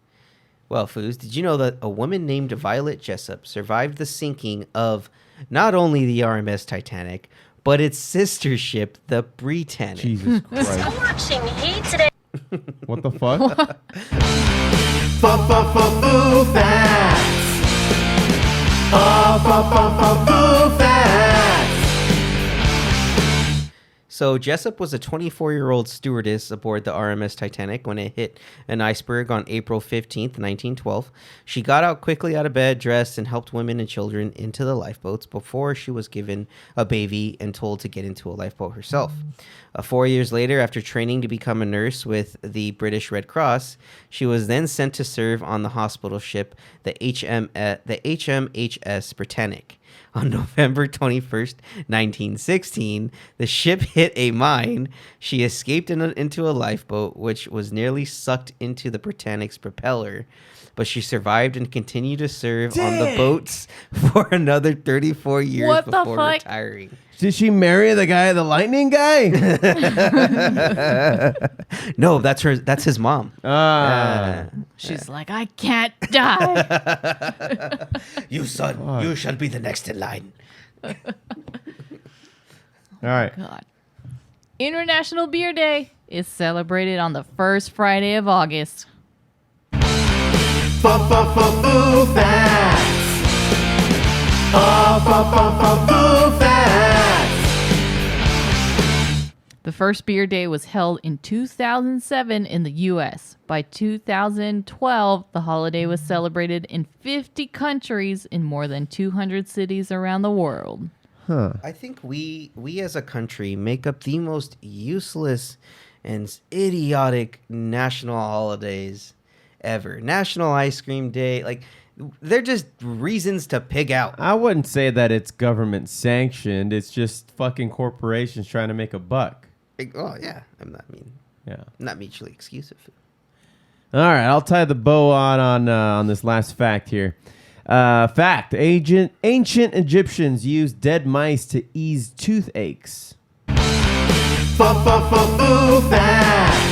Well, Foos, did you know that a woman named Violet Jessup survived the sinking of not only the RMS Titanic, but its sister ship, the Britannic? Jesus Christ. I'm watching Heat today. What the fuck? Foo Facts. Foo Facts. So Jessup was a 24-year-old stewardess aboard the RMS Titanic when it hit an iceberg on April 15th, 1912. She got out quickly out of bed, dressed, and helped women and children into the lifeboats before she was given a baby and told to get into a lifeboat herself. 4 years later, after training to become a nurse with the British Red Cross, she was then sent to serve on the hospital ship, the HMHS Britannic. On November 21st, 1916, the ship hit a mine. She escaped into a lifeboat, which was nearly sucked into the Britannic's propeller. But she survived and continued to serve on the boats for another 34 years What the before fuck? retiring. Did she marry the guy, the lightning guy? No, that's his mom. She's like, I can't die. You son, you shall be the next in line. All right. God. International Beer Day is celebrated on the first Friday of August. Foo Facts. Foo Facts. The first beer day was held in 2007 in the U.S. By 2012, the holiday was celebrated in 50 countries in more than 200 cities around the world. I think we as a country make up the most useless and idiotic national holidays ever. National Ice Cream Day, like they're just reasons to pig out. I wouldn't say that it's government sanctioned. It's just fucking corporations trying to make a buck. Oh yeah, I'm Yeah. not mutually exclusive. All right, I'll tie the bow on this last fact here. Fact: ancient Egyptians used dead mice to ease toothaches. Foo Facts.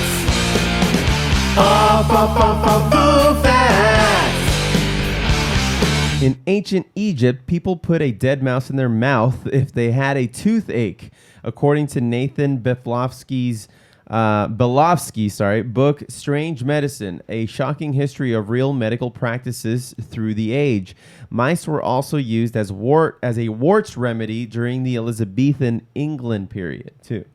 Foo Facts. In ancient Egypt, people put a dead mouse in their mouth if they had a toothache, according to Nathan Belovsky's book Strange Medicine, a shocking history of real medical practices through the age. Mice were also used as a warts remedy during the Elizabethan England period too.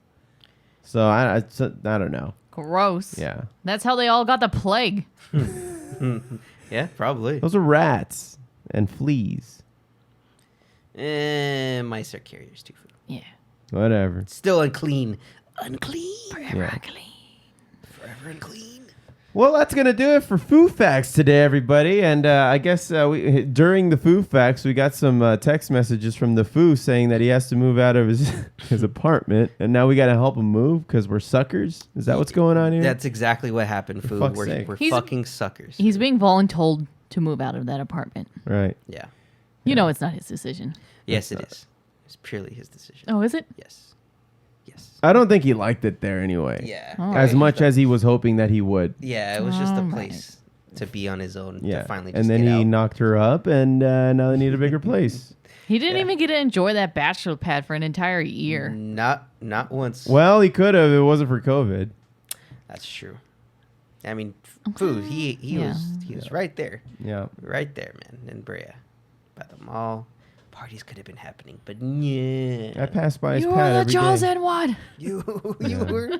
So I don't know. Gross. Yeah. That's how they all got the plague. Yeah, probably. Those are rats and fleas. Mice are carriers too. Yeah. Whatever. Still unclean. Unclean. Forever Yeah. clean. Forever unclean. Well, that's going to do it for Foo Facts today, everybody. And I guess during the Foo Facts, we got some text messages from the Foo saying that he has to move out of his apartment. And now we got to help him move because we're suckers. Is that what's going on here? That's exactly what happened, Foo. We're fucking suckers. He's being voluntold to move out of that apartment. Right. Yeah. You know it's not his decision. Yes, it is. It's purely his decision. Oh, is it? Yes. Yes. I don't think he liked it there anyway. Yeah. Oh. As much as he was hoping that he would. Yeah, it was just a Alright. place to be on his own. Yeah. To finally just And then get he out. knocked her up, and now they need a bigger place. He didn't even get to enjoy that bachelor pad for an entire year. Not once. Well, he could have if it wasn't for COVID. That's true. I mean, Foo, he Yeah. was right there. Yeah. Right there, man, in Brea. By the mall. Parties could have been happening, but yeah. I pass by his You pad are the every Jaws day. N1. You were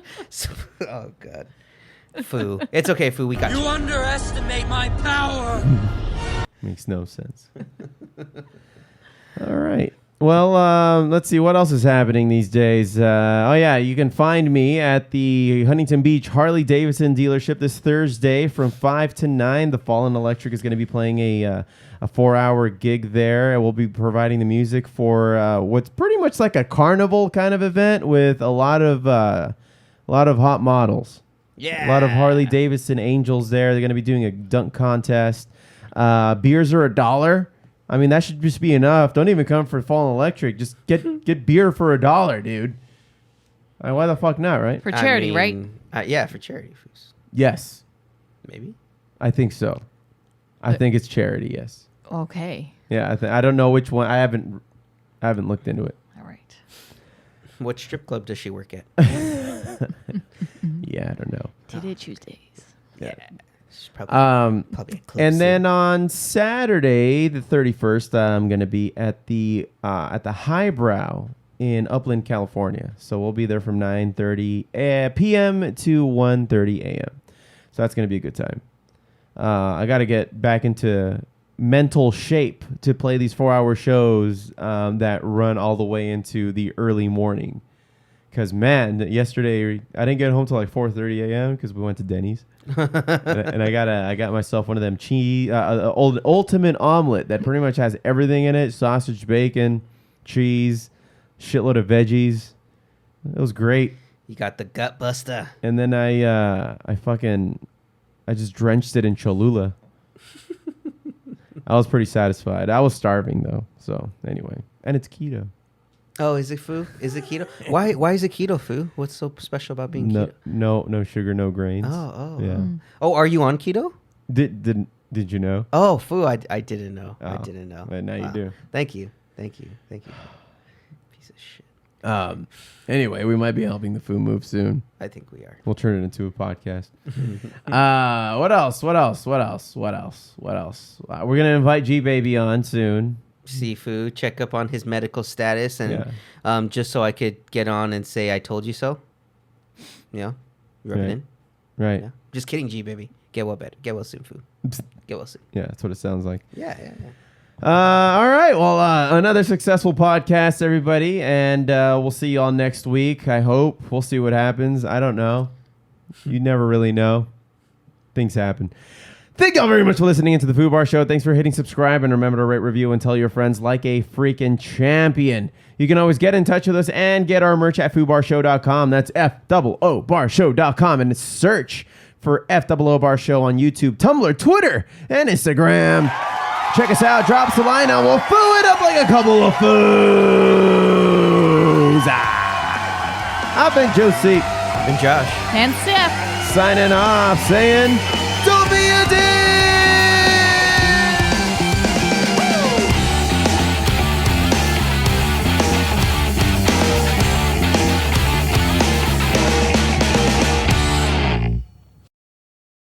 oh god. Foo. It's okay, Foo, we got you. underestimate my power. Makes no sense. All right. Well, let's see what else is happening these days. You can find me at the Huntington Beach Harley Davidson dealership this Thursday from 5 to 9. The Fallen Electric is going to be playing a 4-hour gig there. And we'll be providing the music for what's pretty much like a carnival kind of event with a lot of hot models. Yeah. A lot of Harley Davidson angels there. They're going to be doing a dunk contest. Beers are $1. I mean, that should just be enough. Don't even come for Fallen Electric. Just get beer for $1, dude. Why the fuck not, right? For charity, right? Yeah, for charity, Foos. Yes, Maybe. I think so. I think it's charity. Yes. Okay. Yeah, I don't know which one. I haven't looked into it. All right. What strip club does she work at? Yeah, I don't know. Today Tuesdays. Yeah. She's probably a close And then on Saturday, the 31st, I'm going to be at the Highbrow in Upland, California. So we'll be there from 9:30 p.m. to 1:30 a.m. So that's going to be a good time. I got to get back into mental shape to play these 4-hour shows that run all the way into the early morning. Because, man, yesterday I didn't get home till like 4:30 a.m. because we went to Denny's. and I got myself one of them cheese, ultimate omelet that pretty much has everything in it: sausage, bacon, cheese, shitload of veggies. It was great. You got the gut buster. And then I just drenched it in Cholula. I was pretty satisfied. I was starving though. So anyway, and it's keto. Oh, is it Foo? Is it keto? Why is it keto, Foo? What's so special about being keto? No sugar, no grains. Yeah. Oh, are you on keto? Did you know? Oh, Foo, I didn't know. Oh, I didn't know. but now you do. Thank you. Piece of shit. Anyway, we might be helping the Foo move soon. I think we are. We'll turn it into a podcast. What else? We're gonna invite G Baby on soon. See Foo, check up on his medical status, and just so I could get on and say I told you so. Yeah, you rub it in. Right. Yeah. Just kidding, G baby. Get well better. Get well soon, Foo. Get well soon. Yeah, that's what it sounds like. Yeah. All right. Well, another successful podcast, everybody, and we'll see you all next week. I hope. We'll see what happens. I don't know. You never really know. Things happen. Thank y'all very much for listening into the Foobar Show. Thanks for hitting subscribe, and remember to rate, review, and tell your friends like a freaking champion. You can always get in touch with us and get our merch at foobarshow.com. That's FOObarshow.com, and search for FOO Bar Show on YouTube, Tumblr, Twitter, and Instagram. Check us out. Drop us a line, and we'll foo it up like a couple of foos. I've been Josie. I've been Josh. And Steph. Signing off, saying...